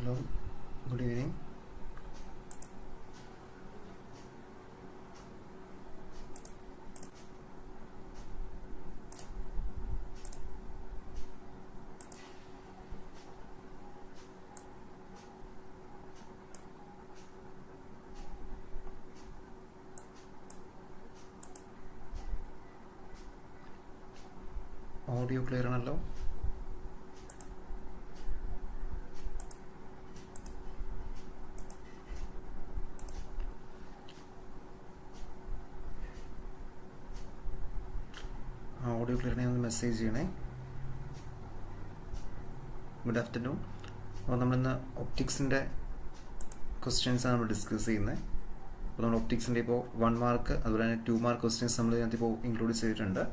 Hello, good evening. Audio clear ആണല്ലോ? Audio clear ആണെങ്കിൽ ഒന്ന് മെസ്സേജ് ചെയ്യണേ. Good afternoon. അപ്പോൾ നമ്മളിന്ന് ഒപ്റ്റിക്സിൻ്റെ ക്വസ്റ്റ്യൻസാണ് നമ്മൾ ഡിസ്കസ് ചെയ്യുന്നത്. അപ്പോൾ നമ്മൾ ഒപ്റ്റിക്സിൻ്റെ ഇപ്പോൾ 1 മാർക്ക് അതുപോലെ തന്നെ 2 മാർക്ക് ക്വസ്റ്റ്യൻസ് നമ്മൾ ഇതിനകത്തിപ്പോൾ ഇൻക്ലൂഡ് ചെയ്തിട്ടുണ്ട്.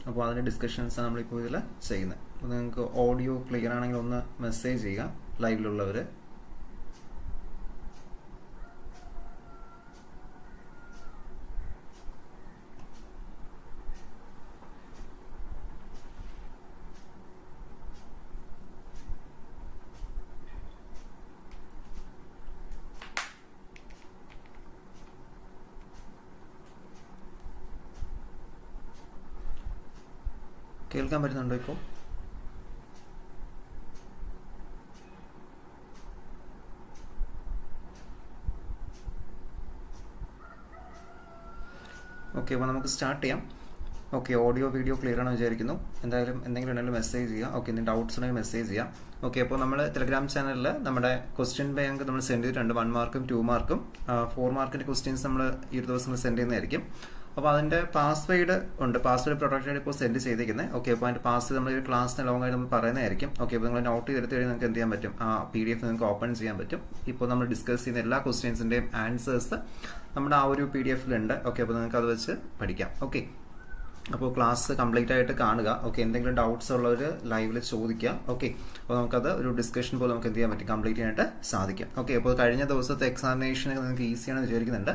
അപ്പോൾ അതിൻ്റെ ഡിസ്കഷൻസാണ് നമ്മളിപ്പോൾ ഇതിൽ ചെയ്യുന്നത്. അപ്പോൾ നിങ്ങൾക്ക് ഓഡിയോ ക്ലിയർ ആണെങ്കിൽ ഒന്ന് മെസ്സേജ് ചെയ്യുക ലൈവിലുള്ളവർ. കേൾക്കാൻ പറ്റുന്നുണ്ടോ ഇപ്പോൾ? ഓക്കെ, അപ്പോൾ നമുക്ക് സ്റ്റാർട്ട് ചെയ്യാം. ഓക്കെ, ഓഡിയോ വീഡിയോ ക്ലിയർ ആണെന്ന് വിചാരിക്കുന്നു. എന്തായാലും എന്തെങ്കിലും ഉണ്ടെങ്കിൽ മെസ്സേജ് ചെയ്യുക. ഓക്കെ, എന്തെങ്കിലും ഡൗട്ട്സ് ഉണ്ടെങ്കിൽ മെസ്സേജ് ചെയ്യാം. ഓക്കെ, അപ്പോൾ നമ്മൾ ടെലഗ്രാം ചാനലിൽ നമ്മുടെ ക്വസ്റ്റ്യൻ ബാങ്ക് നമ്മൾ സെൻഡ് ചെയ്തിട്ടുണ്ട്. 1 മാർക്കും 2 മാർക്കും 4 മാർക്കിൻ്റെ ക്വസ്റ്റ്യൻസ് നമ്മൾ ഈ ഒരു ദിവസം സെൻഡ് ചെയ്യുന്നതായിരിക്കും. അപ്പോൾ അതിൻ്റെ പാസ്വേഡ് ഉണ്ട്, പാസ്വേഡ് പ്രൊട്ടക്റ്റഡ് ഇപ്പോൾ സെൻഡ് ചെയ്തിരിക്കുന്നത്. ഓക്കെ, അപ്പോൾ അതിൻ്റെ പാസ്വേഡ് നമ്മൾ ഈ ക്ലാസ്സിന് ലോങ് ആയിട്ട് നമ്മൾ പറയുന്നതായിരിക്കും. ഓക്കെ, അപ്പോൾ നിങ്ങൾ നോട്ട് ചെയ്തെടുത്ത് കഴിഞ്ഞാൽ നിങ്ങൾക്ക് എന്ത് ചെയ്യാൻ പറ്റും, ആ PDF നിങ്ങൾക്ക് ഓപ്പൺ ചെയ്യാൻ പറ്റും. ഇപ്പോൾ നമ്മൾ ഡിസ്കസ് ചെയ്യുന്ന എല്ലാ ക്വസ്റ്റ്യൻസിൻ്റെയും ആൻസേഴ്സ് നമ്മുടെ ആ ഒരു PDF-ലുണ്ട്. ഓക്കെ, അപ്പോൾ നിങ്ങൾക്ക് അത് വെച്ച് പഠിക്കാം. ഓക്കെ, അപ്പോൾ ക്ലാസ് കംപ്ലീറ്റ് ആയിട്ട് കാണുക. ഓക്കെ, എന്തെങ്കിലും ഡൗട്ട്സ് ഉള്ളവർ ലൈവിൽ ചോദിക്കുക. ഓക്കെ, അപ്പോൾ നമുക്കത് ഒരു ഡിസ്കഷൻ പോലെ നമുക്ക് എന്ത് ചെയ്യാൻ പറ്റും, കംപ്ലീറ്റ് ചെയ്യാനായിട്ട് സാധിക്കും. ഓക്കെ, അപ്പോൾ കഴിഞ്ഞ ദിവസത്തെ എക്സാമിനേഷൻ നിങ്ങൾക്ക് ഈസിയാണെന്ന് വിചാരിക്കുന്നുണ്ട്.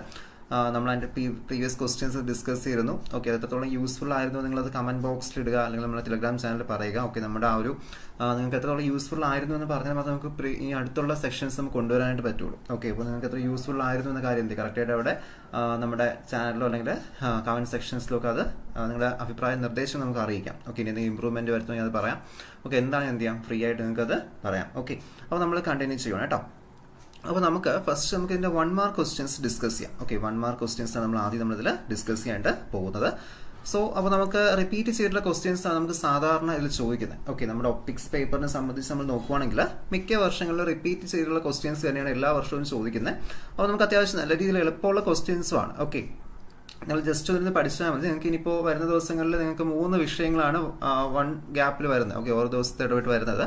നമ്മൾ അതിൻ്റെ പ്രീവിയസ് ക്വസ്റ്റ്യൻസ് ഡിസ്കസ് ചെയ്തിരുന്നു. ഓക്കെ, അത് എത്രത്തോളം യൂസ്ഫുൾ ആയിരുന്നു നിങ്ങളത് കമൻറ്റ് ബോക്സിൽ ഇടുക, അല്ലെങ്കിൽ നമ്മുടെ ടെലഗ്രാം ചാനലിൽ പറയുക. ഓക്കെ, നമ്മുടെ ആ ഒരു നിങ്ങൾക്ക് എത്രത്തോളം യൂസ്ഫുൾ ആയിരുന്നു എന്ന് പറഞ്ഞാൽ മാത്രമേ നമുക്ക് ഈ അടുത്തുള്ള സെക്ഷൻസ് നമുക്ക് കൊണ്ടുവരാനായിട്ട് പറ്റുള്ളൂ. ഓക്കെ, അപ്പോൾ നിങ്ങൾക്ക് എത്ര യൂസ്ഫുൾ ആയിരുന്നു എന്ന കാര്യം എന്ത് കറക്റ്റായിട്ട് അവിടെ നമ്മുടെ ചാനലിലോ അല്ലെങ്കിൽ കമൻറ്റ് സെക്ഷൻസിലോ ഒക്കെ അത് നിങ്ങളുടെ അഭിപ്രായ നിർദ്ദേശം നമുക്ക് അറിയിക്കാം. ഓക്കെ, ഇനി എന്തെങ്കിലും ഇമ്പ്രൂവ്മെൻറ്റ് വരുത്തുമെങ്കിൽ അത് പറയാം. ഓക്കെ, എന്താണ് എന്ത് ചെയ്യാം, ഫ്രീ ആയിട്ട് നിങ്ങൾക്കത് പറയാം. ഓക്കെ, അപ്പോൾ നമ്മൾ കണ്ടിന്യൂ ചെയ്യണം കേട്ടോ. അപ്പോൾ നമുക്ക് ഫസ്റ്റ് നമുക്ക് ഇതിൻ്റെ 1 മാർക്ക് ക്വസ്റ്റ്യൻസ് ഡിസ്കസ് ചെയ്യാം. ഓക്കെ, 1 മാർക്ക് ക്വസ്റ്റ്യൻസ് ആണ് നമ്മൾ ആദ്യം നമ്മളിതിൽ ഡിസ്കസ് ചെയ്യാനായിട്ട് പോകുന്നത്. സോ അപ്പോൾ നമുക്ക് റിപ്പീറ്റ് ചെയ്തിട്ടുള്ള ക്വസ്റ്റ്യൻസ് ആണ് നമുക്ക് സാധാരണ ഇതിൽ ചോദിക്കുന്നത്. ഓക്കെ, നമ്മുടെ ഒപ്റ്റിക്സ് പേപ്പറിനെ സംബന്ധിച്ച് നമ്മൾ നോക്കുവാണെങ്കിൽ മിക്ക വർഷങ്ങളിൽ റിപ്പീറ്റ് ചെയ്തിട്ടുള്ള ക്വസ്റ്റ്യൻസ് തന്നെയാണ് എല്ലാ വർഷവും ചോദിക്കുന്നത്. അപ്പോൾ നമുക്ക് അത്യാവശ്യം നല്ല രീതിയിൽ എളുപ്പമുള്ള ക്വസ്റ്റ്യൻസുമാണ്. ഓക്കെ, നിങ്ങൾ ജസ്റ്റ് ഒന്ന് പഠിച്ചാൽ മതി. നിങ്ങൾക്ക് ഇനിയിപ്പോൾ വരുന്ന ദിവസങ്ങളിൽ നിങ്ങൾക്ക് 3 വിഷയങ്ങളാണ് 1 ഗ്യാപ്പിൽ വരുന്നത്. ഓക്കെ, ഓരോ ദിവസത്തെ ഇടവിട്ട് വരുന്നത്.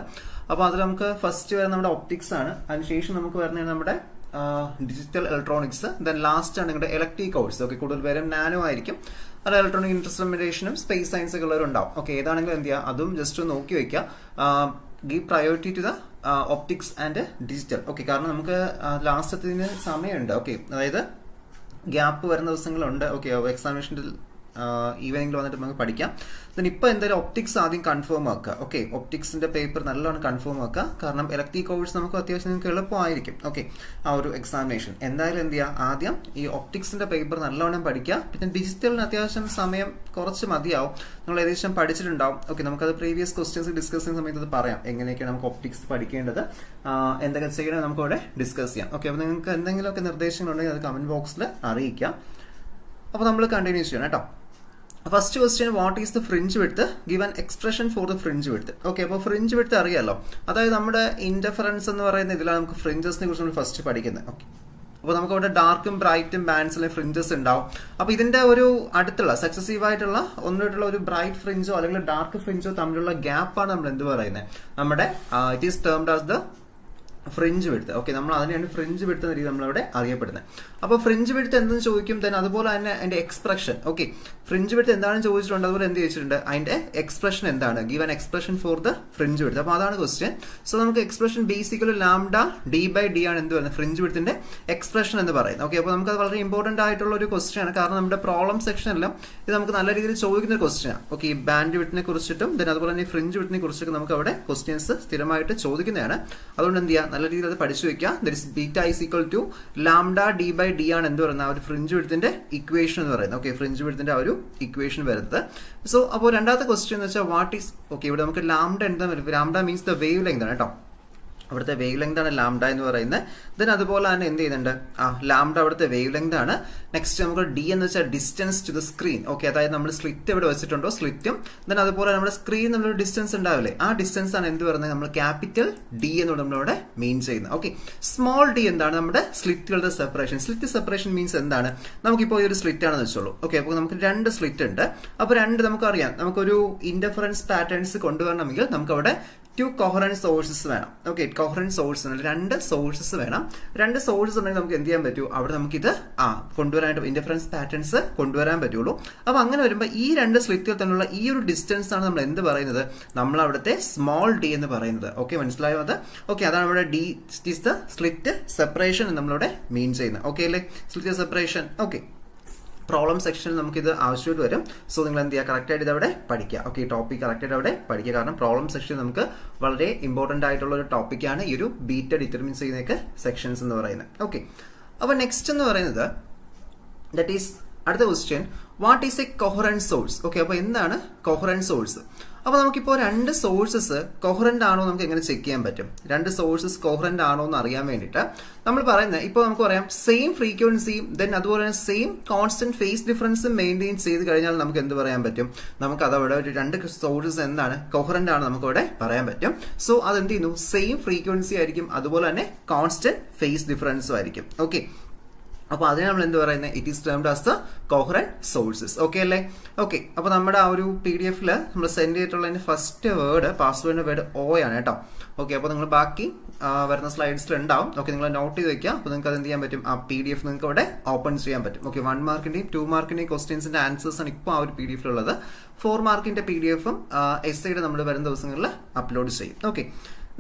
അപ്പോൾ അതിൽ നമുക്ക് ഫസ്റ്റ് വരുന്നത് നമ്മുടെ ഒപ്റ്റിക്സ് ആണ്. അതിനുശേഷം നമുക്ക് വരുന്നത് നമ്മുടെ ഡിജിറ്റൽ ഇലക്ട്രോണിക്സ്, ദെൻ ലാസ്റ്റ് ആണ് നിങ്ങളുടെ ഇലക്ട്രിക് കോഴ്സ്. ഓക്കെ, കൂടുതൽ പേരും നാനോ ആയിരിക്കും. അത് ഇലക്ട്രോണിക് ഇൻസ്ട്രുമെന്റേഷനും സ്പേസ് സയൻസ് ഒക്കെ ഉള്ളവരുണ്ടാവും. ഓക്കെ, ഏതാണെങ്കിലും എന്ത് ചെയ്യുക, അതും ജസ്റ്റ് ഒന്ന് നോക്കി വയ്ക്കുക. Give priority to the optics and digital. Okay, കാരണം നമുക്ക് ലാസ്റ്റത്തിന് സമയമുണ്ട്. ഓക്കെ, അതായത് ഗ്യാപ്പ് വരുന്ന ദിവസങ്ങളുണ്ട്. ഓക്കെ, എക്സാമിനേഷൻ്റെ ഈവനിങ്ങിൽ വന്നിട്ട് നമുക്ക് പഠിക്കാം. ദെൻ ഇപ്പോൾ എന്തായാലും ഒപ്റ്റിക്സ് ആദ്യം കൺഫേം ആക്കുക. ഓക്കെ, ഒപ്റ്റിക്സിന്റെ പേപ്പർ നല്ലോണം കൺഫേം ആക്കുക. കാരണം ഇലക്ട്രിക് കോഴ്സ് നമുക്ക് അത്യാവശ്യം നിങ്ങൾക്ക് എളുപ്പമായിരിക്കും. ഓക്കെ, ആ ഒരു എക്സാമിനേഷൻ എന്തായാലും എന്ത് ചെയ്യുക, ആദ്യം ഈ ഒപ്റ്റിക്സിന്റെ പേപ്പർ നല്ലോണം പഠിക്കുക. പിന്നെ ഡിജിറ്റലിന് അത്യാവശ്യം സമയം കുറച്ച് മതിയാവും. നിങ്ങൾ ഏകദേശം പഠിച്ചിട്ടുണ്ടാവും. ഓക്കെ, നമുക്കത് പ്രീവിയസ് ക്വസ്റ്റ്യൻസ് ഡിസ്കസ് ചെയ്യുന്ന സമയത്ത് അത് പറയാം, എങ്ങനെയൊക്കെയാണ് നമുക്ക് ഒപ്റ്റിക്സ് പഠിക്കേണ്ടത്, എന്തൊക്കെ ചെയ്യണം നമുക്ക് അവിടെ ഡിസ്കസ് ചെയ്യാം. ഓക്കെ, അപ്പോൾ നിങ്ങൾക്ക് എന്തെങ്കിലുമൊക്കെ നിർദ്ദേശങ്ങളുണ്ടെങ്കിൽ അത് കമന്റ് ബോക്സിൽ അറിയിക്കാം. അപ്പോൾ നമ്മൾ കണ്ടിന്യൂ ചെയ്യണം കേട്ടോ. First question, what is the fringe width, give an expression for the fringe width. Okay, അപ്പോൾ ഫ്രിഞ്ച് വിഡ്ത്ത് അറിയാമല്ലോ. അതായത് നമ്മുടെ ഇന്റർഫറൻസ് എന്ന് പറയുന്ന ഇതിലാണ് നമുക്ക് ഫ്രിഞ്ചസിനെ കുറിച്ച് നമ്മൾ ഫസ്റ്റ് പഠിക്കുന്നത്. ഓക്കെ, അപ്പോൾ നമുക്ക് അവിടെ ഡാർക്കും ബ്രൈറ്റും ബാൻഡ്സിലെ ഫ്രിഞ്ചസ് ഉണ്ടാവും. അപ്പോൾ ഇതിന്റെ ഒരു അടുത്തുള്ള സക്സസീവ് ആയിട്ടുള്ള ഒന്നിട്ടുള്ള ഒരു ബ്രൈറ്റ് ഫ്രിഞ്ചോ അല്ലെങ്കിൽ ഡാർക്ക് ഫ്രിഞ്ചോ തമ്മിലുള്ള ഗ്യാപ്പാണ് നമ്മൾ എന്ത് പറയുന്നത്, നമ്മുടെ it is termed as the fringe width. Okay, നമ്മൾ അതിനെയാണ് ഫ്രിഞ്ച് വിഡ്ത്ത് എന്ന രീതി നമ്മളവിടെ അറിയപ്പെടുന്നത്. അപ്പോൾ ഫ്രിഞ്ച് വിഡ്ത്ത് എന്തെന്ന് ചോദിക്കും, then അതുപോലെ തന്നെ അതിന്റെ എക്സ്പ്രഷൻ. ഓക്കെ, ഫ്രിഞ്ച് വിഡ്ത്ത് എന്താണെന്ന് ചോദിച്ചിട്ടുണ്ട്, അതുപോലെ എന്ത് ചോദിച്ചിട്ടുണ്ട്, അതിന്റെ എക്സ്പ്രഷൻ എന്താണ്, give an expression for the fringe width. അപ്പോൾ അതാണ് ക്വസ്റ്റ്യൻ. സോ നമുക്ക് എക്സ്പ്രഷൻ ബേസിക്കലി ലാംഡ d/d ആണ് എന്ത് പറയുന്നത്, ഫ്രിഞ്ച് വിഡ്ത്തിന്റെ എക്സ്പ്രഷൻ എന്ന് പറയുന്നത്. ഓക്കെ, അപ്പോൾ നമുക്ക് അത് വളരെ ഇമ്പോർട്ടന്റ് ആയിട്ടുള്ള ഒരു ക്വസ്റ്റ്യൻ ആണ്. കാരണം നമ്മുടെ പ്രോബ്ലം സെക്ഷനെല്ലാം ഇത് നമുക്ക് നല്ല രീതിയിൽ ചോദിക്കുന്ന ഒരു ക്വസ്റ്റ്യൻ ആണ്. ഓക്കെ, ഈ ബാൻഡ് വിഡ്ത്തിനെ കുറിച്ചിട്ടും then അതുപോലെ തന്നെ ഫ്രിഞ്ച് വിഡ്ത്തിനെ കുറിച്ചൊക്കെ നമുക്ക് അവിടെ ക്വസ്റ്റ്യൻസ് സ്ഥിരമായിട്ട് ചോദിക്കുന്നതാണ്. അതുകൊണ്ട് എന്ത് ചെയ്യാം, നല്ല രീതിയിൽ അത് പഠിച്ചു വെക്കുക. That is beta is equal to lambda D by D ആണ് എന്ത് പറയുന്നത്, ആ ഒരു ഫ്രിഞ്ച് വിഡ്ത്തിന്റെ ഇക്വേഷൻ എന്ന് പറയുന്നത്. ഓക്കെ, ഫ്രിഞ്ച് വിഡ്ത്തിന്റെ ആ ഒരു ഇക്വേഷൻ വരുന്നത്. സോ അപ്പോൾ രണ്ടാമത്തെ ക്വസ്റ്റ്യൻ എന്ന് വെച്ചാൽ വാട്ട് ഈസ്, ഓക്കെ ഇവിടെ നമുക്ക് ലാംഡ എന്താ, lambda means the wavelength ആണ് കേട്ടോ. അവിടുത്തെ വേവ് ലെങ്ത് ആണ് ലാംഡ എന്ന് പറയുന്നത്. ദെൻ അതുപോലെ തന്നെ എന്ത് ചെയ്യുന്നുണ്ട്, ലാംഡ അവിടുത്തെ വേവ് ലെങ്ത് ആണ്. നെക്സ്റ്റ് നമുക്ക് ഡി എന്ന് വെച്ചാൽ distance to the screen. Okay, അതായത് നമ്മൾ സ്ലിറ്റ് എവിടെ വെച്ചിട്ടുണ്ടോ സ്ലിറ്റും, ദെൻ അതുപോലെ നമ്മുടെ സ്ക്രീൻ നമ്മളൊരു ഡിസ്റ്റൻസ് ഉണ്ടാവില്ലേ, ആ ഡിസ്റ്റൻസ് ആണ് എന്ത് പറയുന്നത്, നമ്മൾ ക്യാപിറ്റൽ ഡി എന്നോട് നമ്മളിവിടെ മീൻ ചെയ്യുന്നത്. ഓക്കെ, സ്മോൾ ഡി എന്താണ്, നമ്മുടെ സ്ലിറ്റുകളുടെ സെപ്പറേഷൻ. സ്ലിറ്റ് സെപ്പറേഷൻ മീൻസ് എന്താണ്, നമുക്കിപ്പോൾ ഈ ഒരു സ്ലിറ്റ് ആണെന്ന് വെച്ചോളൂ. ഓക്കെ, അപ്പോൾ നമുക്ക് രണ്ട് സ്ലിറ്റ് ഉണ്ട്. അപ്പോൾ രണ്ട് നമുക്കറിയാം, നമുക്കൊരു ഇന്റർഫറൻസ് പാറ്റേൺസ് കൊണ്ടുവരണമെങ്കിൽ നമുക്കവിടെ 2 കോഹറന്റ് സോഴ്സസ് വേണം. ഓക്കെ, കോഹറന്റ് സോഴ്സ് രണ്ട് സോഴ്സസ് വേണം. രണ്ട് സോഴ്സസ് ഉണ്ടെങ്കിൽ നമുക്ക് എന്ത് ചെയ്യാൻ പറ്റൂ, അവിടെ നമുക്കിത് കൊണ്ടുവരാനായിട്ട് ഇന്റർഫറൻസ് പാറ്റേൺസ് കൊണ്ടുവരാൻ പറ്റുള്ളൂ. അപ്പൊ അങ്ങനെ വരുമ്പോൾ ഈ രണ്ട് സ്ലിറ്റുകൾ തമ്മിലുള്ള ഈ ഒരു ഡിസ്റ്റൻസ് ആണ് നമ്മൾ എന്ത് പറയുന്നത്, നമ്മൾ അവിടുത്തെ സ്മോൾ ഡി എന്ന് പറയുന്നത്. ഓക്കെ, മനസ്സിലായോ അത്? ഓക്കെ, അതാണ് ഇവിടെ D is the slit separation നമ്മളിവിടെ മീൻ ചെയ്യുന്നത്. ഓക്കെ അല്ലേ, സ്ലിറ്റ് സെപ്പറേഷൻ. ഓക്കെ, പ്രോബ്ലം സെക്ഷനിൽ നമുക്കിത് ആവശ്യമായിട്ട് വരും. സോ നിങ്ങൾ എന്ത് ചെയ്യുക, കറക്റ്റായിട്ട് ഇതവിടെ പഠിക്കുക. ഓക്കെ, ഈ ടോപ്പിക് കറക്റ്റായിട്ട് അവിടെ പഠിക്കുക. കാരണം പ്രോബ്ലം സെക്ഷൻ നമുക്ക് വളരെ ഇമ്പോർട്ടൻ്റ് ആയിട്ടുള്ള ഒരു ടോപ്പിക്കാണ് ഈ ഒരു ബീറ്റ ഡിറ്റർമിൻ ചെയ്യുന്നതൊക്കെ സെക്ഷൻസ് എന്ന് പറയുന്നത്. ഓക്കെ, അപ്പോൾ നെക്സ്റ്റ് എന്ന് പറയുന്നത് ദാറ്റ് ഈസ് അടുത്ത question, what is A coherent source. Okay, അപ്പോൾ എന്താണ് കൊഹറന്റ് സോഴ്സ്? അപ്പോൾ നമുക്കിപ്പോൾ രണ്ട് സോഴ്സസ് കൊഹറന്റ് ആണോ നമുക്ക് എങ്ങനെ ചെക്ക് ചെയ്യാൻ പറ്റും? രണ്ട് സോഴ്സസ് കൊഹറന്റ് ആണോ എന്ന് അറിയാൻ വേണ്ടിയിട്ട് നമ്മൾ പറയുന്നത്, ഇപ്പോൾ നമുക്ക് പറയാം സെയിം ഫ്രീക്വൻസിയും ദെൻ അതുപോലെ തന്നെ സെയിം കോൺസ്റ്റന്റ് ഫേസ് ഡിഫറൻസും മെയിൻറ്റെയിൻ ചെയ്ത് കഴിഞ്ഞാൽ നമുക്ക് എന്ത് പറയാൻ പറ്റും, നമുക്ക് അതവിടെ ഒരു രണ്ട് സോഴ്സസ് എന്താണ് കൊഹറന്റ് ആണ് നമുക്ക് അവിടെ പറയാൻ പറ്റും. സോ അത് എന്ത് ചെയ്യുന്നു, സെയിം ഫ്രീക്വൻസി ആയിരിക്കും, അതുപോലെ തന്നെ കോൺസ്റ്റന്റ് ഫേസ് ഡിഫറൻസും ആയിരിക്കും. ഓക്കെ, അപ്പോൾ അതിനെ നമ്മൾ എന്ത് പറയുന്നത്, it is termed as the coherent sources. Okay അല്ലേ? ഓക്കെ, അപ്പോൾ നമ്മുടെ ആ ഒരു PDF നമ്മൾ സെൻഡ് ചെയ്തിട്ടുള്ളതിന്റെ ഫസ്റ്റ് വേർഡ്, പാസ്വേഡിന്റെ വേർഡ് O ആണ് കേട്ടോ. ഓക്കെ, അപ്പോൾ നിങ്ങൾ ബാക്കി വരുന്ന സ്ലൈഡ്സിൽ ഉണ്ടാവും. ഓക്കെ, നിങ്ങൾ നോട്ട് ചെയ്ത് വെക്കുക. അപ്പോൾ നിങ്ങൾക്ക് അത് എന്ത് ചെയ്യാൻ പറ്റും, ആ PDF നിങ്ങൾക്ക് അവിടെ ഓപ്പൺ ചെയ്യാൻ പറ്റും. ഓക്കെ, 1 മാർക്കിന്റെയും 2 മാർക്കിന്റെയും ക്വസ്റ്റ്യൻസിന്റെ ആൻസേഴ്സ് ആണ് ഇപ്പോൾ ആ ഒരു PDF ഉള്ളത്. 4 മാർക്കിന്റെ PDFും essayയുടെ നമ്മൾ വരുന്ന ദിവസങ്ങളിൽ അപ്ലോഡ് ചെയ്യും. ഓക്കെ,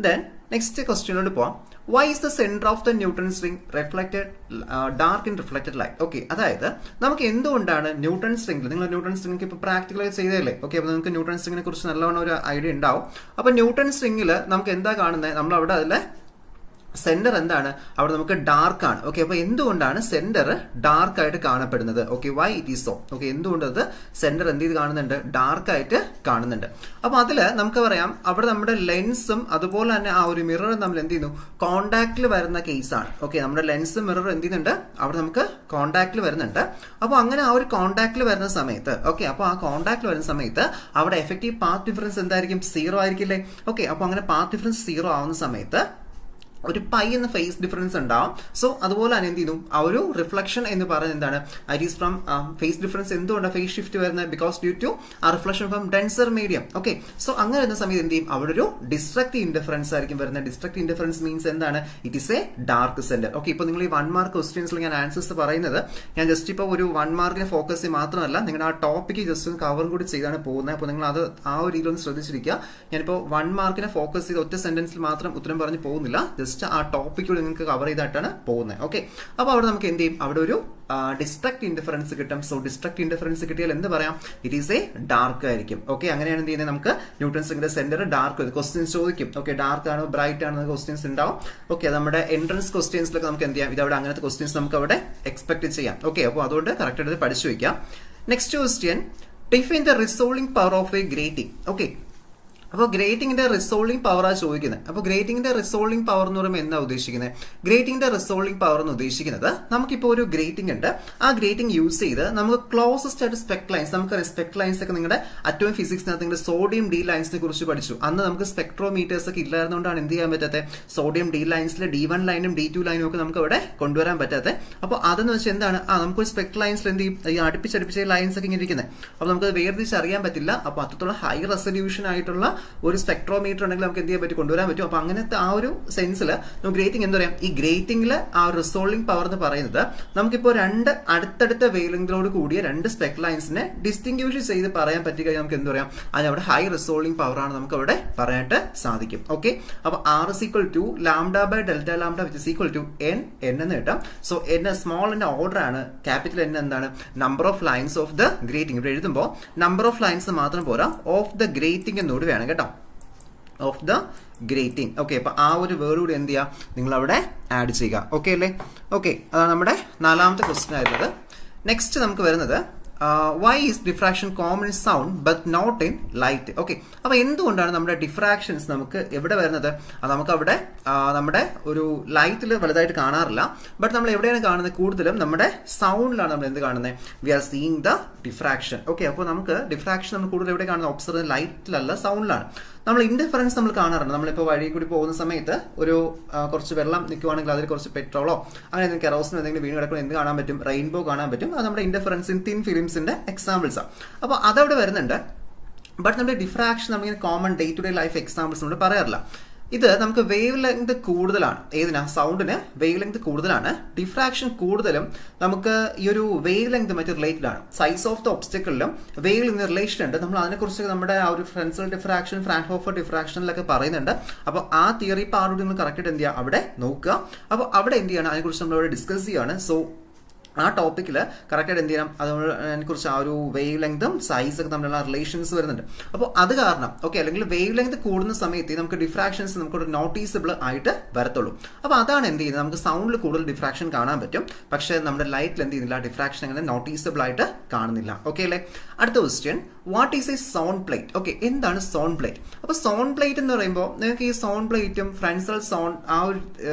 ദെൻ നെക്സ്റ്റ് ക്വസ്റ്റ്യനോട് പോവാം. Why is the centre of the Newton's ring reflected dark in reflected light. Okay, അതായത് നമുക്ക് എന്തുകൊണ്ടാണ് ന്യൂട്ടൺസ് റിംഗിൽ, നിങ്ങൾ ന്യൂട്ടൺസ് റിംഗ് ഇപ്പോൾ പ്രാക്ടിക്കലായി ചെയ്തതല്ലേ? ഓക്കെ, അപ്പോൾ നിങ്ങൾക്ക് ന്യൂട്ടൺസ് റിംഗിനെ കുറിച്ച് നല്ലവണ്ണം ഒരു ഐഡിയ ഉണ്ടാവും. അപ്പോൾ ന്യൂട്ടൺസ് റിംഗിൽ നമുക്ക് എന്താ കാണുന്നത്, നമ്മൾ അവിടെ അതിലെ സെന്റർ എന്താണ്, അവിടെ നമുക്ക് ഡാർക്ക് ആണ്. ഓക്കെ, അപ്പൊ എന്തുകൊണ്ടാണ് സെന്റർ ഡാർക്ക് ആയിട്ട് കാണപ്പെടുന്നത്? Okay, why it is so. Okay, എന്തുകൊണ്ട് അത് സെന്റർ എന്ത് ചെയ്ത് കാണുന്നുണ്ട്, ഡാർക്ക് ആയിട്ട് കാണുന്നുണ്ട്? അപ്പൊ അതില് നമുക്ക് പറയാം, അവിടെ നമ്മുടെ ലെൻസും അതുപോലെ തന്നെ ആ ഒരു മിററും നമ്മൾ എന്ത് ചെയ്യുന്നു, കോണ്ടാക്റ്റിൽ വരുന്ന കേസാണ്. ഓക്കെ, നമ്മുടെ ലെൻസും മിററും എന്ത് ചെയ്യുന്നുണ്ട്, അവിടെ നമുക്ക് കോണ്ടാക്റ്റിൽ വരുന്നുണ്ട്. അപ്പോൾ അങ്ങനെ ആ ഒരു കോണ്ടാക്റ്റിൽ വരുന്ന സമയത്ത്, ഓക്കെ, അപ്പോൾ ആ കോണ്ടാക്റ്റിൽ വരുന്ന സമയത്ത് അവിടെ എഫക്റ്റീവ് പാത്ത് ഡിഫറൻസ് എന്തായിരിക്കും, 0 ആയിരിക്കില്ലേ? ഓക്കെ, അപ്പോൾ അങ്ങനെ പാത്ത് ഡിഫറൻസ് 0 ആവുന്ന സമയത്ത് ഒരു പൈ എന്ന ഫേസ് ഡിഫറൻസ് ഉണ്ടാവും. സോ അതുപോലെ തന്നെ എന്ത് ചെയ്യുന്നു, ആ ഒരു റിഫ്ലക്ഷൻ എന്ന് പറയുന്നത് എന്താണ്, it is from phase difference. എന്തുകൊണ്ടാണ് ഫേസ് ഷിഫ്റ്റ് വരുന്നത്, ബിക്കോസ് ഡ്യൂ ടു ആ reflection from denser medium. Okay, so അങ്ങനെ വരുന്ന സമയത്ത് എന്ത് ചെയ്യും, അവിടെ ഒരു ഡിസ്ട്രക്റ്റീവ് ഇന്റർഫറൻസ് ആയിരിക്കും വരുന്നത്. ഡിസ്ട്രക്റ്റീവ് ഇന്റർഫറൻസ് മീൻസ് എന്താണ്, it is A dark centre. Okay, ഇപ്പോൾ നിങ്ങൾ ഈ 1 മാർക്ക് ക്വസ്റ്റ്യൻസിൽ ഞാൻ ആൻസേഴ്സ് പറയുന്നത്, ഞാൻ ജസ്റ്റ് ഇപ്പോൾ ഒരു 1 മാർക്കിനെ ഫോക്കസ് ചെയ്ത് മാത്രമല്ല, നിങ്ങളുടെ ആ ടോപ്പിക്ക് ജസ്റ്റ് ഒന്ന് കവർ കൂടി ചെയ്താണ് പോകുന്നത്. അപ്പോൾ നിങ്ങൾ അത് ആ ഒരു രീതിയിലൊന്ന് ശ്രദ്ധിച്ചിരിക്കുക. ഞാനിപ്പോൾ 1 മാർക്കിനെ ഫോക്കസ് ചെയ്ത് ഒറ്റ സെന്റൻസിൽ മാത്രം ഉത്തരം പറഞ്ഞ് പോകുന്നില്ല, ജസ്റ്റ് ആ ടോപ്പിക്കുകൾ നിങ്ങൾക്ക് കവർ ചെയ്തിട്ടാണ് പോകുന്നത്. ഓക്കെ, അപ്പോൾ അവിടെ നമുക്ക് എന്ത് ചെയ്യും, അവിടെ ഒരു ഡിസ്ട്രക്റ്റ് ഇന്റർഫറൻസ് കിട്ടും. സോ ഡിസ്ട്രക്റ്റ് ഇന്റർഫറൻസ് കിട്ടിയാൽ എന്ത് പറയാം, ഇറ്റ് ഈസ് എ ഡാർക്ക് ആയിരിക്കും. ഓക്കെ, അങ്ങനെയാണ് എന്ത് ചെയ്യുന്നത്, നമുക്ക് ന്യൂട്ടൺസ് റിംഗിന്റെ സെന്റർ ഡാർക്ക്. ക്വസ്റ്റ്യൻസ് ചോദിക്കും, ഓക്കെ, ഡാർക്ക് ആണോ ബ്രൈറ്റ് ആണോ ക്വസ്റ്റ്യൻസ് ഉണ്ടാവും. ഓക്കെ, നമ്മുടെ എൻട്രൻസ് ക്വസ്റ്റ്യൻസിലൊക്കെ നമുക്ക് എന്ത് ചെയ്യാം, ഇതവിടെ അങ്ങനത്തെ ക്വസ്റ്റ്യൻസ് നമുക്ക് അവിടെ എക്സ്പെക്ട് ചെയ്യാം. ഓക്കെ, അപ്പോൾ അതുകൊണ്ട് കറക്റ്റ് ആയിട്ട് പഠിച്ചു വയ്ക്കാം. Next question, define the resolving power of A grating. Okay, അപ്പോൾ ഗ്രേറ്റിംഗിന്റെ റിസോൾവിംഗ് പവർ ആണ് ചോദിക്കുന്നത്. അപ്പോൾ ഗ്രേറ്റിംഗിന്റെ റിസോൾവിംഗ് പവർ എന്ന് പറയുമ്പോൾ എന്താ ഉദ്ദേശിക്കുന്നത്, ഗ്രേറ്റിംഗിന്റെ റിസോൾവിംഗ് പവർ എന്ന് ഉദ്ദേശിക്കുന്നത്, നമുക്കിപ്പോൾ ഒരു ഗ്രേറ്റിംഗ് ഉണ്ട്, ആ ഗ്രേറ്റിംഗ് യൂസ് ചെയ്ത് നമുക്ക് ക്ലോസസ്റ്റ് ആയിട്ട് സ്പെക്ട് ലൈൻസ്, നമുക്ക് സ്പെക്ട് ലൈൻസ് ഒക്കെ നിങ്ങളുടെ അറ്റോമിക് ഫിസിക്സിനകത്ത് നിങ്ങളുടെ സോഡിയം ഡി ലൈൻസിനെ കുറിച്ച് പഠിച്ചു. അന്ന് നമുക്ക് സ്പെക്ട്രോമീറ്റേഴ്സ് ഒക്കെ ഇല്ലായിരുന്നുകൊണ്ടാണ് എന്ത് ചെയ്യാൻ പറ്റാത്തത്, സോഡിയം ഡി ലൈൻസിലെ D1 ലൈനും D2 ലൈനും ഒക്കെ നമുക്ക് അവിടെ കൊണ്ടുവരാൻ പറ്റാത്തത്. അപ്പോൾ അതെന്ന് വെച്ചാൽ എന്താണ്, നമുക്ക് സ്പെക്ട് ലൈൻസിൽ എന്ത് ചെയ്യും, ഈ അടുപ്പിച്ചടുപ്പിച്ച ലൈൻസ് ഒക്കെ ഇങ്ങനെ ഇരിക്കുന്നത്. അപ്പോൾ നമുക്ക് വേർതിരിച്ച് അറിയാൻ പറ്റില്ല. അപ്പോൾ അത്രത്തോളം ഹൈ റെസൊല്യൂഷൻ ആയിട്ടുള്ള ഒരു സ്പെക്ട്രോമീറ്റർ ഉണ്ടെങ്കിൽ നമുക്ക് എന്ത് ചെയ്യാൻ പറ്റും, കൊണ്ടുവരാൻ പറ്റും. അപ്പൊ അങ്ങനത്തെ ആ ഒരു സെൻസിൽ നമുക്ക് ഗ്രേറ്റിംഗ് എന്താ പറയാം, ഈ ഗ്രേറ്റിംഗിൽ ആ റിസോൾവിംഗ് പവർ എന്ന് പറയുന്നത്, നമുക്കിപ്പോൾ രണ്ട് അടുത്തടുത്ത വേവ്ലെങ്തിലോട് കൂടിയ രണ്ട് സ്പെക്ട് ലൈൻസിനെ ഡിസ്റ്റിംഗ്വിഷ് ചെയ്ത് പറയാൻ പറ്റി കഴിഞ്ഞാൽ നമുക്ക് എന്ത് പറയാം, അതിനവിടെ ഹൈ റിസോൾവിംഗ് പവർ ആണ് നമുക്ക് അവിടെ പറയാനായിട്ട് സാധിക്കും. ഓക്കെ, അപ്പൊ R is equal to lambda by delta lambda which is equal to n എന്ന് കിട്ടാം. സോ n സ്മോൾ ന്റെ ഓർഡർ ആണ്, ക്യാപിറ്റൽ n എന്താണ്, number of lines of the grating. ഇവിടെ എഴുതുമ്പോൾ നമ്പർ ഓഫ് ലൈൻസ് മാത്രം പോരാ, ഓഫ് ദ ഗ്രേറ്റിംഗ് എന്നോട് വേണം കേട്ടോ. Of the grating. ഓക്കെ, അപ്പൊ ആ ഒരു വേർഡ് കൂടി എന്ത് ചെയ്യുക, നിങ്ങൾ അവിടെ ആഡ് ചെയ്യുക. ഓക്കെ അല്ലേ? ഓക്കെ, അതാണ് നമ്മുടെ 4ാമത്തെ ക്വസ്റ്റ്യൻ ആയിരുന്നത്. നെക്സ്റ്റ് നമുക്ക് വരുന്നത് why is diffraction common in sound but not in light? Okay, അപ്പൊ എന്തുകൊണ്ടാണ് നമ്മുടെ ഡിഫ്രാക്ഷൻസ് നമുക്ക് എവിടെ വരുന്നത്? അത് നമുക്ക് അവിടെ നമ്മുടെ ഒരു ലൈറ്റിൽ വലുതായിട്ട് കാണാറില്ല. ബട്ട് നമ്മൾ എവിടെയാണ് കാണുന്നത്? കൂടുതലും നമ്മുടെ സൗണ്ടിലാണ് നമ്മൾ എന്ത് കാണുന്നത്? We are seeing the diffraction. Okay, അപ്പോൾ നമുക്ക് ഡിഫ്രാക്ഷൻ നമ്മൾ കൂടുതൽ എവിടെ കാണുന്നത്? ഒബ്സർവ് ലൈറ്റിലല്ല, സൗണ്ടിലാണ്. നമ്മൾ ഇൻഡിഫറൻസ് നമ്മൾ കാണാറുണ്ട്. നമ്മളിപ്പോൾ വഴി കൂടി പോകുന്ന സമയത്ത് ഒരു കുറച്ച് വെള്ളം നിൽക്കുവാണെങ്കിൽ അതിൽ കുറച്ച് പെട്രോളോ അങ്ങനെ എന്തെങ്കിലും കെറോസിനോ എന്തെങ്കിലും വീണ് കിടക്കുന്ന എന്ത് കാണാൻ പറ്റും? റെയിൻബോ കാണാൻ പറ്റും. അത് നമ്മുടെ ഇൻഡിഫറൻസ് ഇൻ തിൻ ഫിലിംസിന്റെ എക്സാമ്പിൾസാണ്. അപ്പോൾ അതവിടെ വരുന്നുണ്ട്. ബട്ട് നമ്മുടെ ഡിഫ്രാക്ഷൻ നമ്മളിങ്ങനെ common day to day life examples നമ്മൾ പറയാറില്ല. ഇത് നമുക്ക് വേവ് ലെങ്ത് കൂടുതലാണ്. ഏതിനാ? സൗണ്ടിന് വേവ് ലെങ്ത് കൂടുതലാണ്. ഡിഫ്രാക്ഷൻ കൂടുതലും നമുക്ക് ഈ ഒരു വേവ് ലെങ്ത് മറ്റു റിലേറ്റഡ് ആണ്. സൈസ് ഓഫ് ദ ഒബ്സ്റ്റക്കിളിലും വേവ് ലെങ്ത് റിലേഷൻ ഉണ്ട്. നമ്മൾ അതിനെക്കുറിച്ച് നമ്മുടെ ആ ഒരു ഫ്രെൻസൽ ഡിഫ്രാക്ഷൻ, ഫ്രാൻഹോഫർ ഡിഫ്രാക്ഷനിലൊക്കെ പറയുന്നുണ്ട്. അപ്പോൾ ആ തിയറി പാർട്ട് നിങ്ങൾ കറക്റ്റ് എന്ത് ചെയ്യുക, അവിടെ നോക്കുക. അപ്പോൾ അവിടെ എന്ത് ചെയ്യണം, അതിനെക്കുറിച്ച് നമ്മൾ അവിടെ ഡിസ്കസ് ചെയ്യുകയാണ്. സോ ആ ടോപ്പിക്കിൽ കറക്റ്റായിട്ട് എന്ത് ചെയ്യണം, അതിനെക്കുറിച്ച് ആ ഒരു വേവ് ലെങ്തും സൈസൊക്കെ തമ്മിലുള്ള റിലേഷൻസ് വരുന്നുണ്ട്. അപ്പോൾ അത് കാരണം ഓക്കെ, അല്ലെങ്കിൽ വേവ് ലെങ്ത് കൂടുന്ന സമയത്ത് നമുക്ക് ഡിഫ്രാക്ഷൻസ് നമുക്കൊരു നോട്ടീസബിൾ ആയിട്ട് വരത്തുള്ളൂ. അപ്പോൾ അതാണ് എന്ത് ചെയ്യുന്നത്, നമുക്ക് സൗണ്ടിൽ കൂടുതൽ ഡിഫ്രാക്ഷൻ കാണാൻ പറ്റും, പക്ഷേ നമ്മുടെ ലൈറ്റിൽ എന്ത് ചെയ്യുന്നില്ല, ഡിഫ്രാക്ഷൻ അങ്ങനെ നോട്ടീസബിൾ ആയിട്ട് കാണുന്നില്ല. ഓക്കെ അല്ലേ? അടുത്ത question, what is A sound plate? Okay, എന്താണ് സൗണ്ട് പ്ലേറ്റ്? അപ്പോൾ സൗണ്ട് പ്ലേറ്റ് എന്ന് പറയുമ്പോൾ നിങ്ങൾക്ക് ഈ സൗണ്ട് പ്ലേറ്റും ഫ്രൻസൽ സൗണ്ട് ആ ഒരു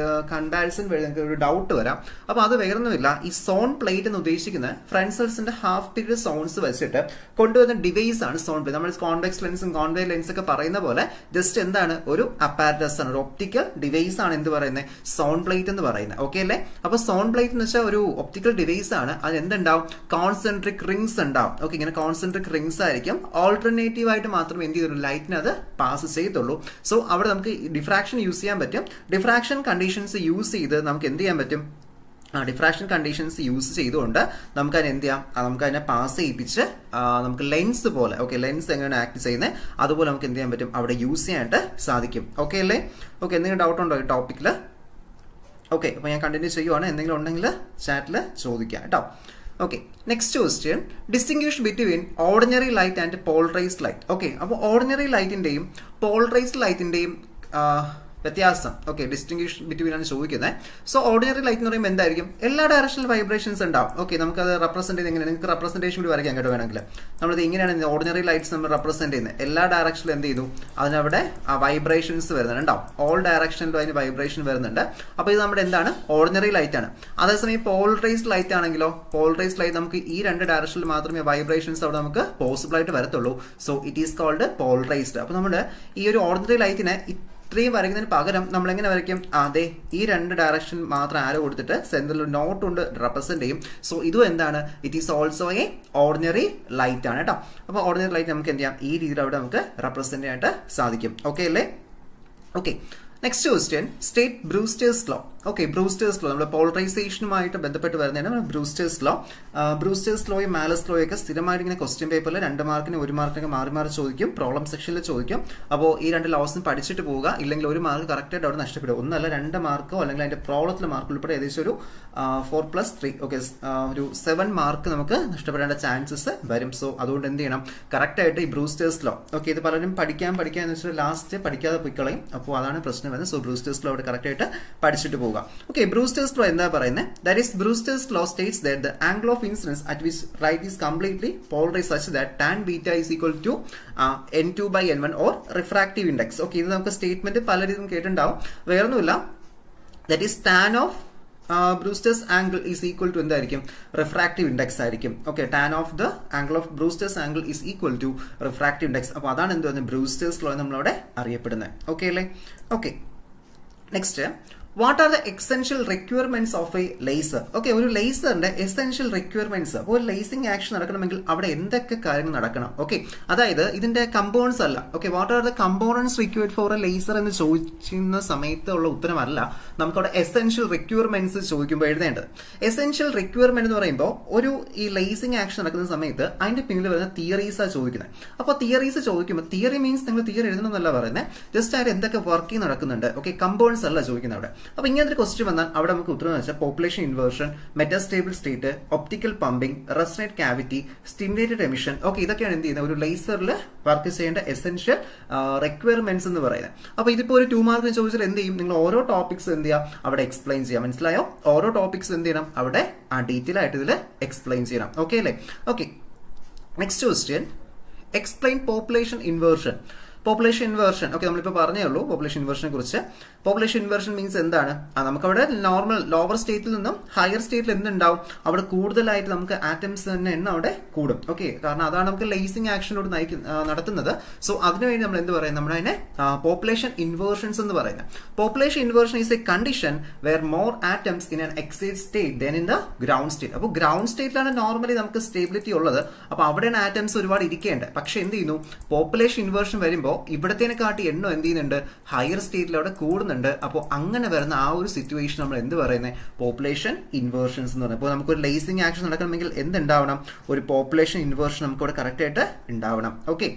കമ്പാരിസൺ വഴി നിങ്ങൾക്ക് ഒരു ഡൗട്ട് വരാം. അപ്പോൾ അത് വേറൊന്നുമില്ല, ഈ സൗണ്ട് പ്ലേറ്റ് എന്ന് ഉദ്ദേശിക്കുന്നത് ഫ്രൻസൽസിന്റെ ഹാഫ് പീരിയഡ് സൗണ്ട്സ് വെച്ചിട്ട് കൊണ്ടുവരുന്ന ഡിവൈസ് ആണ് സൗണ്ട് പ്ലേറ്റ്. നമ്മൾ കോൺവെക്സ് ലെൻസും കോൺവേവ് ലെൻസ് ഒക്കെ പറയുന്ന പോലെ ജസ്റ്റ് എന്താണ്, ഒരു അപ്പാരറ്റസ് ആണ്, ഒരു ഒപ്റ്റിക്കൽ ഡിവൈസ് ആണ് എന്ത് പറയുന്നത്, സൗണ്ട് പ്ലേറ്റ് എന്ന് പറയുന്നത്. ഓക്കെ അല്ലേ? അപ്പൊ സൗണ്ട് പ്ലേറ്റ് എന്ന് വെച്ചാൽ ഒരു ഒപ്റ്റിക്കൽ ഡിവൈസ് ആണ്. അത് എന്തുണ്ടാവും? കോൺസെൻട്രിക് റിംഗ്സ് ഉണ്ടാവും. ഓക്കെ, ഇങ്ങനെ കോൺസെൻട്രിക് റിംഗ്സ് ആയിരിക്കും. ഓൾട്ടർനേറ്റീവ് ആയിട്ട് മാത്രമേ എന്ത് ചെയ്തുള്ളൂ, ലൈറ്റിന് അത് പാസ് ചെയ്യത്തുള്ളൂ. സോ അവിടെ നമുക്ക് ഡിഫ്രാക്ഷൻ യൂസ് ചെയ്യാൻ പറ്റും. ഡിഫ്രാക്ഷൻ കണ്ടീഷൻസ് യൂസ് ചെയ്ത് നമുക്ക് എന്ത് ചെയ്യാൻ പറ്റും? ഡിഫ്രാക്ഷൻ കണ്ടീഷൻസ് യൂസ് ചെയ്തുകൊണ്ട് നമുക്ക് അതിനെ എന്ത് ചെയ്യാം, നമുക്ക് അതിനെ പാസ് ചെയ്യിപ്പിച്ച് നമുക്ക് ലെൻസ് പോലെ, ഓക്കെ, ലെൻസ് എങ്ങനെയാണ് ആക്ട് ചെയ്യുന്നത് അതുപോലെ നമുക്ക് എന്ത് ചെയ്യാൻ പറ്റും, അവിടെ യൂസ് ചെയ്യാനായിട്ട് സാധിക്കും. ഓക്കെ അല്ലേ? ഓക്കെ, എന്തെങ്കിലും ഡൗട്ട് ഉണ്ടോ ഈ ടോപ്പിക്കിൽ? ഓക്കെ, അപ്പോൾ ഞാൻ കണ്ടിന്യൂ ചെയ്യുവാണ്. എന്തെങ്കിലും ഉണ്ടെങ്കിൽ ചാറ്റിൽ ചോദിക്കാം കേട്ടോ. Okay, next question, distinguish between ordinary light and polarised light. Okay, അപ്പോൾ ഓർഡിനറി ലൈറ്റിന്റെയും പോളറൈസ്ഡ് ലൈറ്റിന്റെയും വ്യത്യാസം, ഓക്കെ, ഡിസ്റ്റിംഗ്വിഷ് ബിറ്റ്വീൻ ആണ് ചോദിക്കുന്നത്. സോ ഓർഡിനറി ലൈറ്റ് എന്ന് പറയുമ്പോൾ എന്തായിരിക്കും? എല്ലാ ഡയറക്ഷണൽ വൈബ്രേഷൻസ് ഉണ്ടാവും. ഓക്കെ, നമുക്കത് റെപ്രസെന്റ് ചെയ്യുന്നത് എങ്ങനെ, നിങ്ങൾക്ക് റെപ്രസെന്റേഷൻ കൂടി വരയ്ക്കാൻ കേട്ടോ വേണമെങ്കിൽ. നമ്മളിത് ഇങ്ങനെയാണ് ഓർഡിനറി ലൈറ്റ്സ് നമ്മൾ റെപ്രസെന്റ് ചെയ്യുന്നത്. എല്ലാ ഡയറക്ഷനിലും എന്ത് ചെയ്തു, അതിനവിടെ വൈബ്രേഷൻസ് വരുന്നുണ്ട്, ഉണ്ടാവും. ഓൾ ഡയറക്ഷനിലും അതിന് വൈബ്രേഷൻ വരുന്നുണ്ട്. അപ്പോൾ ഇത് നമ്മുടെ എന്താണ്, ഓർഡിനറി ലൈറ്റ് ആണ്. അതേസമയം പോളറൈസ്ഡ് ലൈറ്റ് ആണെങ്കിലോ, പോളറൈസ്ഡ് ലൈറ്റ് നമുക്ക് ഈ രണ്ട് ഡയറക്ഷനിൽ മാത്രമേ വൈബ്രേഷൻസ് അവിടെ നമുക്ക് പോസിബിൾ ആയിട്ട് വരത്തുള്ളൂ. So it is called polarised. അപ്പോൾ നമ്മുടെ ഈ ഒരു ഓർഡിനറി ലൈറ്റിനെ ഇത്രയും വരയ്ക്കുന്നതിന് പകരം നമ്മൾ എങ്ങനെ വരയ്ക്കും? അതെ, ഈ രണ്ട് ഡയറക്ഷൻ മാത്രം ആരോ കൊടുത്തിട്ട് സെന്ററിൽ ഒരു നോട്ട് കൊണ്ട് റെപ്രസെന്റ് ചെയ്യും. സോ ഇതും എന്താണ്, it is also A ordinary light ആണ് കേട്ടോ. അപ്പോൾ ഓർഡിനറി ലൈറ്റ് നമുക്ക് എന്ത് ചെയ്യാം, ഈ രീതിയിൽ അവിടെ നമുക്ക് റെപ്രസെന്റ് ചെയ്യാനായിട്ട് സാധിക്കും. ഓക്കെ അല്ലേ? Okay, next question, state Brewster's law. Okay, Brewster's law നമ്മുടെ പോളറൈസേഷനുമായിട്ട് ബന്ധപ്പെട്ട് വരുന്നതാണ് ബ്രൂസ്റ്റേഴ്സ് ലോ. ബ്രൂസ്റ്റേഴ്സ് ലോയും മാലസ് ലോയും ഒക്കെ സ്ഥിരമായിട്ട് ഇങ്ങനെ ക്വസ്റ്റ്യൻ പേപ്പറിൽ 2 മാർക്കിന് 1 മാർക്കിനൊക്കെ മാറി മാറി ചോദിക്കും, പ്രോബ്ലം സെക്ഷനിൽ ചോദിക്കും. അപ്പോൾ ഈ 2 ലോസും പഠിച്ചിട്ട് പോവുക, ഇല്ലെങ്കിൽ 1 മാർക്ക് കറക്റ്റായിട്ട് അവിടെ നഷ്ടപ്പെടും. ഒന്നല്ല 2 മാർക്കോ അല്ലെങ്കിൽ അതിന്റെ പ്രോബ്ലത്തിലെ മാർക്ക് ഉൾപ്പെടെ ഏകദേശം ഒരു 4+3 ഓക്കെ ഒരു 7 മാർക്ക് നമുക്ക് നഷ്ടപ്പെടേണ്ട ചാൻസസ് വരും. സോ അതുകൊണ്ട് എന്ത് ചെയ്യണം, കറക്റ്റായിട്ട് ഈ ബ്രൂസ്റ്റേഴ്സ് ലോ, ഓക്കെ, ഇത് പലരും പഠിക്കാന്ന് വെച്ചാൽ ലാസ്റ്റ് പഠിക്കാതെ പോയിക്കളയും. അപ്പോൾ അതാണ് പ്രശ്നം വരുന്നത്. സോ ബ്രൂസ്റ്റേഴ്സ് ലോ അവിടെ കറക്റ്റായിട്ട് പഠിച്ചിട്ട് പോവുക. Okay, Brewster's law എന്താ പറയുന്നത്? That is, Brewster's law states that the angle of incidence at which light is completely polarized such that tan beta is equal to n2 by n1 or refractive index. Okay, ഇത് നമുക്ക് statement പല രീതിയിലും കേട്ടിട്ടുണ്ടാവും. വേറൊന്നുമില്ല, that is tan of Brewster's angle is equal to എന്തായിരിക്കും, refractive index ആയിരിക്കും. Okay, tan of the angle of Brewster's angle is equal to refractive index. അപ്പോൾ അതാണ് എന്ത് പറയുന്നത്, ബ്രൂസ്റ്റേഴ്സ് ലോ നമ്മളവിടെ അറിയപ്പെടുന്നത്. ഓക്കെ അല്ലേ? Okay, next, what are the essential requirements of A laser? Okay, ഒരു ലേസറിന്റെ എസെൻഷ്യൽ റിക്വയർമെന്റ്സ്, അപ്പോൾ ഒരു ലേസിംഗ് ആക്ഷൻ നടക്കണമെങ്കിൽ അവിടെ എന്തൊക്കെ കാര്യങ്ങൾ നടക്കണം? ഓക്കെ, അതായത് ഇതിന്റെ കമ്പോണൻസ് അല്ല. Okay, what are the components required for A laser എന്ന് ചോദിക്കുന്ന സമയത്തുള്ള ഉത്തരമല്ല നമുക്കവിടെ എസെൻഷ്യൽ റിക്വയർമെന്റ്സ് ചോദിക്കുമ്പോൾ എഴുതേണ്ടത്. എസെൻഷ്യൽ റിക്വയർമെന്റ് എന്ന് പറയുമ്പോൾ ഒരു ഈ ലേസിംഗ് ആക്ഷൻ നടക്കുന്ന സമയത്ത് അതിന്റെ പിന്നിൽ വരുന്ന തിയറീസാണ് ചോദിക്കുന്നത്. അപ്പോൾ തിയറീസ് ചോദിക്കുമ്പോൾ, തിയറി മീൻസ് നിങ്ങൾ തിയറി എഴുതണമെന്നല്ല പറയുന്നത്, ജസ്റ്റ് ആയിട്ട് എന്തൊക്കെ വർക്കിംഗ് നടക്കുന്നുണ്ട്. ഓക്കെ, കമ്പോണൻസ് അല്ല ചോദിക്കുന്നത് അവിടെ. അപ്പോൾ ഇങ്ങനത്തെ ക്വസ്റ്റ്യൻ വന്നാൽ അവിടെ നമുക്ക് ഉത്തരം വെച്ചാൽ population inversion, metastable state, optical pumping, resonate cavity, stimulated emission, okay ഇതൊക്കെയാണ് എന്ത് ചെയ്യുന്നത് ഒരു ലേസറിൽ വർക്ക് ചെയ്യേണ്ട എസെൻഷ്യൽ റിക്വയർമെന്റ്സ് എന്ന് പറയുന്നത്. അപ്പോൾ ഇതിപ്പോൾ ഒരു 2 മാർക്കിന് ചോദിച്ചാൽ എന്ത് ചെയ്യും, നിങ്ങൾ ഓരോ ടോപ്പിക്സ് എന്ത് ചെയ്യുക അവിടെ എക്സ്പ്ലെയിൻ ചെയ്യാം. മനസ്സിലായോ? ഓരോ ടോപ്പിക്സ് എന്ത് ചെയ്യണം അവിടെ ഡീറ്റെയിൽ ആയിട്ട് ഇതിൽ എക്സ്പ്ലെയിൻ ചെയ്യണം. ഓക്കെ അല്ലേ? Okay, next question, explain population inversion. Population inversion, okay നമ്മളിപ്പോൾ പറഞ്ഞേ ഉള്ളൂ പോപ്പുലേഷൻ ഇൻവേർഷനെ കുറിച്ച്. പോപ്പുലേഷൻ ഇൻവേർഷൻ മീൻസ് എന്താണ്? നമുക്കവിടെ നോർമൽ ലോവർ സ്റ്റേറ്റിൽ നിന്നും ഹയർ സ്റ്റേറ്റിൽ എന്തുണ്ടാവും, അവിടെ കൂടുതലായിട്ട് നമുക്ക് ആറ്റംസ് തന്നെ എണ്ണം അവിടെ കൂടും. ഓക്കെ, കാരണം അതാണ് നമുക്ക് ലേസിംഗ് ആക്ഷനോട് നടത്തുന്നത്. സോ അതിനുവേണ്ടി നമ്മൾ എന്ത് പറയും, നമ്മുടെ അതിനെ പോപ്പുലേഷൻ ഇൻവേർഷൻസ് എന്ന് പറയുന്നത്. Population inversion is a condition where more atoms in an excite state than in the ground state. അപ്പോൾ ഗ്രൗണ്ട് സ്റ്റേറ്റിലാണ് നോർമലി നമുക്ക് സ്റ്റേബിലിറ്റി ഉള്ളത്. അപ്പോൾ അവിടെയാണ് ആറ്റംസ് ഒരുപാട് ഇരിക്കേണ്ടത്. പക്ഷെ എന്ത് ചെയ്യുന്നു, പോപ്പുലേഷൻ ഇൻവേർഷൻ വരുമ്പോൾ ഇവിടത്തേനെ കാട്ടി എണ്ണം എന്ത് ചെയ്യുന്നുണ്ട്, ഹയർ സ്റ്റേറ്റിൽ അവിടെ കൂടുന്നുണ്ട്. അപ്പോൾ അങ്ങനെ വരുന്ന ആ ഒരു സിറ്റുവേഷൻ നമ്മൾ എന്ത് പറയുന്നത്, പോപ്പുലേഷൻ ഇൻവേർഷൻസ് എന്ന് പറയുന്നത്. അപ്പോൾ നമുക്കൊരു ലേസിംഗ് ആക്ഷൻ നടക്കണമെങ്കിൽ എന്തുണ്ടാവണം, ഒരു പോപ്പുലേഷൻ ഇൻവേർഷൻ നമുക്ക് ഇവിടെ കറക്റ്റ് ആയിട്ട് ഉണ്ടാവണം. ഓക്കെ,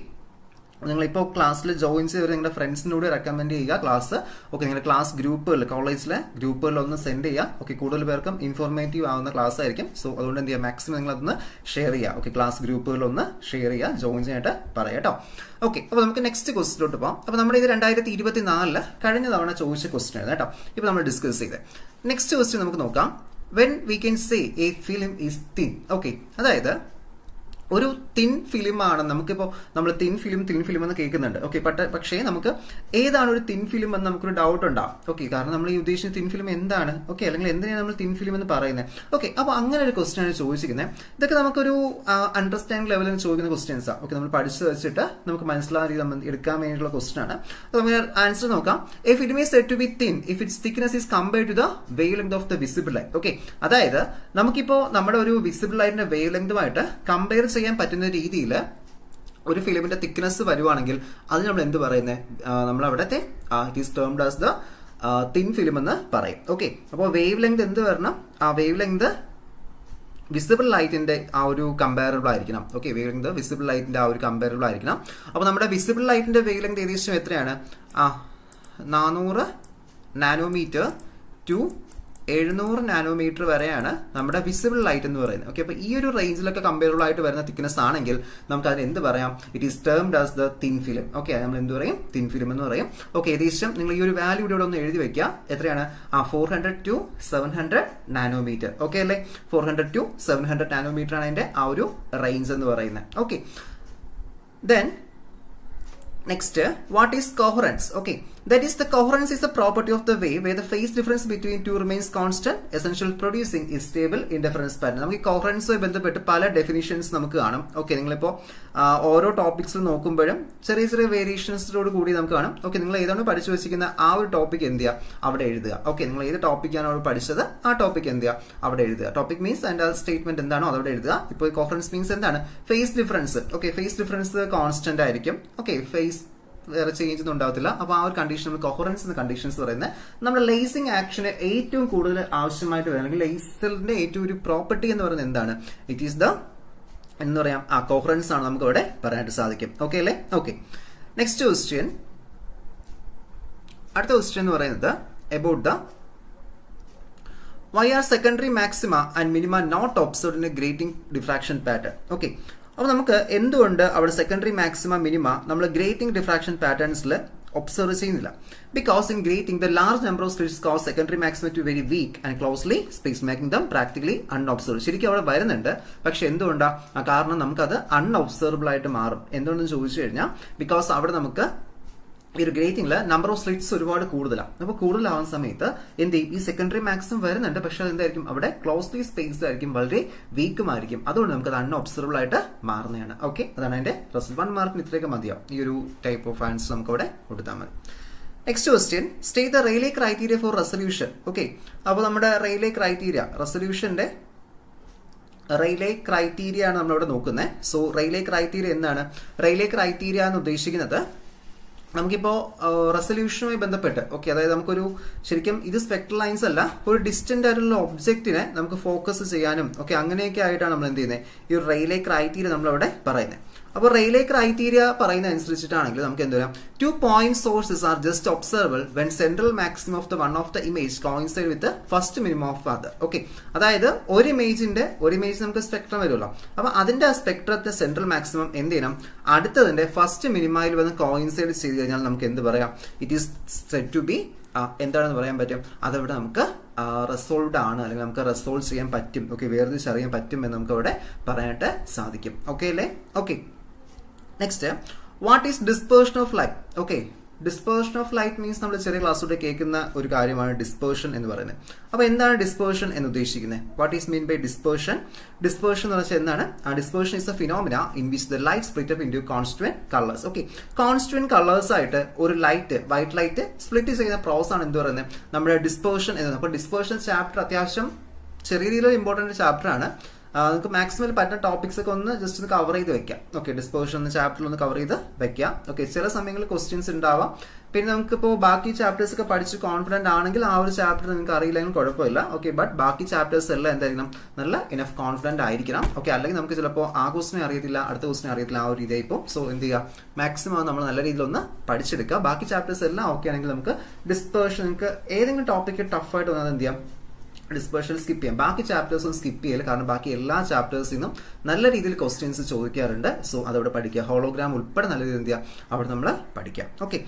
നിങ്ങളിപ്പോൾ ക്ലാസ്സിൽ ജോയിൻ ചെയ്ത് നിങ്ങളുടെ ഫ്രണ്ട്സിനോട് റെക്കമെൻഡ് ചെയ്യുക ക്ലാസ്. ഓക്കെ, നിങ്ങളുടെ ക്ലാസ് ഗ്രൂപ്പുകൾ കോളേജിലെ ഗ്രൂപ്പുകളിൽ ഒന്ന് സെൻഡ് ചെയ്യുക. ഓക്കെ, കൂടുതൽ പേർക്കും ഇൻഫോർമേറ്റീവ് ആവുന്ന ക്ലാസ് ആയിരിക്കും. സോ അതുകൊണ്ട് എന്ത് ചെയ്യുക, മാക്സിമം നിങ്ങൾ അതൊന്ന് ഷെയർ ചെയ്യുക. ഓക്കെ, ക്ലാസ് ഗ്രൂപ്പുകളിലൊന്ന് ഷെയർ ചെയ്യുക, ജോയിൻ ചെയ്യാനായിട്ട് പറയാം കേട്ടോ. ഓക്കെ, അപ്പോൾ നമുക്ക് നെക്സ്റ്റ് ക്വസ്റ്റിലോട്ട് പോകാം. അപ്പോൾ നമ്മുടെ ഇത് 2024 കഴിഞ്ഞ തവണ ചോദിച്ച ക്വസ്റ്റ്യൻ ആണ് കേട്ടോ ഇപ്പോൾ നമ്മൾ ഡിസ്കസ് ചെയ്തത്. നെക്സ്റ്റ് ക്വസ്റ്റ്യൻ നമുക്ക് നോക്കാം. When we can say A film is thin. Okay, അതായത് ഒരു തിൻ ഫിലിമാണ്. നമുക്കിപ്പോൾ നമ്മൾ തിൻ ഫിലിം എന്ന് കേൾക്കുന്നുണ്ട്. ഓക്കെ, പക്ഷേ നമുക്ക് ഏതാണ് ഒരു തിൻ ഫിലിം എന്ന് നമുക്കൊരു ഡൗട്ട് ഉണ്ടാവും. ഓക്കെ, കാരണം നമ്മൾ ഈ ഉദ്ദേശിച്ച തിൻ ഫിലിം എന്താണ്, ഓക്കെ, അല്ലെങ്കിൽ എന്തിനാണ് നമ്മൾ തിൻ ഫിലിം എന്ന് പറയുന്നത്. ഓക്കെ, അപ്പോൾ അങ്ങനെ ഒരു ക്വസ്റ്റ്യൻ ആണ് ചോദിച്ചിരിക്കുന്നത്. ഇതൊക്കെ നമുക്കൊരു അണ്ടർസ്റ്റാൻഡിംഗ് ലെവലിൽ ചോദിക്കുന്ന ക്വസ്റ്റ്യൻസാണ്. ഓക്കെ, നമ്മൾ പഠിച്ചു വെച്ചിട്ട് നമുക്ക് മനസ്സിലാകുന്ന രീതി നമ്മൾ എടുക്കാൻ വേണ്ടിയിട്ടുള്ള ക്വസ്റ്റ്യൻ ആണ്. അപ്പോൾ നമുക്ക് ആൻസർ നോക്കാം. A film is said to be thin if its thickness is compared to the wavelength of the visible light. Okay, അതായത് നമുക്കിപ്പോൾ നമ്മുടെ ഒരു വിസിബിൾ ലൈറ്റിന്റെ വേവ് ലെങ്തുമായിട്ട് കമ്പയർ ചെയ്യാൻ പറ്റുന്ന രീതിയിൽ ഒരു ഫിലിമിന്റെ തിക്നെസ് വരുവാണെങ്കിൽ അത് നമ്മൾ എന്ത് പറയുന്നത്, നമ്മൾ അവിടത്തെ it is termed as the thin film എന്ന് പറയും. ഓക്കെ, അപ്പോൾ വേവ് ലെങ്ത് എന്ത് വരണം, ആ വേവ് ലെങ്ത് വിസിബിൾ ലൈറ്റിന്റെ ആ ഒരു കമ്പാരബിൾ ആയിരിക്കണം. ഓക്കെ, വേവ് ലെങ്ത് വിസിബിൾ ലൈറ്റിന്റെ ആ ഒരു കമ്പാരബിൾ ആയിരിക്കണം. അപ്പോൾ നമ്മുടെ വിസിബിൾ ലൈറ്റിന്റെ വേവ് ലെങ്ത് ഏകദേശം എത്രയാണ്, 400 നാനോമീറ്റർ ടു 700 നാനോമീറ്റർ വരെയാണ് നമ്മുടെ വിസിബിൾ ലൈറ്റ് എന്ന് പറയുന്നത്. ഓക്കെ, അപ്പോൾ ഈ ഒരു റേഞ്ചിലൊക്കെ കമ്പയറബിൾ ആയിട്ട് വരുന്ന തിക്നെസ് ആണെങ്കിൽ നമുക്ക് അതിന് എന്ത് പറയാം, it is termed as the thin film. Okay, നമ്മൾ എന്ത് പറയും, തിൻ ഫിലിം എന്ന് പറയും. ഓക്കെ, ഏകദേശം നിങ്ങൾ ഈ ഒരു വാല്യൂ ഇവിടെ ഒന്ന് എഴുതി വെക്കുക. എത്രയാണ്, 400 to 700 നാനോമീറ്റർ. ഓക്കെ അല്ലേ, 400 to 700 നാനോമീറ്റർ ആണ് അതിന്റെ ആ ഒരു റേഞ്ച് എന്ന് പറയുന്നത്. Okay, then next, what is coherence? Okay, that is the coherence is a property of the wave where the phase difference between two remains constant, essential producing is stable interference pattern. നമുക്ക് കോഹറൻസുമായി ബന്ധപ്പെട്ട് പല definitions നമുക്ക് കാണും. Okay, നിങ്ങളിപ്പോൾ ഓരോ ടോപ്പിക്സിൽ നോക്കുമ്പോഴും ചെറിയ ചെറിയ വേരിയേഷൻസിനോട് കൂടി നമുക്ക് കാണും. ഓക്കെ, നിങ്ങൾ ഏതാണ് പഠിച്ചു വെച്ചിരിക്കുന്ന ആ ഒരു ടോപ്പിക് എന്ത് ചെയ്യുക അവിടെ എഴുതുക. ഓക്കെ, നിങ്ങൾ ഏത് ടോപ്പിക്കാണോ അവിടെ പഠിച്ചത് ആ ടോപ്പിക് എന്ത് ചെയ്യുക അവിടെ എഴുതുക. ടോപ്പിക് മീൻസ് അതിന്റെ സ്റ്റേറ്റ്മെന്റ് എന്താണോ അതവിടെ എഴുതുക. ഇപ്പോൾ കോഹറൻസ് മീൻസ് എന്താണ്, phase difference. Okay, phase difference constant ആയിരിക്കും. ഓക്കെ, ഫേസ് വേറെ ചേഞ്ച് ഒന്നും ഉണ്ടാവത്തില്ല. അപ്പോൾ ആ ഒരു കണ്ടീഷൻ നമ്മൾ കൊഹറൻസ് എന്ന കണ്ടീഷൻസ് പറയുന്നത് നമ്മുടെ ലേസിംഗ് ആക്ഷന് ഏറ്റവും കൂടുതൽ ആവശ്യമായിട്ട് വരും, അല്ലെങ്കിൽ ലേസറിന്റെ ഏറ്റവും ഒരു പ്രോപ്പർട്ടി എന്ന് പറയുന്നത് എന്താണ്, ഇറ്റ് ഈസ് ദ എന്ന് പറയാം ആ കൊഹറൻസ് ആണ് നമുക്ക് അവിടെ പറയാനായിട്ട് സാധിക്കും. ഓക്കെ അല്ലേ? ഓക്കെ, നെക്സ്റ്റ് ക്വസ്റ്റ്യൻ, അടുത്ത ക്വസ്റ്റ്യൻ എന്ന് പറയുന്നത് about the why are secondary maxima and minima not observed in a grating diffraction pattern. Okay, അപ്പോൾ നമുക്ക് എന്തുകൊണ്ട് അവിടെ സെക്കൻഡറി മാക്സിമ മിനിമ നമ്മൾ ഗ്രേറ്റിംഗ് ഡിഫ്രാക്ഷൻ പാറ്റേൺസിൽ ഒബ്സർവ് ചെയ്യുന്നില്ല? Because in grating the large number of slits cause secondary maxima to very weak and closely space, making them practically unobserve. ശരിക്കും അവിടെ വരുന്നുണ്ട്, പക്ഷെ എന്തുകൊണ്ടാണ്, കാരണം നമുക്കത് അൺഒബ്സർവബിൾ ആയിട്ട് മാറും. എന്തുകൊണ്ടെന്ന് ചോദിച്ചു കഴിഞ്ഞാൽ ബിക്കോസ് അവിടെ നമുക്ക് ഈ ഒരു ഗ്രേറ്റിംഗിൽ നമ്പർ ഓഫ് സ്ലിറ്റ്സ് ഒരുപാട് കൂടുതലാണ്. അപ്പോൾ കൂടുതലാവുന്ന സമയത്ത് എന്ത് ചെയ്യും, ഈ സെക്കൻഡറി മാക്സിമം വരുന്നുണ്ട്, പക്ഷെ അത് എന്തായിരിക്കും അവിടെ ക്ലോസ്ലി സ്പേസ്ഡ് ആയിരിക്കും, വളരെ വീക്കുമായിരിക്കും. അതുകൊണ്ട് നമുക്ക് അത് അൺഒബ്സർവബിൾ ആയിട്ട് മാറുന്നതാണ്. ഓക്കെ, അതാണ് അതിന്റെ റിസൾട്ട്. 1 മാർക്കിന് ഇത്രയൊക്കെ മതിയാവും. ഈ ഒരു ടൈപ്പ് ഓഫ് ആൻസർ നമുക്ക് അവിടെ കൊടുത്താൽ മതി. Next question, state the Rayleigh criteria four resolution. Okay, അപ്പോൾ നമ്മുടെ റെയിലേ ക്രൈറ്റീരിയ, റെസൊല്യൂഷന്റെ റെയിലേ ക്രൈറ്റീരിയ ആണ് നമ്മളിവിടെ നോക്കുന്നത്. സോ റെയിലേ ക്രൈറ്റീരിയ എന്താണ്, റെയിലേ ക്രൈറ്റീരിയ എന്ന് ഉദ്ദേശിക്കുന്നത് നമുക്കിപ്പോൾ റെസൊല്യൂഷനുമായി ബന്ധപ്പെട്ട്, ഓക്കെ, അതായത് നമുക്കൊരു ശരിക്കും ഇത് സ്പെക്ട്രൽ ലൈൻസ് അല്ല, ഒരു ഡിസ്റ്റന്റ് ആയിട്ടുള്ള ഒബ്ജക്റ്റിനെ നമുക്ക് ഫോക്കസ് ചെയ്യാനും ഓക്കെ അങ്ങനെയൊക്കെ ആയിട്ടാണ് നമ്മൾ എന്ത് ചെയ്യുന്നത്, ഈ ഒരു റെയിലേ ക്രൈറ്റീരിയ നമ്മളവിടെ പറയുന്നത്. അപ്പോൾ റെയിലേ ക്രൈറ്റീരിയ പറയുന്ന അനുസരിച്ചിട്ടാണെങ്കിൽ നമുക്ക് എന്ത് വരാം, 2 point sources are just observable when central maximum of the one of the image coincide with the first minimum of other. Okay, അതായത് ഒരു ഇമേജ് നമുക്ക് സ്പെക്ട്രം വരുമല്ലോ. അപ്പൊ അതിന്റെ ആ സ്പെക്ട്രത്തെ സെൻട്രൽ മാക്സിമം എന്ത് ചെയ്യണം, അടുത്തതിന്റെ ഫസ്റ്റ് മിനിമയിൽ വന്ന് കോയിൻസൈഡ് ചെയ്ത് കഴിഞ്ഞാൽ നമുക്ക് എന്ത് പറയാം, it is said to be എന്താണെന്ന് പറയാൻ പറ്റും, അതവിടെ നമുക്ക് റിസോൾവ്ഡ് ആണ്, അല്ലെങ്കിൽ നമുക്ക് റിസോൾവ് ചെയ്യാൻ പറ്റും. ഓക്കെ, വേർതിരിച്ചറിയാൻ പറ്റും എന്ന് നമുക്ക് അവിടെ പറയാനായിട്ട് സാധിക്കും. ഓക്കെ അല്ലേ? Okay, next, what is dispersion of light? Okay, dispersion of light means നമ്മൾ ചെറിയ ക്ലാസ്സിലൂടെ കേൾക്കുന്ന ഒരു കാര്യമാണ് ഡിസ്പേർഷൻ എന്ന് പറയുന്നത്. അപ്പോൾ എന്താണ് ഡിസ്പേർഷൻ എന്ന് ഉദ്ദേശിക്കുന്നത്? What is mean by dispersion? Dispersion എന്ന് വെച്ചാൽ എന്താണ്? Dispersion is a phenomena in which the light split up into constituent colours. Okay, constituent colours ആയിട്ട് ഒരു ലൈറ്റ്, വൈറ്റ് ലൈറ്റ് സ്പ്ലിറ്റ് ചെയ്യുന്ന പ്രോസസ് ആണ് എന്ത് പറയുന്നത്, നമ്മുടെ ഡിസ്പേർഷൻ എന്ന്. അപ്പോൾ ഡിസ്പേർഷൻ ചാപ്റ്റർ അത്യാവശ്യം ചെറിയ രീതിയിൽ ഇമ്പോർട്ടന്റ് ചാപ്റ്റർ ആണ്. നമുക്ക് മാക്സിമം പറ്റുന്ന ടോപ്പിക്സ് ഒക്കെ ഒന്ന് ജസ്റ്റ് ഒന്ന് കവർ ചെയ്ത് വെക്കാം. ഓക്കെ, ഡിസ്പേർഷൻ എന്ന ചാപ്റ്ററിൽ ഒന്ന് കവർ ചെയ്ത് വെക്കാം. ഓക്കെ, ചില സമയങ്ങളിൽ ക്വസ്റ്റ്യൻസ് ഉണ്ടാവാം. പിന്നെ നമുക്കിപ്പോൾ ബാക്കി ചാപ്റ്റേഴ്സ് ഒക്കെ പഠിച്ച് കോൺഫിഡന്റ് ആണെങ്കിൽ ആ ഒരു ചാപ്റ്റർ നിങ്ങൾക്ക് അറിയില്ലെങ്കിൽ കുഴപ്പമില്ല. ഓക്കെ, ബട്ട് ബാക്കി ചാപ്റ്റേഴ്സ് എല്ലാം എന്തായിരിക്കണം, നല്ല ഇനഫ് കോൺഫിഡന്റ് ആയിരിക്കണം. ഓക്കെ, അല്ലെങ്കിൽ നമുക്ക് ചിലപ്പോൾ ആ ക്വസ്റ്റിനെ അറിയത്തില്ല, അടുത്ത ക്വസ്റ്റിനെ അറിയത്തില്ല, ആ ഒരു രീതിയായി ഇപ്പോൾ. സോ എന്ത് ചെയ്യുക, മാക്സിമം നമ്മൾ നല്ല രീതിയിൽ ഒന്ന് പഠിച്ചെടുക്കുക. ബാക്കി ചാപ്റ്റേഴ്സ് എല്ലാം ഓക്കെ ആണെങ്കിൽ നമുക്ക് ഡിസ്പേർഷൻ, നിങ്ങൾക്ക് ഏതെങ്കിലും ടോപ്പിക്ക് ടഫായിട്ട് വന്നാൽ എന്ത് ചെയ്യാം, ഡിസ്പേർഷൻ സ്കിപ്പ് ചെയ്യാം. ബാക്കി ചാപ്റ്റേഴ്സും സ്കിപ്പ് ചെയ്യല്, കാരണം ബാക്കി എല്ലാ ചാപ്റ്റേഴ്സിൽ നിന്നും നല്ല രീതിയിൽ ക്വസ്റ്റ്യൻസ് ചോദിക്കാറുണ്ട്. സോ അതവിടെ പഠിക്കുക. ഹോളോഗ്രാം ഉൾപ്പെടെ നല്ല രീതിയിൽ എന്ത് ചെയ്യുക, അവിടെ നമ്മൾ പഠിക്കാം. ഓക്കെ,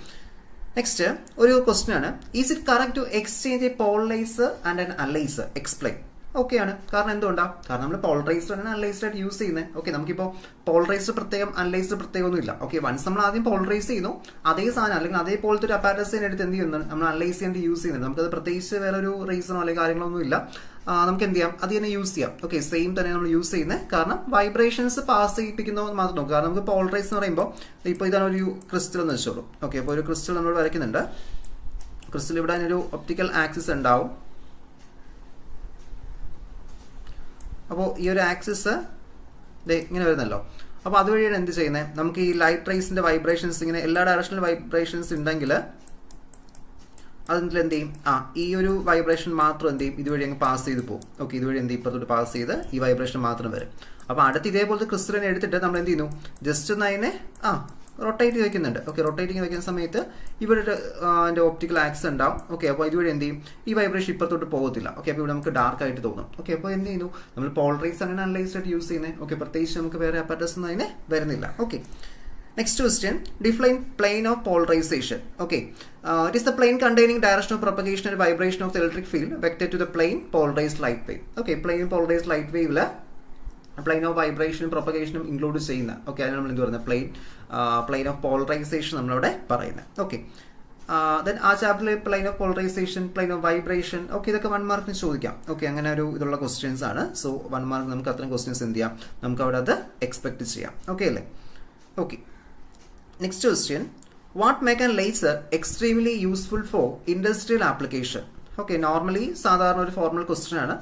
നെക്സ്റ്റ് ഒരു ക്വസ്റ്റ്യൻ ആണ്, is it correct to exchange a polariser and an analyser? Explain. Okay ആണ്, കാരണം എന്തുകൊണ്ടാണ്, കാരണം നമ്മൾ പോളറൈസർ ആണ് അനലൈസർ ആയിട്ട് യൂസ് ചെയ്യുന്നത്. ഓക്കെ, നമുക്കിപ്പോൾ പോളറൈസർ പ്രത്യേകം അനലൈസർ പ്രത്യേകം ഒന്നും ഇല്ല. ഓക്കെ, വൺസ് നമ്മൾ ആദ്യം പോളറൈസ് ചെയ്യുന്നു, അതേ സാധനം അല്ലെങ്കിൽ അതേപോലത്തെ ഒരു അപ്പാരറ്റസിനെ എടുത്ത് എന്ത് ചെയ്യുന്നു, നമ്മൾ അനലൈസ് ചെയ്യാൻ യൂസ് ചെയ്യുന്നത്. നമുക്കത് പ്രത്യേകിച്ച് വേറെ ഒരു റീസണോ അല്ലെങ്കിൽ കാര്യങ്ങളൊന്നും ഇല്ല. നമുക്ക് എന്ത് ചെയ്യാം, അത് തന്നെ യൂസ് ചെയ്യാം. ഓക്കെ, സെയിം തന്നെ നമ്മൾ യൂസ് ചെയ്യുന്നത്, കാരണം വൈബ്രേഷൻസ് പാസ് ചെയ്യിപ്പിക്കുന്നത് മാത്രം നോക്കും. കാരണം നമുക്ക് പോളറൈസ് എന്ന് പറയുമ്പോൾ ഇപ്പോൾ ഇതാണ് ഒരു ക്രിസ്റ്റൽ എന്ന് വെച്ചോളൂ. ഓക്കെ, അപ്പോൾ ഒരു ക്രിസ്റ്റൽ നമ്മൾ വരയ്ക്കുന്നുണ്ട്. ക്രിസ്റ്റൽ ഇവിടെ അതിനൊരു ഒപ്റ്റിക്കൽ ആക്സിസ് ഉണ്ടാവും. അപ്പോൾ ഈ ഒരു ആക്സിസ് ഇങ്ങനെ വരുന്നല്ലോ. അപ്പോൾ അതുവഴിയാണ് എന്ത് ചെയ്യുന്നത്, നമുക്ക് ഈ ലൈറ്റ് റേസിന്റെ വൈബ്രേഷൻസ് ഇങ്ങനെ എല്ലാ ഡയറക്ഷനിലും വൈബ്രേഷൻസ് ഉണ്ടെങ്കിൽ അതിൽ എന്ത് ചെയ്യും, ഈ ഒരു വൈബ്രേഷൻ മാത്രം എന്ത് ചെയ്യും, ഇതുവഴി അങ്ങ് പാസ് ചെയ്ത് പോകും. ഓക്കെ, ഇതുവഴി എന്ത് ചെയ്യും, ഇപ്പുറത്തോട്ട് പാസ് ചെയ്ത് ഈ വൈബ്രേഷൻ മാത്രം വരും. അപ്പോൾ അടുത്ത് ഇതേപോലത്തെ ക്രിസ്റ്റലിനെ എടുത്തിട്ട് നമ്മൾ എന്ത് ചെയ്യുന്നു, ജസ്റ്റ് ഒന്ന് അതിനെ റൊട്ടേറ്റ് വയ്ക്കുന്നുണ്ട്. ഓക്കെ, റൊട്ടേറ്റിംഗ് വയ്ക്കുന്ന സമയത്ത് ഇവിടെ അതിന്റെ ഓപ്റ്റിക്കൽ ആക്സ് ഉണ്ടാവും. ഓക്കെ, അപ്പോൾ ഇതുവഴി എന്ത് ചെയ്യും, ഈ വൈബ്രേഷൻ ഇപ്പുറത്തോട്ട് പോകത്തില്ല. ഓക്കെ, അപ്പോൾ ഇവിടെ നമുക്ക് ഡാർക്ക് ആയിട്ട് തോന്നും. ഓക്കെ, അപ്പോൾ എന്ത് ചെയ്യുന്നു, നമ്മൾ പോളറൈസ് അങ്ങനെ അനലൈസ് ആയിട്ട് യൂസ് ചെയ്യുന്നത്. ഓക്കെ, പ്രത്യേകിച്ച് നമുക്ക് വേറെ അപ്പാരറ്റസ് ഒന്നും അതിന് വരുന്നില്ല. Okay, next question, define plane of polarization. Okay, it is the plane containing direction of propagation and vibration of the electric field vector to the plane polarized light wave. Okay, plane polarized light wave la plane of vibration propagation include ചെയ്യുന്ന. Okay, അതിന് നമ്മൾ എന്ത് പറയുന്നത്, plane of polarization നമ്മളവിടെ പറയുന്നത്. Okay, then ആ ചാപ്റ്ററിൽ plain of polarisation, plain of vibration, okay, ഇതൊക്കെ 1 മാർക്കിന് ചോദിക്കാം. ഓക്കെ, അങ്ങനെ ഒരു ഇതുള്ള ക്വസ്റ്റ്യൻസ് ആണ്. സോ 1 മാർക്ക് നമുക്ക് അത്രയും ക്വസ്റ്റ്യൻസ് എന്ത് ചെയ്യാം, നമുക്ക് അവിടെ അത് എക്സ്പെക്ട് ചെയ്യാം. ഓക്കെ അല്ലേ? Okay, next question, what make a laser extremely useful for industrial application? Okay, normally സാധാരണ ഒരു ഫോർമൽ ക്വസ്റ്റ്യൻ ആണ്.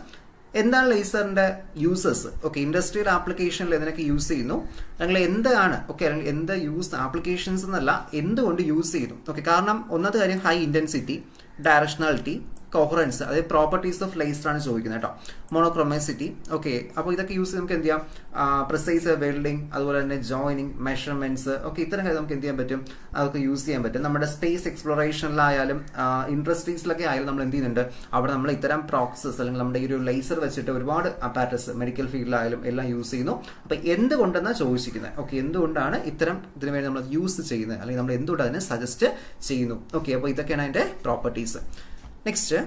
എന്താണ് ലേസറിന്റെ യൂസസ്? ഓക്കെ, ഇൻഡസ്ട്രിയൽ ആപ്ലിക്കേഷനിൽ ഇതിനൊക്കെ യൂസ് ചെയ്യുന്നു, അല്ലെങ്കിൽ എന്താണ്, ഓക്കെ, അല്ലെങ്കിൽ എന്ത് യൂസ് ആപ്ലിക്കേഷൻസ് എന്നല്ല, എന്തുകൊണ്ട് യൂസ് ചെയ്യുന്നു. ഓക്കെ, കാരണം ഒന്നാമത്തെ കാര്യം ഹൈ ഇന്റൻസിറ്റി, ഡയറക്ഷണാലിറ്റി, കോഹറൻസ്, അതായത് പ്രോപ്പർട്ടീസ് ഓഫ് ലേസർ ആണ് ചോദിക്കുന്നത് കേട്ടോ. മോണോക്രോമസിറ്റി. ഓക്കെ, അപ്പോൾ ഇതൊക്കെ യൂസ് ചെയ്ത് നമുക്ക് എന്ത് ചെയ്യാം, പ്രിസൈസ് വെൽഡിങ്, അതുപോലെ തന്നെ ജോയിനിങ്, മെഷർമെന്റ്സ്, ഓക്കെ, ഇത്തരം കാര്യം നമുക്ക് എന്ത് ചെയ്യാൻ പറ്റും, അതൊക്കെ യൂസ് ചെയ്യാൻ പറ്റും. നമ്മുടെ സ്പേസ് എക്സ്പ്ലോറേഷനിലായാലും ഇൻഡസ്ട്രീസിലൊക്കെ ആയാലും നമ്മൾ എന്ത് ചെയ്യുന്നുണ്ട്, അവിടെ നമ്മൾ ഇത്തരം പ്രോസസ് അല്ലെങ്കിൽ നമ്മുടെ ഈ ഒരു ലേസർ വെച്ചിട്ട് ഒരുപാട് അപ്പാരറ്റസ് മെഡിക്കൽ ഫീൽഡിലായാലും എല്ലാം യൂസ് ചെയ്യുന്നു. അപ്പോൾ എന്തുകൊണ്ടെന്നാണ് ചോദിച്ചിരിക്കുന്നത്. ഓക്കെ, എന്തുകൊണ്ടാണ് ഇത്തരം ഇതിനു വേണ്ടി നമ്മൾ യൂസ് ചെയ്യുന്നത്, അല്ലെങ്കിൽ നമ്മൾ എന്തുകൊണ്ട് അതിനെ സജസ്റ്റ് ചെയ്യുന്നു. ഓക്കെ, അപ്പോൾ ഇതൊക്കെയാണ് അതിന്റെ properties. Next,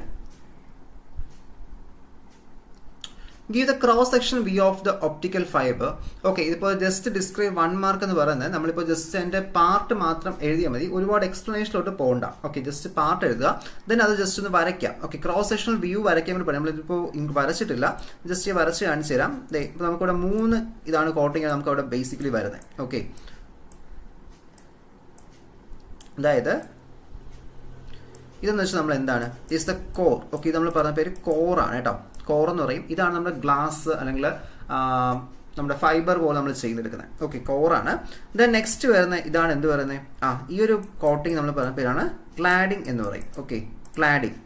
give the cross section view of the optical fiber. Okay, ഇതിപ്പോൾ ജസ്റ്റ് ഡിസ്ക്രൈബ് 1 മാർക്ക് എന്ന് പറയുന്നത് നമ്മളിപ്പോൾ ജസ്റ്റ് അതിന്റെ പാർട്ട് മാത്രം എഴുതിയാൽ മതി, ഒരുപാട് എക്സ്പ്ലനേഷനിലോട്ട് പോകണ്ട. ഓക്കെ, ജസ്റ്റ് പാർട്ട് എഴുതുക, ദെൻ അത് ജസ്റ്റ് ഒന്ന് വരയ്ക്കാം. ഓക്കെ, ക്രോസ് സെക്ഷണൽ വ്യൂ വരയ്ക്കാൻ വേണ്ടി പറയാം. നമ്മളിപ്പോൾ വരച്ചിട്ടില്ല, ജസ്റ്റ് വരച്ച് കാണിച്ചു തരാം. ഇപ്പോൾ നമുക്കിവിടെ 3 ഇതാണ് കോട്ടിങ് നമുക്ക് അവിടെ ബേസിക്കലി വരുന്നത്. ഓക്കെ, അതായത് ഇതെന്ന് വെച്ചാൽ നമ്മൾ എന്താണ്, ഇസ് ദ കോർ. ഓക്കെ, ഇത് നമ്മൾ പറഞ്ഞ പേര് കോറാണ് കേട്ടോ. കോർ എന്ന് പറയും. ഇതാണ് നമ്മുടെ ഗ്ലാസ് അല്ലെങ്കിൽ നമ്മുടെ ഫൈബർ പോലെ നമ്മൾ ചെയ്തെടുക്കുന്നത്. ഓക്കെ, കോറാണ്. ദെൻ നെക്സ്റ്റ് വരുന്ന ഇതാണ് എന്ത് പറയുന്നത്, ഈ ഒരു കോട്ടിങ് നമ്മൾ പറയുന്ന പേരാണ് ക്ലാഡിംഗ് എന്ന് പറയും. Okay, cladding.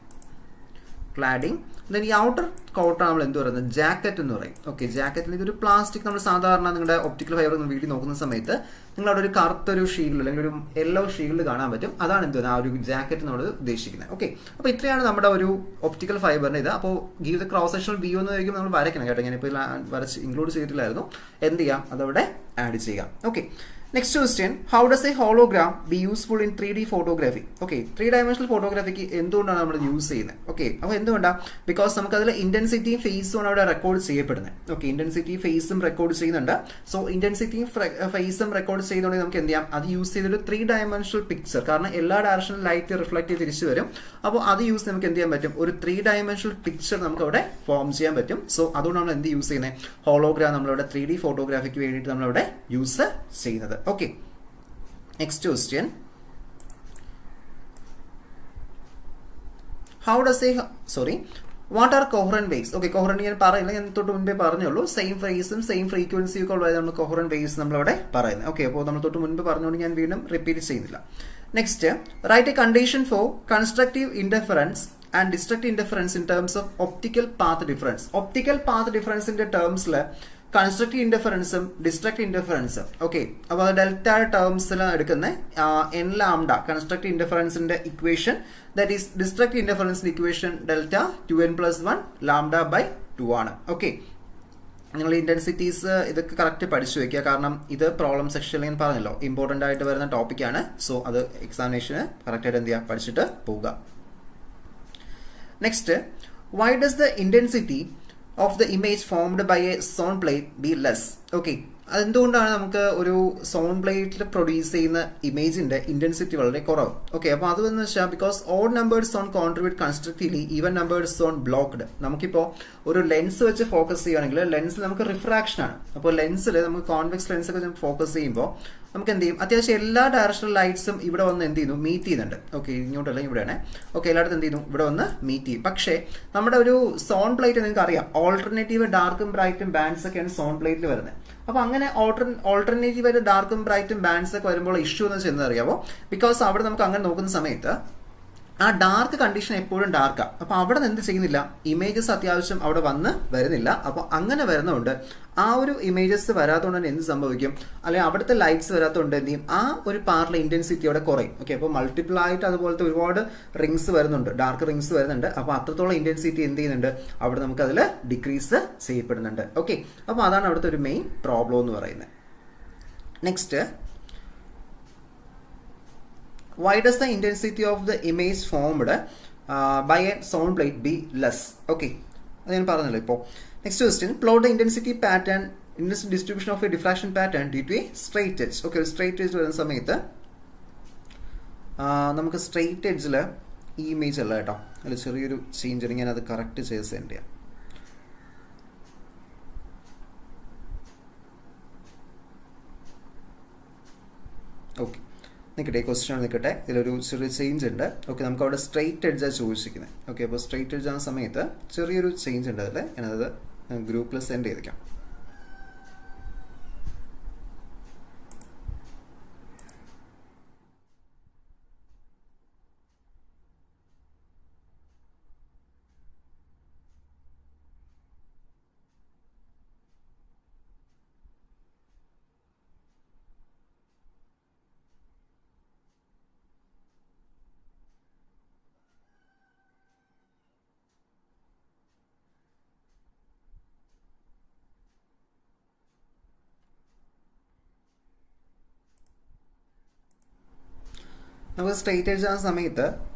ക്ലാഡിങ്. ദെൻ ഈ ഔട്ടർ കോട്ടാണ് നമ്മൾ എന്ത് പറയുന്നത്, ജാക്കറ്റ് എന്ന് പറയും. ഓക്കെ, ജാക്കറ്റിൽ ഇതൊരു പ്ലാസ്റ്റിക്, നമ്മൾ സാധാരണ നിങ്ങളുടെ ഒപ്റ്റിക്കൽ ഫൈബർ വീട്ടിൽ നോക്കുന്ന സമയത്ത് നിങ്ങൾ അവിടെ ഒരു കറുത്തൊരു ഷീൽഡ് അല്ലെങ്കിൽ ഒരു യെല്ലോ ഷീൽഡ് കാണാൻ പറ്റും. അതാണ് എന്ത് ആ ഒരു ജാക്കറ്റ് നമ്മൾ ഉദ്ദേശിക്കുന്നത്. ഓക്കെ, അപ്പോൾ ഇത്രയാണ് നമ്മുടെ ഒരു ഒപ്റ്റിക്കൽ ഫൈബറിന്റെ ഇത്. അപ്പോൾ give the cross sectional view എന്ന് ചോദിക്കുമ്പോൾ നമ്മൾ വരയ്ക്കണം കേട്ടോ. ഞാനിപ്പോൾ വരച്ച് ഇൻക്ലൂഡ് ചെയ്തിട്ടില്ലായിരുന്നു. എന്ത് ചെയ്യാം, അതവിടെ ആഡ് ചെയ്യാം. Okay, next question, how does A hologram be useful in 3D photography? Okay, 3D ഫോട്ടോഗ്രാഫിക്ക് എന്തുകൊണ്ടാണ് നമ്മൾ യൂസ് ചെയ്യുന്നത്? ഓക്കെ, അപ്പോൾ എന്തുകൊണ്ടാണ്? ബിക്കോസ് നമുക്ക് അതിൽ ഇന്റൻസിറ്റിയും ഫേസും അവിടെ റെക്കോർഡ് ചെയ്യപ്പെടുന്നത്. ഓക്കെ, ഇന്റൻസിറ്റി ഫേസും റെക്കോർഡ് ചെയ്യുന്നുണ്ട്. സോ ഇന്റൻസിറ്റിയും ഫേസും റെക്കോർഡ് ചെയ്യുന്നുണ്ടെങ്കിൽ നമുക്ക് എന്ത് ചെയ്യാം, അത് യൂസ് ചെയ്തൊരു 3D പിക്ചർ, കാരണം എല്ലാ ഡയറക്ഷനിലും ലൈറ്റ് റിഫ്ലക്ട് ചെയ്ത് തിരിച്ചു വരും. അപ്പോൾ അത് യൂസ് നമുക്ക് എന്ത് ചെയ്യാൻ പറ്റും, ഒരു 3D പിക്ചർ നമുക്ക് അവിടെ ഫോം ചെയ്യാൻ പറ്റും. സോ അതുകൊണ്ട് നമ്മൾ എന്ത് യൂസ് ചെയ്യുന്നത്, ഹോളോഗ്രാം നമ്മളിവിടെ 3D ഫോട്ടോഗ്രാഫിക്ക് വേണ്ടിയിട്ട് നമ്മളവിടെ യൂസ് ചെയ്യുന്നത്. Okay, next question, how does what are coherent waves? Okay, coherent ഞാൻ പറയില്ല, ഞാൻ തൊട്ട് മുൻപേ പറഞ്ഞുള്ളൂ. സെയിം ഫ്രീസും സെയിം ഫ്രീക്വൻസിയും ഒക്കെ ഉള്ളത് നമ്മൾ coherent waves നമ്മളവിടെ പറയുന്നത്. ഓക്കെ, അപ്പോൾ നമ്മൾ തൊട്ട് മുൻപ് പറഞ്ഞുകൊണ്ട് ഞാൻ വീണ്ടും റിപ്പീറ്റ് ചെയ്യുന്നില്ല. Next, write a condition for constructive interference and destructive interference in terms of optical path difference. Optical path ഡിഫറൻസിന്റെ ടേംസിൽ കൺസ്ട്രക്റ്റീവ് ഇന്റർഫറൻസും ഡിസ്ട്രക്റ്റീവ് ഇന്റർഫറൻസും. ഓക്കെ, അപ്പോൾ ഡെൽറ്റ ടേംസിൽ എടുക്കുന്ന എൻ ലാംഡ കൺസ്ട്രക്റ്റീവ് ഇന്റർഫറൻസിന്റെ ഇക്വേഷൻ, ദാറ്റ് ഈസ് ഡിസ്ട്രക്റ്റീവ് ഇന്റർഫറൻസിന്റെ ഇക്വേഷൻ ഡെൽറ്റ 2n+1 λ/2 ആണ്. ഓക്കെ, നിങ്ങൾ ഇന്റൻസിറ്റീസ് ഇതൊക്കെ കറക്റ്റ് പഠിച്ചു വെക്കുക, കാരണം ഇത് പ്രോബ്ലം സെക്ഷനിൽ ഞാൻ പറഞ്ഞല്ലോ ഇമ്പോർട്ടൻ്റ് ആയിട്ട് വരുന്ന ടോപ്പിക്കാണ്. സോ അത് എക്സാമിനേഷന് കറക്റ്റായിട്ട് എന്ത് ചെയ്യുക, പഠിച്ചിട്ട് പോവുക. Next, why does the intensity of the image formed by a sound plate be less? Okay, അതെന്തുകൊണ്ടാണ് നമുക്ക് ഒരു സൗണ്ട് പ്ലേറ്റിൽ പ്രൊഡ്യൂസ് ചെയ്യുന്ന ഇമേജിന്റെ ഇന്റൻസിറ്റി വളരെ കുറവ്? ഓക്കെ, അപ്പോൾ അതെന്ന് വെച്ചാൽ because odd numbers on contribute constructively, even numbers on blocked. നമുക്കിപ്പോൾ ഒരു ലെൻസ് വെച്ച് ഫോക്കസ് ചെയ്യുകയാണെങ്കിൽ ലെൻസിൽ നമുക്ക് റിഫ്രാക്ഷൻ ആണ്. അപ്പോൾ ലെൻസിൽ നമുക്ക് കോൺവെക്സ് ലെൻസ് ഒക്കെ ഫോക്കസ് ചെയ്യുമ്പോൾ നമുക്ക് എന്ത് ചെയ്യും, അത്യാവശ്യം എല്ലാ ഡയറക്ഷണൽ ലൈറ്റ്സും ഇവിടെ വന്ന് എന്ത് ചെയ്യുന്നു, മീറ്റ് ചെയ്യുന്നുണ്ട്. ഓക്കെ, ഇങ്ങോട്ടല്ല ഇവിടെയാണ്. ഓക്കെ, എല്ലായിടത്തും എന്ത് ചെയ്യുന്നു, ഇവിടെ വന്ന് മീറ്റ് ചെയ്യും. പക്ഷേ നമ്മുടെ ഒരു സൗണ്ട് പ്ലേറ്റ് നിങ്ങൾക്ക് അറിയാം, ഓൾട്ടർനേറ്റീവ് ഡാർക്കും ബ്രൈറ്റും ബാൻഡ്സ് ഒക്കെയാണ് സൗണ്ട് പ്ലേറ്റിൽ വരുന്നത്. അപ്പൊ അങ്ങനെ ഓൾട്ടർനേറ്റീവ് ആയിട്ട് ഡാർക്കും ബ്രൈറ്റും ബാൻഡ്സ് ഒക്കെ വരുമ്പോൾ ഇഷ്യൂ എന്ന് വെച്ചാൽ അറിയാമോ, ബിക്കോസ് അവിടെ നമുക്ക് അങ്ങനെ നോക്കുന്ന സമയത്ത് ആ ഡാർക്ക് കണ്ടീഷൻ എപ്പോഴും ഡാർക്കാണ്. അപ്പൊ അവിടെ നിന്ന് എന്ത് ചെയ്യുന്നില്ല, ഇമേജസ് അത്യാവശ്യം അവിടെ വന്ന് വരുന്നില്ല. അപ്പൊ അങ്ങനെ വരുന്നതുകൊണ്ട് ആ ഒരു ഇമേജസ് വരാത്തതുകൊണ്ട് തന്നെ എന്ത് സംഭവിക്കും, അല്ലെങ്കിൽ അവിടുത്തെ ലൈറ്റ്സ് വരാത്തതുകൊണ്ട് എന്ത് ചെയ്യും, ആ ഒരു പാർട്ടിലെ ഇന്റൻസിറ്റി അവിടെ കുറയും. ഓക്കെ, അപ്പോൾ മൾട്ടിപ്പിൾ ആയിട്ട് അതുപോലത്തെ ഒരുപാട് റിങ്സ് വരുന്നുണ്ട്, ഡാർക്ക് റിങ്സ് വരുന്നുണ്ട്. അപ്പോൾ അത്രത്തോളം ഇന്റൻസിറ്റി എന്ത് ചെയ്യുന്നുണ്ട്, അവിടെ നമുക്ക് അതിൽ ഡിക്രീസ് ചെയ്യപ്പെടുന്നുണ്ട്. ഓക്കെ, അപ്പോൾ അതാണ് അവിടുത്തെ ഒരു മെയിൻ പ്രോബ്ലം എന്ന് പറയുന്നത്. Next, why does the intensity of the image formed by a sound plate be less? Okay, അത് ഞാൻ പറഞ്ഞല്ലോ ഇപ്പോൾ. Next question, plot the intensity pattern distribution of a diffraction pattern due to a straight edge. Okay, ഒരു straight edge വരുന്ന സമയത്ത് നമുക്ക് straight എഡ്ജിൽ ഈ ഇമേജ് അല്ല കേട്ടോ, അതിൽ ചെറിയൊരു ചേഞ്ച് ഉണ്ട്. ഞാൻ അത് കറക്റ്റ് ചെയ്ത് സെൻഡ് ചെയ്യാം. ഓക്കെ, നിൽക്കട്ടെ, ക്വസ്റ്റ്യൻ നിൽക്കട്ടെ, ഇതിലൊരു ചെറിയ ചേഞ്ച് ഉണ്ട്. ഓക്കെ, നമുക്ക് അവിടെ സ്ട്രൈറ്റ് എഡ്ജാണ് ചോദിച്ചിരിക്കുന്നത്. ഓക്കെ, അപ്പോൾ സ്ട്രൈറ്റ് എഡ്ജ് ആകുന്ന സമയത്ത് ചെറിയൊരു ചേഞ്ച് ഉണ്ട് അതിൽ. ഞാനത് ഗ്രൂപ്പിൽ സെൻഡ് ചെയ്തേക്കാം. നമുക്ക് സ്ട്രൈറ്റ് എഡ്ജ് ആകുന്ന സമയത്ത്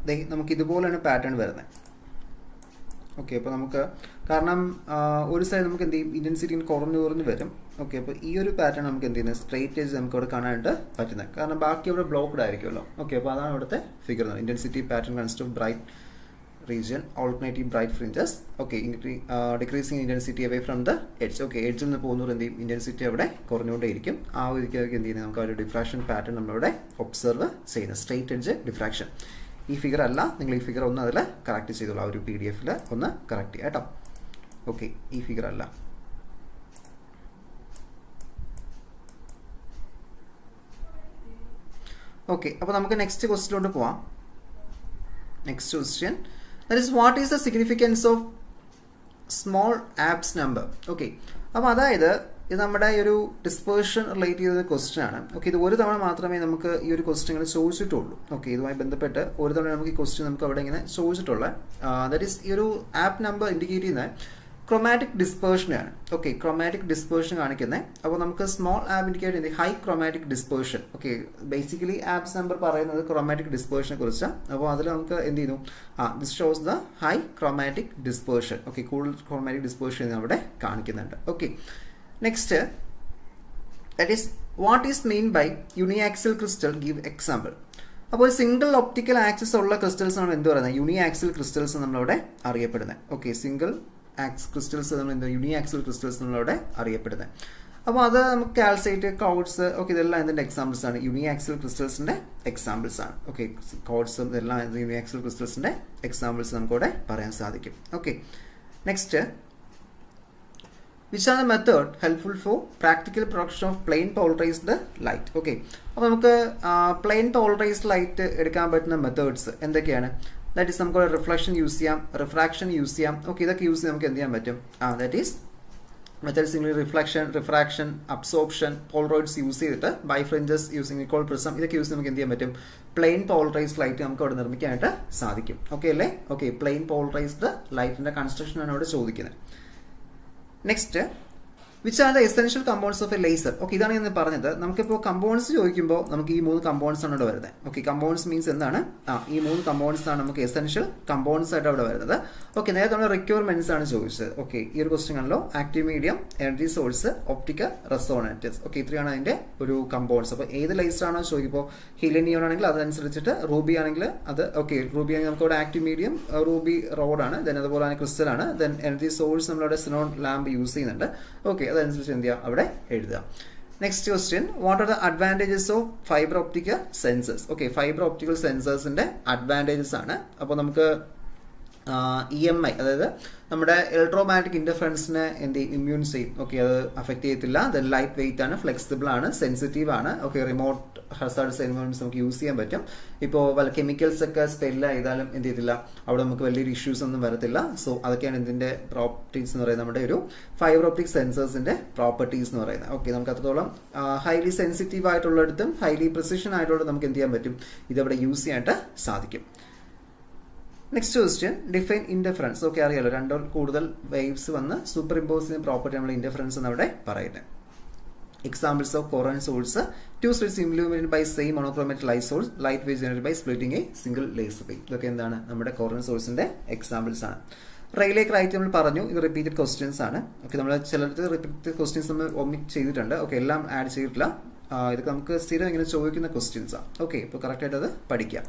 നമുക്ക് ഇതുപോലെയാണ് പാറ്റേൺ വരുന്നത്. ഓക്കെ, അപ്പോൾ നമുക്ക് കാരണം ഒരു സൈഡ് നമുക്ക് എന്ത് ചെയ്യും, ഇന്റൻസിറ്റി കുറഞ്ഞു വരും. ഓക്കെ, അപ്പോൾ ഈ ഒരു പാറ്റേൺ നമുക്ക് എന്ത് ചെയ്യുന്നത്, സ്ട്രൈറ്റ് എഡ്ജ് നമുക്ക് അവിടെ കാണാനായിട്ട് പറ്റുന്നത്, കാരണം ബാക്കി അവിടെ ബ്ലോക്ക്ഡ് ആയിരിക്കുമല്ലോ. ഓക്കെ, അപ്പോൾ അതാണ് അവിടുത്തെ figure. Intensity pattern consist of bright region, alternative bright fringes. Okay, decreasing intensity away from the edge. Okay, edge നിന്ന് പോകുന്നവർ എന്ത് ചെയ്യും, ഇന്റൻസിറ്റി അവിടെ കുറഞ്ഞുകൊണ്ടേയിരിക്കും. ആ ഒരിക്കലും എന്ത് ചെയ്യുന്നത്, നമുക്ക് ആ ഒരു ഡിഫ്രാക്ഷൻ പാറ്റേൺ നമ്മളിവിടെ ഒബ്സർവ് ചെയ്യുന്നത്. Straight edge diffraction. ഈ ഫിഗർ അല്ല, നിങ്ങൾ ഈ ഫിഗർ ഒന്ന് അതിൽ കറക്റ്റ് ചെയ്തോളൂ. ആ ഒരു PDF-ൽ ഒന്ന് കറക്റ്റ് ചെയ്യാം കേട്ടോ. ഓക്കെ, ഈ ഫിഗർ അല്ല. ഓക്കെ, അപ്പോൾ നമുക്ക് നെക്സ്റ്റ് ക്വസ്റ്റ്യനിലോട്ട് പോവാം. Next question, that is what is the significance of small Abbe's number. Okay, അപ്പോൾ അതായത് ഇത് നമ്മുടെ ഒരു ഡിസ്പേർഷൻ റിലേറ്റ് ചെയ്ത ക്വസ്റ്റ്യൻ ആണ്. ഓക്കെ, ഇത് ഒരു തവണ മാത്രമേ നമുക്ക് ഈ ഒരു ക്വസ്റ്റ്യൻ ഇങ്ങനെ ചോദിച്ചിട്ടുള്ളൂ. ഓക്കെ, ഇതുമായി ബന്ധപ്പെട്ട് ഒരു തവണ നമുക്ക് ഈ ക്വസ്റ്റ്യൻ നമുക്ക് അവിടെ ഇങ്ങനെ ചോദിച്ചിട്ടുള്ള ദാറ്റ് ഈസ് ഈ ഒരു ആപ്പ് നമ്പർ ഇൻഡിക്കേറ്റ് ചെയ്യുന്ന ക്രോമാറ്റിക് ഡിസ്പേർഷനാണ്. ഓക്കെ, ക്രോമാറ്റിക് ഡിസ്പേർഷൻ കാണിക്കുന്നത്. അപ്പോൾ നമുക്ക് സ്മോൾ ആപ്പ് ഇൻഡിക്കേറ്റ് ചെയ്യുന്നത് high chromatic dispersion. Okay, basically Abbe's number പറയുന്നത് ക്രോമാറ്റിക് ഡിസ്പേർഷനെ കുറിച്ചാണ്. അപ്പോൾ അതിൽ നമുക്ക് എന്ത് ചെയ്യുന്നു, this shows the high chromatic dispersion. Okay, കൂടുതൽ ക്രോമാറ്റിക് ഡിസ്പേർഷൻ അവിടെ കാണിക്കുന്നുണ്ട്. Okay, next that is what is mean by uniaxial crystal, give example. അപ്പോൾ സിംഗിൾ ഒപ്റ്റിക്കൽ ആക്സിസ് ഉള്ള ക്രിസ്റ്റൽസ് ആണ് എന്ത് പറയുന്നത്, യൂണിയാക്സിൽ ക്രിസ്റ്റൽസ് നമ്മളവിടെ അറിയപ്പെടുന്നത്. ഓക്കെ, സിംഗിൾ ക്രിസ്റ്റൽസ് നമ്മൾ യൂണിയാക്സിൽ ക്രിസ്റ്റൽസ് നമ്മളവിടെ അറിയപ്പെടുന്നത്. അപ്പോൾ അത് നമുക്ക് കാൽസൈറ്റ്, ക്ലൗഡ്സ്, ഓക്കെ, ഇതെല്ലാം ഇതിൻ്റെ എക്സാമ്പിൾസ് ആണ്, യൂണിയാക്സിൽ ക്രിസ്റ്റൽസിൻ്റെ എക്സാമ്പിൾസ് ആണ്. ഓക്കെ, ക്ലൗഡ്സും ഇതെല്ലാം യൂണിയാക്സിൽ ക്രിസ്റ്റൽസിൻ്റെ എക്സാമ്പിൾസ് നമുക്കിവിടെ പറയാൻ സാധിക്കും. Okay, next which are the method helpful for practical production of plain polarized light. Okay, അപ്പോൾ നമുക്ക് പ്ലെയിൻ പോളറൈസ്ഡ് ലൈറ്റ് എടുക്കാൻ പറ്റുന്ന മെത്തേഡ്സ് എന്തൊക്കെയാണ്? ദാറ്റ് ഈസ് നമുക്ക് റിഫ്ലക്ഷൻ യൂസ് ചെയ്യാം, റിഫ്രാക്ഷൻ യൂസ് ചെയ്യാം. ഓക്കെ, ഇതൊക്കെ യൂസ് ചെയ്ത് നമുക്ക് എന്ത് ചെയ്യാൻ പറ്റും? That is methods English reflection, refraction, absorption, polaroids use ചെയ്തിട്ട് ബൈഫ്രിഞ്ചസ് യൂസിങ് നിക്കോൾ പ്രിസം, ഇതൊക്കെ യൂസ് നമുക്ക് എന്ത് ചെയ്യാൻ പറ്റും? പ്ലെയിൻ പോളറൈസ്ഡ് ലൈറ്റ് നമുക്ക് അവിടെ നിർമ്മിക്കാനായിട്ട് സാധിക്കും. ഓക്കെ അല്ലേ? ഓക്കെ, പ്ലെയിൻ പോളറൈസ്ഡ് ലൈറ്റിന്റെ കൺസ്ട്രക്ഷൻ ആണ് അവിടെ ചോദിക്കുന്നത്. Next, which are the essential components of A laser. Okay, ഇതാണ് ഞാൻ പറഞ്ഞത്. നമുക്കിപ്പോൾ കമ്പോണൻസ് ചോദിക്കുമ്പോൾ നമുക്ക് ഈ 3 കമ്പോണൻസ് ആണ് ഇവിടെ വരുന്നത്. ഓക്കെ, കമ്പോണൻസ് മീൻസ് എന്താണ്? ഈ 3 കമ്പോണൻസ് ആണ് നമുക്ക് എസെൻഷ്യൽ കമ്പോണൻസ് ആയിട്ട് അവിടെ വരുന്നത്. ഓക്കെ, നേരത്തെ നമ്മൾ റിക്വയർമെന്റ്സ് ആണ് ചോദിച്ചത്. ഓക്കെ, ഈ ഒരു ക്വസ്റ്റ്യൻ ആണല്ലോ active medium, energy source, optical resonators. Okay, ഇത്രയാണ് അതിന്റെ ഒരു കമ്പോണൻസ്. അപ്പോൾ ഏത് ലേസർ ആണോ ചോദിക്കുമ്പോൾ ഹീലിയം നിയോൺ ആണെങ്കിൽ അതനുസരിച്ചിട്ട്, റൂബി ആണെങ്കിൽ അത്, ഓക്കെ, റൂബി ആണെങ്കിൽ നമുക്ക് ഇവിടെ ആക്റ്റീവ് മീഡിയം റൂബി റോഡാണ്, ദെൻ അതുപോലെ തന്നെ ക്രിസ്റ്റൽ ആണ്, ദെൻ എനർജി സോഴ്സ് നമ്മളവിടെ സിനോൺ ലാമ്പ് യൂസ് ചെയ്യുന്നുണ്ട്. ഓക്കെ, അതനുസരിച്ച് എന്ത് ചെയ്യുക, അവിടെ എഴുതുക. Next question, what are the advantages of fibre optical sensors. Okay, fibre optical സെൻസേഴ്സിന്റെ അഡ്വാൻറ്റേജസ് ആണ്. അപ്പോൾ നമുക്ക് EMI, അതായത് നമ്മുടെ ഇലക്ട്രോമാഗ്നറ്റിക് ഇന്റർഫറൻസിനെ എന്ത് ഇമ്മ്യൂൺ ചെയ്യും. ഓക്കെ, അത് അഫക്ട് ചെയ്യത്തില്ല. ദെൻ ലൈറ്റ് വെയിറ്റ് ആണ്, ഫ്ലെക്സിബിൾ ആണ്, സെൻസിറ്റീവ് ആണ്. ഓക്കെ, റിമോട്ട് ഹസാർഡ്സ് എൻവയോൺമെന്റ്സ് നമുക്ക് യൂസ് ചെയ്യാൻ പറ്റും. ഇപ്പോൾ വല്ല കെമിക്കൽസ് ഒക്കെ സ്പെല്ല് ചെയ്താലും എന്ത് ചെയ്തില്ല, അവിടെ നമുക്ക് വലിയൊരു ഇഷ്യൂസ് ഒന്നും വരത്തില്ല. സോ അതൊക്കെയാണ് ഇതിന്റെ പ്രോപ്പർട്ടീസ് എന്ന് പറയുന്നത്, നമ്മുടെ ഒരു ഫൈബർ ഒപ്റ്റിക് സെൻസേഴ്സിന്റെ പ്രോപ്പർട്ടീസ് എന്ന് പറയുന്നത്. ഓക്കെ, നമുക്ക് അത്രത്തോളം ഹൈലി സെൻസിറ്റീവ് ആയിട്ടുള്ളിടത്തും ഹൈലി പ്രിസിഷൻ ആയിട്ടുള്ളത് നമുക്ക് എന്ത് ചെയ്യാൻ പറ്റും, ഇതവിടെ യൂസ് ചെയ്യാനായിട്ട് സാധിക്കും. Next question, define interference. Okay, അറിയാലോ, 2 കൂടുതൽ വേവ്സ് വന്ന് സൂപ്പർ ഇമ്പോസ് ചെയ്യുന്ന പ്രോപ്പർട്ടി നമ്മൾ ഇന്റർഫറൻസ് എന്ന് അവിടെ പറയുന്നത്. Examples of coherent source, 2 slits illuminated by same monochromatic light source, light waves generated by splitting a single laser beam. ഇതൊക്കെ എന്താണ്, നമ്മുടെ കോറന്റ് സോഴ്സിന്റെ എക്സാമ്പിൾസ് ആണ്. റെയിലേ ക്രൈറ്റ് നമ്മൾ പറഞ്ഞു, ഇത് റിപ്പീറ്റഡ് ക്വസ്റ്റ്യൻസ് ആണ്. ഓക്കെ, നമ്മൾ ചിലർക്ക് റിപ്പീറ്റഡ് ക്വസ്റ്റ്യൻസ് നമ്മൾ ഒമിറ്റ് ചെയ്തിട്ടുണ്ട്. ഓക്കെ, എല്ലാം ആഡ് ചെയ്തിട്ടില്ല. ഇതൊക്കെ നമുക്ക് സ്ഥിരം ഇങ്ങനെ ചോദിക്കുന്ന ക്വസ്റ്റ്യൻസ് ആണ്. ഓക്കെ, ഇപ്പോൾ കറക്റ്റ് ആയിട്ട് അത് പഠിക്കാം.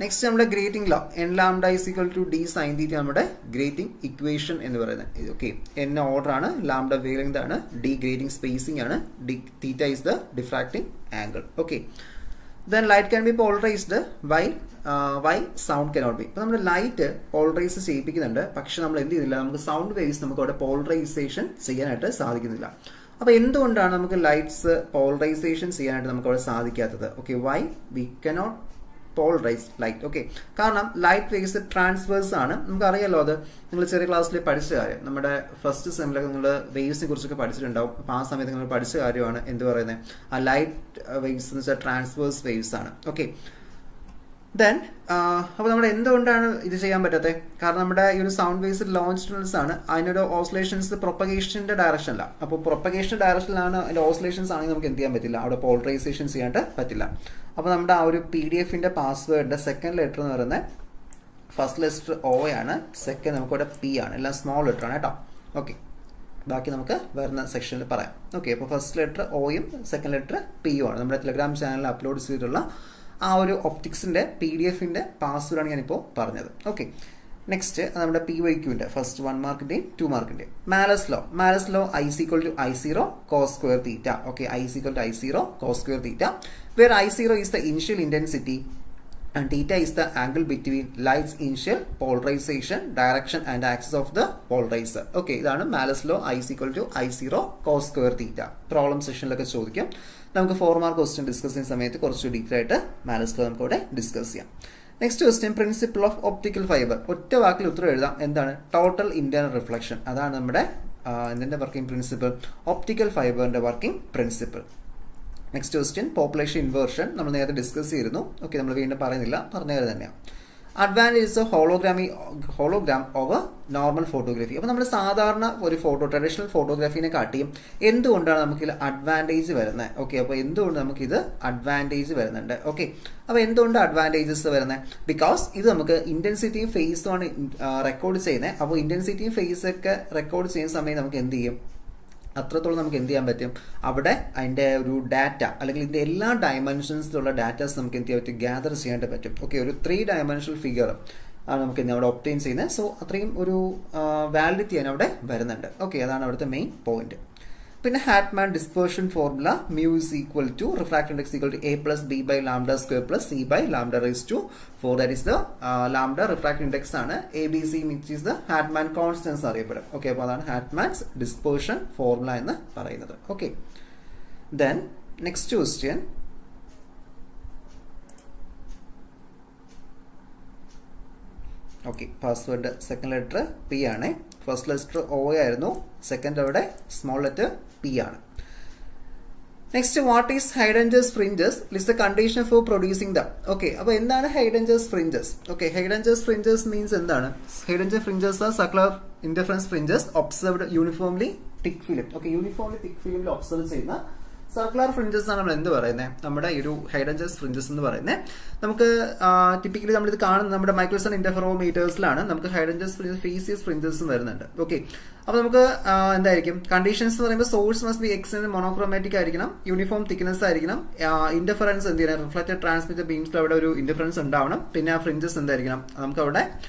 നെക്സ്റ്റ് നമ്മുടെ grating law, n lambda is equal to d sine theta നമ്മുടെ ഗ്രേറ്റിംഗ് ഇക്വേഷൻ എന്ന് പറയുന്നത്. ഓക്കെ, n ഓർഡർ ആണ്, ലാംഡ വേവ് ലെങ്ത് ആണ്, d ഗ്രേറ്റിംഗ് സ്പേസിംഗ് ആണ്, d theta is the diffracting angle. Okay, then light can be polarised why sound cannot be. ഇപ്പൊ നമ്മുടെ light polarise ചെയ്യിപ്പിക്കുന്നുണ്ട്, പക്ഷെ നമ്മൾ എന്ത് ചെയ്യുന്നില്ല, നമുക്ക് സൗണ്ട് വേവ്സ് നമുക്ക് അവിടെ പോളറൈസേഷൻ ചെയ്യാനായിട്ട് സാധിക്കുന്നില്ല. അപ്പൊ എന്തുകൊണ്ടാണ് നമുക്ക് ലൈറ്റ്സ് പോളറൈസേഷൻ ചെയ്യാനായിട്ട് നമുക്ക് അവിടെ സാധിക്കാത്തത്? Okay, why we cannot polarise light. Okay, കാരണം ലൈറ്റ് വേവ്സ് ട്രാൻസ്വേഴ്സ് ആണ്. നമുക്കറിയാലോ, അത് നിങ്ങൾ ചെറിയ ക്ലാസ്സിൽ പഠിച്ച കാര്യം, നമ്മുടെ ഫസ്റ്റ് സെമിലൊക്കെ നിങ്ങൾ വേവ്സിനെ കുറിച്ചൊക്കെ പഠിച്ചിട്ടുണ്ടാവും. അപ്പോൾ ആ സമയത്ത് നിങ്ങൾ പഠിച്ച കാര്യമാണ് എന്ത് പറയുന്നത്, ആ ലൈറ്റ് വേവ്സ് എന്ന് വെച്ചാൽ ട്രാൻസ്വേഴ്സ് വേവ്സ് ആണ്. ഓക്കെ, ദെൻ അപ്പോൾ നമ്മുടെ എന്തുകൊണ്ടാണ് ഇത് ചെയ്യാൻ പറ്റാത്തത്? കാരണം നമ്മുടെ ഈ ഒരു സൗണ്ട് വേവ്സ് ലോഞ്ചിറ്റ്യൂഡ്സ് ആണ്, അതിനൊരു ഓസിലേഷൻസ് പ്രൊപ്പഗേഷന്റെ ഡയറക്ഷനിലാണ്. അപ്പോൾ പ്രൊപ്പഗേഷൻ ഡയറക്ഷനിലാണ് അതിന്റെ ഓസിലേഷൻസ് ആണെങ്കിൽ നമുക്ക് എന്ത് ചെയ്യാൻ പറ്റില്ല, അവിടെ പോളറൈസേഷൻ ചെയ്യാനായിട്ട് പറ്റില്ല. അപ്പോൾ നമ്മുടെ ആ ഒരു PDF-ന്റെ പാസ്വേഡിന്റെ സെക്കൻഡ് ലെറ്റർ എന്ന് പറയുന്നത് ഫസ്റ്റ് ലെറ്റർ O ആണ്, സെക്കൻഡ് നമുക്കിവിടെ P ആണ്, എല്ലാം സ്മോൾ ലെറ്റർ ആണ് കേട്ടോ. ഓക്കെ, ബാക്കി നമുക്ക് വരുന്ന സെക്ഷനിൽ പറയാം. ഓക്കെ, അപ്പോൾ ഫസ്റ്റ് ലെറ്റർ Oയും സെക്കൻഡ് ലെറ്റർ P ആണ്. നമ്മുടെ ടെലഗ്രാം ചാനലിൽ അപ്ലോഡ് ചെയ്തിട്ടുള്ള ആ ഒരു ഒപ്റ്റിക്സിന്റെ PDF-ന്റെ പാസ്വേഡാണ് ഞാനിപ്പോൾ പറഞ്ഞത്. ഓക്കെ, നെക്സ്റ്റ് നമ്മുടെ PYQന്റെ ഫസ്റ്റ് 1 മാർക്കിന്റെയും 2 മാർക്കിന്റെയും Malus law I is equal to I0 cos square theta. Okay, I is equal to I0 cos square theta, where I0 is the initial intensity and theta is the angle between light's initial polarization, direction and axis of the polarizer. Okay, ഇതാണ് മാലസ് law I is equal to I0 cos square theta. Problem സെഷനിലൊക്കെ ചോദിക്കും. നമുക്ക് 4 mark question discuss ചെയ്യുന്ന സമയത്ത് കുറച്ച് detail ആയിട്ട് Marles law നമുക്ക് ഇവിടെ ഡിസ്കസ് ചെയ്യാം. Next question principle of optical fibre. ഒറ്റ വാക്കിൽ ഉത്തരം എഴുതാം. എന്താണ്? Total internal reflection. അതാണ് നമ്മുടെ ഇതിന്റെ വർക്കിംഗ് പ്രിൻസിപ്പിൾ, ഒപ്റ്റിക്കൽ ഫൈബറിന്റെ working principle. Next question population inversion. നമ്മൾ നേരത്തെ ഡിസ്കസ് ചെയ്തിരുന്നു. ഓക്കെ, നമ്മൾ വീണ്ടും പറയുന്നില്ല, പറഞ്ഞത് തന്നെയാണ്. Advantages of hologram over normal photography. അപ്പോൾ നമ്മൾ സാധാരണ ഒരു ട്രഡീഷണൽ ഫോട്ടോഗ്രാഫിനെ കാട്ടിയും എന്തുകൊണ്ടാണ് നമുക്കിത് അഡ്വാൻറ്റേജ് വരുന്നത്? ഓക്കെ, അപ്പോൾ എന്തുകൊണ്ട് നമുക്കിത് അഡ്വാൻറ്റേജ് വരുന്നുണ്ട്? ഓക്കെ, അപ്പോൾ എന്തുകൊണ്ട് അഡ്വാൻറ്റേജസ് വരുന്നത്? ബിക്കോസ് ഇത് നമുക്ക് ഇന്റൻസിറ്റിയും ഫേസുമാണ് റെക്കോർഡ് ചെയ്യുന്നത്. അപ്പോൾ ഇന്റൻസിറ്റിയും ഫേസ് ഒക്കെ റെക്കോർഡ് ചെയ്യുന്ന സമയം നമുക്ക് എന്ത് ചെയ്യും? അത്രത്തോളം നമുക്ക് എന്ത് ചെയ്യാൻ പറ്റും? അവിടെ അതിൻ്റെ ഒരു ഡാറ്റ അല്ലെങ്കിൽ ഇതിൻ്റെ എല്ലാ ഡയമെൻഷൻസിലുള്ള ഡാറ്റാസ് നമുക്ക് എന്ത് ചെയ്യാൻ പറ്റും? ഗ്യാദർ ചെയ്യാനായിട്ട് പറ്റും. ഓക്കെ, ഒരു 3 ഡയമെൻഷണൽ ഫിഗർ ആണ് നമുക്ക് അവിടെ ഒബ്റ്റെയിൻ ചെയ്യുന്നത്. സോ അത്രയും ഒരു വാലിഡിറ്റി അവിടെ വരുന്നുണ്ട്. ഓക്കെ, അതാണ് അവിടുത്തെ മെയിൻ പോയിന്റ്. പിന്നെ Hartmann dispersion formula mu is equal to refractive index equal to a plus b by lambda square plus c by lambda raised to 4. That is the lambda refractive index ആണ്. ABC which is the Hartman constants അറിയപ്പെടും. Okay, അപ്പോൾ അതാണ് Hartmann's dispersion formula എന്ന് പറയുന്നത്. Okay, then next question. Okay, password second letter P ആണ്. First letter O ആയിരുന്നു, second അവിടെ small letter P ആണ്. Next, what is Haidinger's fringes? List the condition for producing the. Okay, അപ്പോൾ എന്താണ് Haidinger's fringes? Okay, Haidinger's fringes means എന്താണ്? Haidinger fringes are circular interference fringes observed uniformly thick film. Okay, uniformly thick ഫിലിമിൽ observe ചെയ്യുന്ന circular fringes ആണ് നമ്മൾ എന്ത് പറയുന്നത്? നമ്മുടെ ഈ ഒരു ഹൈഡൻജേഴ്സ് ഫ്രിഞ്ചസ് എന്ന് പറയുന്നത്. നമുക്ക് ടിപ്പിക്കലി നമ്മളിത് കാണുന്നത് നമ്മുടെ മൈക്രോസൺ ഇന്റർഫെറോമീറ്റേഴ്സിലാണ് നമുക്ക് ഹൈഡൻജേഴ്സ് ഫ്രിഞ്ചസ്, ഫേസിയസ് ഫ്രിഞ്ചസും വരുന്നുണ്ട്. ഓക്കെ, അപ്പോൾ നമുക്ക് എന്തായിരിക്കും കണ്ടീഷൻസ് എന്ന് പറയുമ്പോൾ source must be extend monochromatic ആയിരിക്കണം, യൂണിഫോം തിക്നെസ് ആയിരിക്കണം, ഇന്റർഫറൻസ് എന്ത് ചെയ്യണം? റിഫ്ലക്റ്റഡ് ട്രാൻസ്മിറ്റഡ് ബീംസിൽ അവിടെ ഒരു ഇന്റർഫറൻസ് ഉണ്ടാവണം. പിന്നെ ആ ഫ്രിഞ്ചസ് എന്തായിരിക്കണം? നമുക്ക് അവിടെ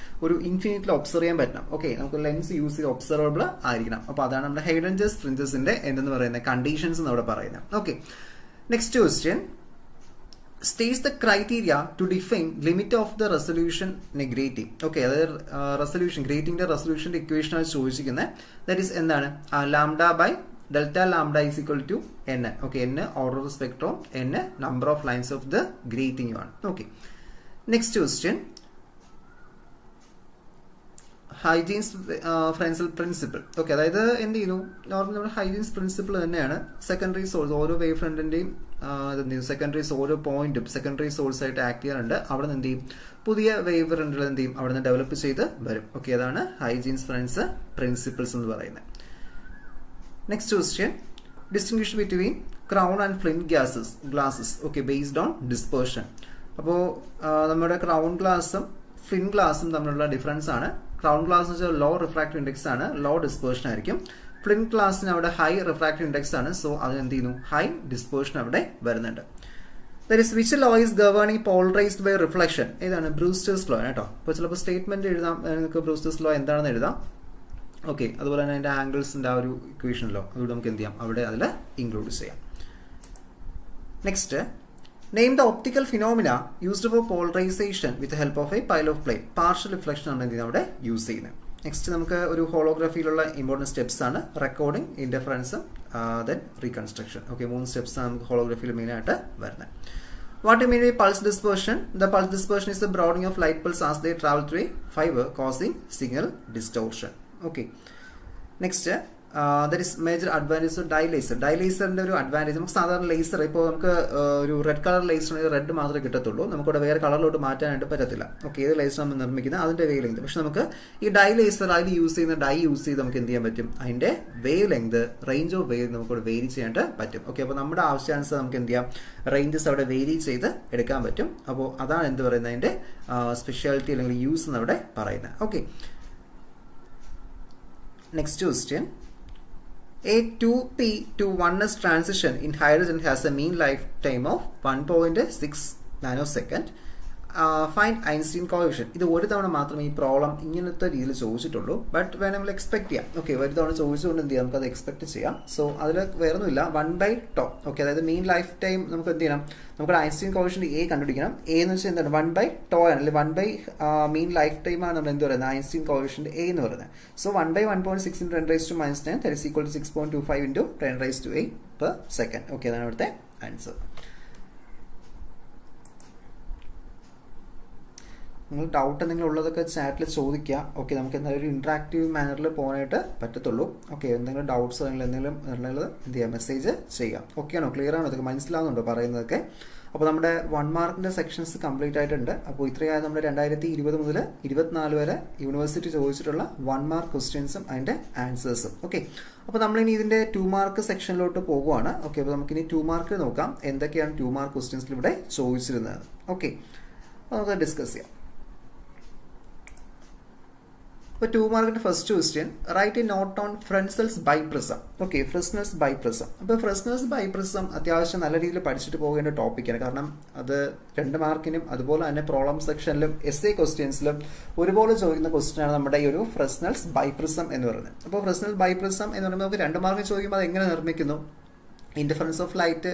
ഒരു ഇൻഫിനിറ്റിൽ ഒബ്സർവ് ചെയ്യാൻ പറ്റണം. ഓക്കെ, നമുക്ക് ലെൻസ് യൂസ് ചെയ്ത് ഒബ്സർവബിൾ ആയിരിക്കണം. അപ്പോൾ അതാണ് നമ്മുടെ ഹൈഡൻജേഴ്സ് ഫ്രിഞ്ചസിന്റെ എന്തെന്ന് പറയുന്നത്? കണ്ടീഷൻസ് എന്ന് അവിടെ പറയുന്നത്. Okay, next question. states the criteria to define limit of the resolution negative. Okay, അതായത് റെസൊല്യൂഷൻ ഗ്രേറ്റിംഗിന്റെ റെസൊല്യൂഷന്റെ ഇക്വേഷൻ ആണ് ചോദിച്ചിരിക്കുന്നത്. ദാറ്റ് ഈസ് എന്താണ്? Lambda by delta lambda is equal to N. Okay, N order of spectrum, N number of lines of the grating ആണ്. Okay, next question. Huygens Fresnel principle. Okay, അതായത് എന്ത് ചെയ്യുന്നു? Normal നമ്മുടെ Huygens principle തന്നെയാണ്. Secondary source ഓരോ wave ഫ്രണ്ടിന്റെയും secondary ഓരോ പോയിന്റും സെക്കൻഡറി സോഴ്സ് ആയിട്ട് ആക്ട് ചെയ്യാറുണ്ട്. അവിടെ നിന്ന് എന്ത് ചെയ്യും? പുതിയ വേവ് ഫ്രണ്ടുകൾ എന്ത് ചെയ്യും? അവിടെ നിന്ന് ഡെവലപ്പ് ചെയ്ത് വരും. ഓക്കെ, അതാണ് ഹൈജീൻസ് ഫ്രൻസ് പ്രിൻസിപ്പിൾസ് എന്ന് പറയുന്നത്. Next question. Distinguish between crown and flint glasses. Okay, based on dispersion. അപ്പോൾ നമ്മുടെ ക്രൗൺ ഗ്ലാസും ഫ്ലിന്റ് ഗ്ലാസും തമ്മിലുള്ള ഡിഫറൻസ് ആണ്. ക്രൗൺ ഗ്ലാസ് വെച്ചാൽ ലോ റിഫ്രാക്റ്റീവ് ഇൻഡെക്സ് ആണ്, ലോ ഡിസ്പേർഷൻ ആയിരിക്കും. ഫ്ലിന്റ് ഗ്ലാസിന് അവിടെ ഹൈ റിഫ്രാക്റ്റീവ് ഇൻഡെക്സ് ആണ്. സോ അതിന് എന്ത് ചെയ്യുന്നു? ഹൈ ഡിസ്പേർഷൻ അവിടെ വരുന്നുണ്ട്. That is which law is governing polarised by reflection? ഏതാണ്? ബ്രൂസ്റ്റേഴ്സ് ലോ കേട്ടോ. അപ്പോൾ ചിലപ്പോൾ സ്റ്റേറ്റ്മെന്റ് എഴുതാം, നിങ്ങൾക്ക് ബ്രൂസ്റ്റേഴ്സ് ലോ എന്താണെന്ന് എഴുതാം. ഓക്കെ, അതുപോലെ തന്നെ അതിന്റെ ആംഗിൾസിന്റെ ആ ഒരു ഇക്വേഷൻ ലോ അതുകൊണ്ട് നമുക്ക് എന്ത് ചെയ്യാം? അവിടെ അതിൽ ഇൻക്ലൂഡ് ചെയ്യാം. Next, name the optical phenomena used for polarisation with help of a pile of plate. Partial reflection ആണ് എന്ത് അവിടെ യൂസ് ചെയ്യുന്നത്. നെക്സ്റ്റ്, നമുക്ക് ഒരു ഹോളോഗ്രാഫിയിലുള്ള ഇമ്പോർട്ടൻറ്റ് സ്റ്റെപ്സ് ആണ് റെക്കോർഡിംഗ്, ഇന്റർഫറൻസും ദെൻ റീകൺസ്ട്രക്ഷൻ. ഓക്കെ, 3 സ്റ്റെപ്സ് ആണ് നമുക്ക് ഹോളോഗ്രാഫിയിൽ മെയിൻ ആയിട്ട് വരുന്നത്. What you mean by pulse dispersion? The pulse dispersion is the broadening of light pulse as they travel through a fibre causing signal distortion. Okay, next, that is major advantage of dye laser. ഡൈലേസറിന്റെ ഒരു advantage, നമുക്ക് സാധാരണ laser ഇപ്പോൾ നമുക്ക് ഒരു red colour laser red മാത്രമേ കിട്ടത്തുള്ളൂ, നമുക്കിവിടെ വേറെ കളറിലോട്ട് മാറ്റാനായിട്ട് പറ്റത്തില്ല. ഓക്കെ, ഏത് ലേസർ നമ്മൾ നിർമ്മിക്കുന്നത് അതിന്റെ വേവ് ലെങ്ത്. പക്ഷെ നമുക്ക് ഈ ഡൈ ലേസർ അതിൽ യൂസ് ചെയ്യുന്ന ഡൈ യൂസ് ചെയ്ത് നമുക്ക് എന്ത് ചെയ്യാൻ പറ്റും? അതിന്റെ wave length, range of wave നമുക്കിവിടെ വേരി ചെയ്യാനായിട്ട് പറ്റും. ഓക്കെ, അപ്പോൾ നമ്മുടെ ആവശ്യാനുസരണം നമുക്ക് എന്ത് ചെയ്യാം? റേഞ്ചസ് അവിടെ വേരി ചെയ്ത് എടുക്കാൻ പറ്റും. അപ്പോൾ അതാണ് എന്ത് പറയുന്നത്? അതിന്റെ സ്പെഷ്യാലിറ്റി അല്ലെങ്കിൽ യൂസ് എന്ന് അവിടെ പറയുന്നത്. Okay, next question. A 2p to 1s transition in hydrogen has a mean lifetime of 1.6 nanosecond. Find Einstein coefficient. ഇത് ഒരു തവണ മാത്രമേ ഈ പ്രോബ്ലം ഇങ്ങനത്തെ രീതിയിൽ ചോദിച്ചിട്ടുള്ളൂ. ബട്ട് വേണം നമ്മൾ എക്സ്പെക്ട് ചെയ്യാം. ഓക്കെ, ഒരു തവണ ചോദിച്ചുകൊണ്ട് എന്ത് ചെയ്യാം? നമുക്ക് അത് എക്സ്പെക്ട് ചെയ്യാം. സോ അതിൽ വേറൊന്നുമില്ല, 1/τ. ഓക്കെ, അതായത് മീൻ ലൈഫ് ടൈം നമുക്ക് എന്ത് ചെയ്യണം? നമുക്ക് ഐൻസ്റ്റീൻ കോഫിഷ്യന്റ് എ കണ്ടുപിടിക്കണം. എ എന്ന് വെച്ചാൽ എന്താണ്? 1/τ ആണ്, അല്ലെങ്കിൽ 1 മീൻ ലൈഫ് ടൈം ആണ് നമ്മൾ എന്ത് പറയുന്നത്? ഐൻസ്റ്റീൻ കോഫിഷ്യന്റ് എ എന്ന് പറയുന്നത്. So 1/1.6 × 10⁻⁻⁹ that is equal to 6.25 × 10⁻⁸ per second. Okay, അതാണ് ഇവിടുത്തെ ആൻസർ. നിങ്ങൾ ഡൗട്ട് എന്തെങ്കിലും ഉള്ളതൊക്കെ ചാറ്റിൽ ചോദിക്കുക. ഓക്കെ, നമുക്ക് എന്തായാലും ഒരു ഇൻട്രാക്റ്റീവ് മാനറിൽ പോകാനായിട്ട് പറ്റത്തുള്ളൂ. ഓക്കെ, എന്തെങ്കിലും ഡൗട്ട്സ് അല്ലെങ്കിൽ എന്തെങ്കിലും ഉള്ളത് എന്ത് ചെയ്യുക, മെസ്സേജ് ചെയ്യാം. ഓക്കെ ആണോ, ക്ലിയർ ആണോ, ഇതൊക്കെ മനസ്സിലാവുന്നുണ്ടോ പറയുന്നതൊക്കെ? അപ്പോൾ നമ്മുടെ 1 മാർക്കിൻ്റെ സെക്ഷൻസ് കംപ്ലീറ്റ് ആയിട്ടുണ്ട്. അപ്പോൾ ഇത്രയാണ് നമ്മുടെ 2020 മുതൽ 2024 വരെ യൂണിവേഴ്സിറ്റി ചോദിച്ചിട്ടുള്ള 1 മാർക്ക് ക്വസ്റ്റ്യൻസും അതിൻ്റെ ആൻസേഴ്സും. ഓക്കെ, അപ്പോൾ നമ്മളിനി ഇതിൻ്റെ 2 മാർക്ക് സെക്ഷനിലോട്ട് പോകുവാണ്. ഓക്കെ, അപ്പോൾ നമുക്കിനി 2 മാർക്ക് നോക്കാം എന്തൊക്കെയാണ് 2 മാർക്ക് ക്വസ്റ്റ്യൻസിൽ ഇവിടെ ചോദിച്ചിരുന്നത്. ഓക്കെ, അപ്പോൾ നമുക്ക് ഡിസ്കസ് ചെയ്യാം. അപ്പോൾ 2 മാർക്കിൻ്റെ first question, write a note on Fresnel's biprism. Okay, Fresnel's biprism. അപ്പോൾ ഫ്രെസ്നൽസ് ബൈപ്രിസം അത്യാവശ്യം നല്ല രീതിയിൽ പഠിച്ചിട്ട് പോകേണ്ട ടോപ്പിക്കാണ്. കാരണം അത് 2 മാർക്കിനും അതുപോലെ തന്നെ പ്രോബ്ലം സെക്ഷനിലും എസ്എ ക്വസ്റ്റ്യൻസിലും ഒരുപോലെ ചോദിക്കുന്ന ക്വസ്റ്റ്യനാണ് നമ്മുടെ ഈ ഒരു ഫ്രെസ്നൽസ് ബൈപ്രിസം എന്ന് പറയുന്നത്. അപ്പോൾ ഫ്രെസ്നൽസ് ബൈപ്രിസം എന്ന് പറയുമ്പോൾ നമുക്ക് 2 മാർക്ക് ചോദിക്കുമ്പോൾ അത് എങ്ങനെ നിർമ്മിക്കുന്നു, ഇൻഡിഫറൻസ് ഓഫ് ലൈറ്റ്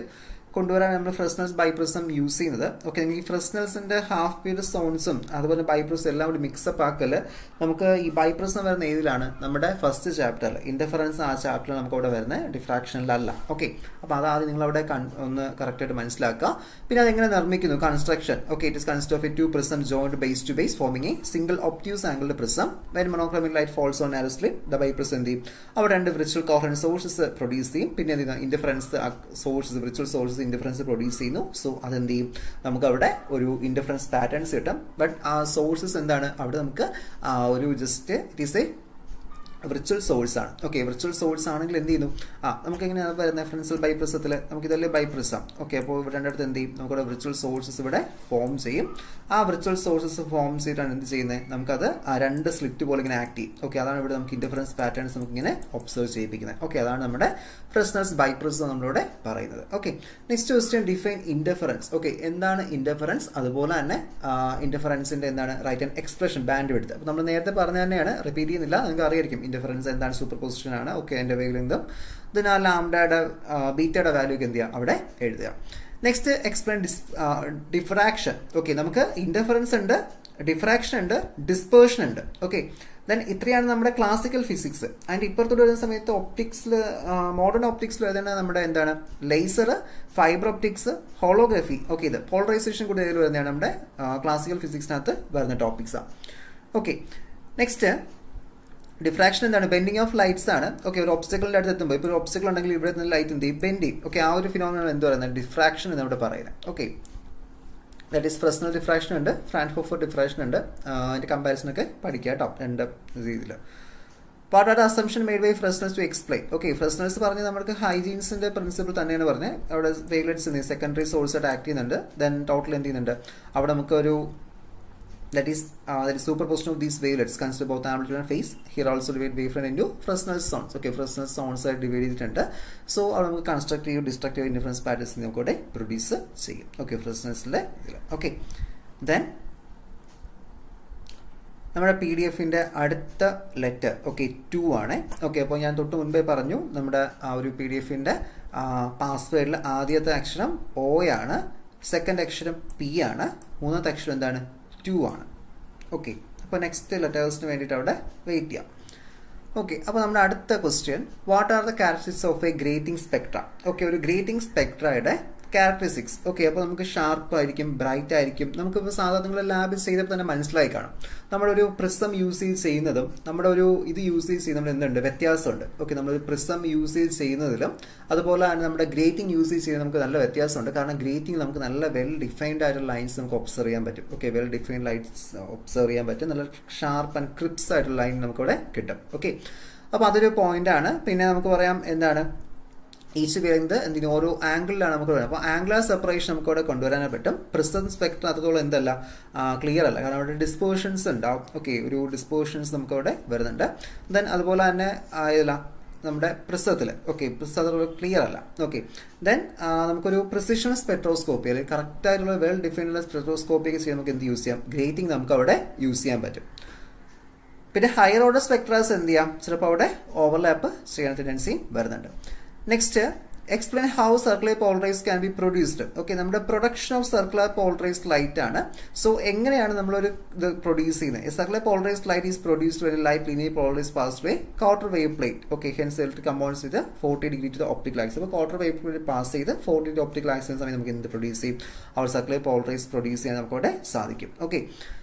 കൊണ്ടുവരാൻ നമ്മൾ ഫ്രെസ്നൽസ് ബൈപ്രിസം യൂസ് ചെയ്യുന്നത്. ഓക്കെ, ഈ ഫ്രെസ്നൽസിന്റെ ഹാഫ് പീരിയഡ് സോൺസും അതുപോലെ ബൈപ്രിസം എല്ലാം കൂടി മിക്സപ്പ് ആക്കൽ നമുക്ക് ഈ ബൈപ്രിസം വരുന്ന ഏതിലാണ്, നമ്മുടെ ഫസ്റ്റ് ചാപ്റ്ററിൽ ഇൻഡിഫറൻസ് ആ ചാപ്റ്ററിൽ നമുക്ക് അവിടെ വരുന്നത് ഡിഫ്രാക്ഷനിലല്ല. ഓക്കെ, അപ്പോൾ അതാദ്യം നിങ്ങൾ അവിടെ ഒന്ന് കറക്റ്റായിട്ട് മനസ്സിലാക്കുക. പിന്നെ അതെങ്ങനെ നിർമ്മിക്കുന്നു, construction. Okay, it is consist of A 2 prism joined base to base forming a single obtuse angled prism. When monochromatic light falls on narrow slit, the biprism എന്ത് ചെയ്യും, അവിടെ 2 വിർച്വൽ കോഹറന്റ് സോഴ്സസ് പ്രൊഡ്യൂസ് ചെയ്യും. പിന്നെ എന്ത് ചെയ്യുന്നു, indifference sources, virtual sources indifference produce ചെയ്യുന്നു. So അതെന്ത് ചെയ്യും, നമുക്ക് അവിടെ ഒരു ഇൻഡിഫറൻസ് പാറ്റേൺസ് കിട്ടും. ബട്ട് ആ സോഴ്സസ് എന്താണ്, അവിടെ നമുക്ക് ഒരു just it is A virtual source ആണ്. ഓക്കെ, വിർച്വൽ സോഴ്സ് ആണെങ്കിൽ എന്ത് ചെയ്യുന്നു, നമുക്ക് എങ്ങനെയാണ് വരുന്നത്, ഫ്രെസ്നൽ ബൈപ്രിസത്തിൽ നമുക്ക് ഇതല്ലേ ബൈപ്രിസം. ഓക്കെ, അപ്പോൾ ഇവിടെ രണ്ടിടത്ത് എന്ത് ചെയ്യും, നമുക്കിവിടെ വിർച്വൽ സോഴ്സസ് ഇവിടെ ഫോം ചെയ്യും. ആ വിർച്വൽ സോഴ്സസ് ഫോം ചെയ്തിട്ടാണ് എന്ത് ചെയ്യുന്നത്, നമുക്കത് ആ 2 സ്ലിറ്റ് പോലെ ഇങ്ങനെ ആക്ട് ചെയ്യും. ഓക്കെ, അതാണ് ഇവിടെ നമുക്ക് ഇൻഡിഫറൻസ് പാറ്റേൺസ് നമുക്ക് ഇങ്ങനെ ഒബ്സർവ് ചെയ്യിപ്പിക്കുന്നത്. ഓക്കെ, അതാണ് നമ്മുടെ ഫ്രെസ്നൽസ് ബൈപ്രിസം നമ്മളിവിടെ പറയുന്നത്. Okay, next question, define interference. Okay, എന്താണ് ഇൻഡിഫറൻസ്, അതുപോലെ തന്നെ ഇൻഡിഫറൻസിന്റെ എന്താണ് write and expression band width. അപ്പോൾ നമ്മൾ നേരത്തെ പറഞ്ഞ തന്നെയാണ്, റിപ്പീറ്റ് ചെയ്യുന്നില്ല, നിങ്ങൾക്ക് അറിയായിരിക്കും ഇൻഡിഫറൻസ് എന്താണ്, സൂപ്പർ പൊസിഷൻ ആണ്. ഓക്കെ, എൻ്റെ വേവ് ലെങ്തും ഇതിന് ആ ലാംഡയുടെ ബീറ്റയുടെ വാല്യൂക്ക് എന്ത് ചെയ്യുക, അവിടെ എഴുതുക. Next, explain diffraction. ഓക്കെ, നമുക്ക് ഇൻഡിഫറൻസ് ഉണ്ട്, ഡിഫ്രാക്ഷൻ ഉണ്ട്, ഡിസ്പേർഷൻ ഉണ്ട്. ഓക്കെ, ദെൻ ഇത്രയാണ് നമ്മുടെ ക്ലാസിക്കൽ ഫിസിക്സ്. അതിൻ്റെ ഇപ്പുറത്തോട്ട് വരുന്ന സമയത്ത് ഒപ്റ്റിക്സിൽ, മോഡേൺ ഒപ്റ്റിക്സിൽ വരുന്ന നമ്മുടെ എന്താണ്, laser, fibre optics, holography. Okay, ഇത് പോളറൈസേഷൻ കൂടി ഇതിൽ വരുന്നതാണ് നമ്മുടെ ക്ലാസിക്കൽ ഫിസിക്സിനകത്ത് വരുന്ന ടോപ്പിക്സാണ്. ഓക്കെ, നെക്സ്റ്റ് ഡിഫ്രാക്ഷൻ എന്താണ്, ബെൻഡിങ് ഓഫ് ലൈറ്റ്സ് ആണ്. ഓക്കെ, ഒരു ഒബ്സ്റ്റക്കിളിൻ്റെ അടുത്ത് എത്തുമ്പോൾ, ഇപ്പോൾ ഒരു ഒബ്സ്റ്റക്കിൾ ഉണ്ടെങ്കിൽ ഇവിടെ നിന്ന് ലൈറ്റ് എന്ത് ചെയ്യും, ബെൻഡ് ചെയ്യും. ഓക്കെ, ആ ഒരു ഫിനോമിനൻ എന്ത് പറയുന്നത്, ഡിഫ്രാക്ഷൻ എന്ന് ഇവിടെ പറയുന്നത്. ഓക്കെ, ദാറ്റ് ഈസ് ഫ്രെസ്നൽ ഡിഫ്രാക്ഷൻ ഉണ്ട്, ഫ്രാൻക്ഫർട്ട് ഡിഫ്രാക്ഷൻ ഉണ്ട്. അതിൻ്റെ കമ്പാരിസൺ ഒക്കെ പഠിക്കുക കേട്ടോ, 2 രീതിയിൽ. What are the assumption made by Fresnel's to explain. Okay, Fresnel's പറഞ്ഞ് നമുക്ക് ഹൈജീൻസിന്റെ പ്രിൻസിപ്പിൾ തന്നെയാണ് പറഞ്ഞത്. അവിടെ വേവ്ലെറ്റ്സ് സെക്കൻഡറി സോഴ്സ് ആയിട്ട് ആക്ട് ചെയ്യുന്നുണ്ട്. ദെൻ ടോട്ടൽ എന്ത് ചെയ്യുന്നുണ്ട്, അവിടെ നമുക്ക് ഒരു that is superposition of these wavelets consider both amplitude and phase. Here also divide wavefront into Fresnel's zones. Okay, Fresnel's zones are divided into, so നമുക്ക് constructive destructive indifference patterns നമുക്ക് produce ചെയ്യും. Okay, Fresnel's okay, then നമ്മുടെ PDF-ന്റെ അടുത്ത letter okay 2 ആണ്. Okay, അപ്പോൾ ഞാൻ തൊട്ട് മുൻപേ പറഞ്ഞു നമ്മുടെ ആ ഒരു PDF-ന്റെ പാസ്വേഡിൽ ആദ്യത്തെ അക്ഷരം O ആണ്, സെക്കൻഡ് അക്ഷരം P ആണ്, മൂന്നാമത്തെ അക്ഷരം എന്താണ്, 2 ആണ്. ഓക്കെ, അപ്പോൾ നെക്സ്റ്റ് ലെറ്റേഴ്സിന് വേണ്ടിയിട്ട് അവിടെ വെയിറ്റ് ചെയ്യാം. ഓക്കെ, അപ്പോൾ നമ്മുടെ അടുത്ത question, what are the characteristics of A grating Spectra. Okay, ഒരു ഗ്രേറ്റിംഗ് സ്പെക്ട്രയുടെ ക്യാരക്ടറിസ്റ്റിക്സ്. ഓക്കെ, അപ്പോൾ നമുക്ക് ഷാർപ്പ് ആയിരിക്കും, ബ്രൈറ്റ് ആയിരിക്കും. നമുക്കിപ്പോൾ സാധാരണ നിങ്ങൾ ലാബിൽ ചെയ്തപ്പോൾ തന്നെ മനസ്സിലായി കാണും, നമ്മുടെ ഒരു പ്രിസം യൂസ് ചെയ്യുന്നതും നമ്മുടെ ഒരു ഇത് യൂസ് ചെയ്യുന്നതും എന്തുണ്ട്, വ്യത്യാസമുണ്ട്. ഓക്കെ, നമ്മളൊരു പ്രിസം യൂസ് ചെയ്യുന്നതിലും അതുപോലെ തന്നെ നമ്മുടെ ഗ്രേറ്റിംഗ് യൂസ് ചെയ്യുന്നത് നമുക്ക് നല്ല വ്യത്യാസമുണ്ട്. കാരണം ഗ്രേറ്റിംഗ് നമുക്ക് നല്ല വെൽ ഡിഫൈൻഡ് ആയിട്ടുള്ള ലൈൻസ് നമുക്ക് ഒബ്സർവ് ചെയ്യാൻ പറ്റും. Okay, well defined lines observe ചെയ്യാൻ പറ്റും, നല്ല ഷാർപ്പ് ആൻഡ് ക്രിപ്സ് ആയിട്ടുള്ള ലൈൻ നമുക്കിവിടെ കിട്ടും. ഓക്കെ, അപ്പോൾ അതൊരു പോയിന്റാണ്. പിന്നെ നമുക്ക് പറയാം എന്താണ്, ഈച്ച് വരുന്നത് എന്തിനും ഓരോ ആംഗിളിലാണ് നമുക്ക് വരുന്നത്. അപ്പോൾ ആംഗുലർ സെപ്പറേഷൻ നമുക്ക് ഇവിടെ കൊണ്ടുവരാൻ പറ്റും. പ്രിസം സ്പെക്ട്രം അത്രത്തോളം എന്തല്ല, ക്ലിയർ അല്ല, കാരണം അവിടെ ഡിസ്പേർഷൻസ് ഉണ്ടാവും. ഓക്കെ, ഒരു ഡിസ്പേർഷൻസ് നമുക്ക് അവിടെ വരുന്നുണ്ട്. ദെൻ അതുപോലെ തന്നെ ഇതല്ല നമ്മുടെ പ്രിസത്തിൽ, ഓക്കെ, പ്രിസം ക്ലിയർ അല്ല. ഓക്കെ, ദെൻ നമുക്കൊരു പ്രിസിഷൻ സ്പെക്ട്രോസ്കോപ്പി അല്ലെങ്കിൽ കറക്റ്റ് ആയിട്ടുള്ള വെൽ ഡിഫൈൻഡ് സ്പെക്ട്രോസ്കോപ്പി ഒക്കെ ചെയ്യാൻ നമുക്ക് എന്ത് യൂസ് ചെയ്യാം, ഗ്രേറ്റിംഗ് നമുക്ക് അവിടെ യൂസ് ചെയ്യാൻ പറ്റും. പിന്നെ ഹയർ ഓർഡർ സ്പെക്ട്രാസ് എന്ത് ചെയ്യാം, ചിലപ്പോൾ അവിടെ ഓവർലാപ്പ് ചെയ്യാൻ ടെൻഡൻസി വരുന്നുണ്ട്. Next, explain how circular polarised can be produced. Okay, നമ്മുടെ production of circular polarised light ആണ്. സോ എങ്ങനെയാണ് നമ്മളൊരു ഇത് പ്രൊഡ്യൂസ് ചെയ്യുന്നത്? Circular polarised light is produced when light linear polarised pass way quarter wave plate. Okay, hence electric compounds with 40 degree to the optical axis. അപ്പോൾ quarter wave plate pass ചെയ്ത് 40 degree optical axis സമയം നമുക്ക് എന്ത് produce ചെയ്യും, അവർ circular polarised produce ചെയ്യാൻ നമുക്ക് അവിടെ സാധിക്കും. ഓക്കെ,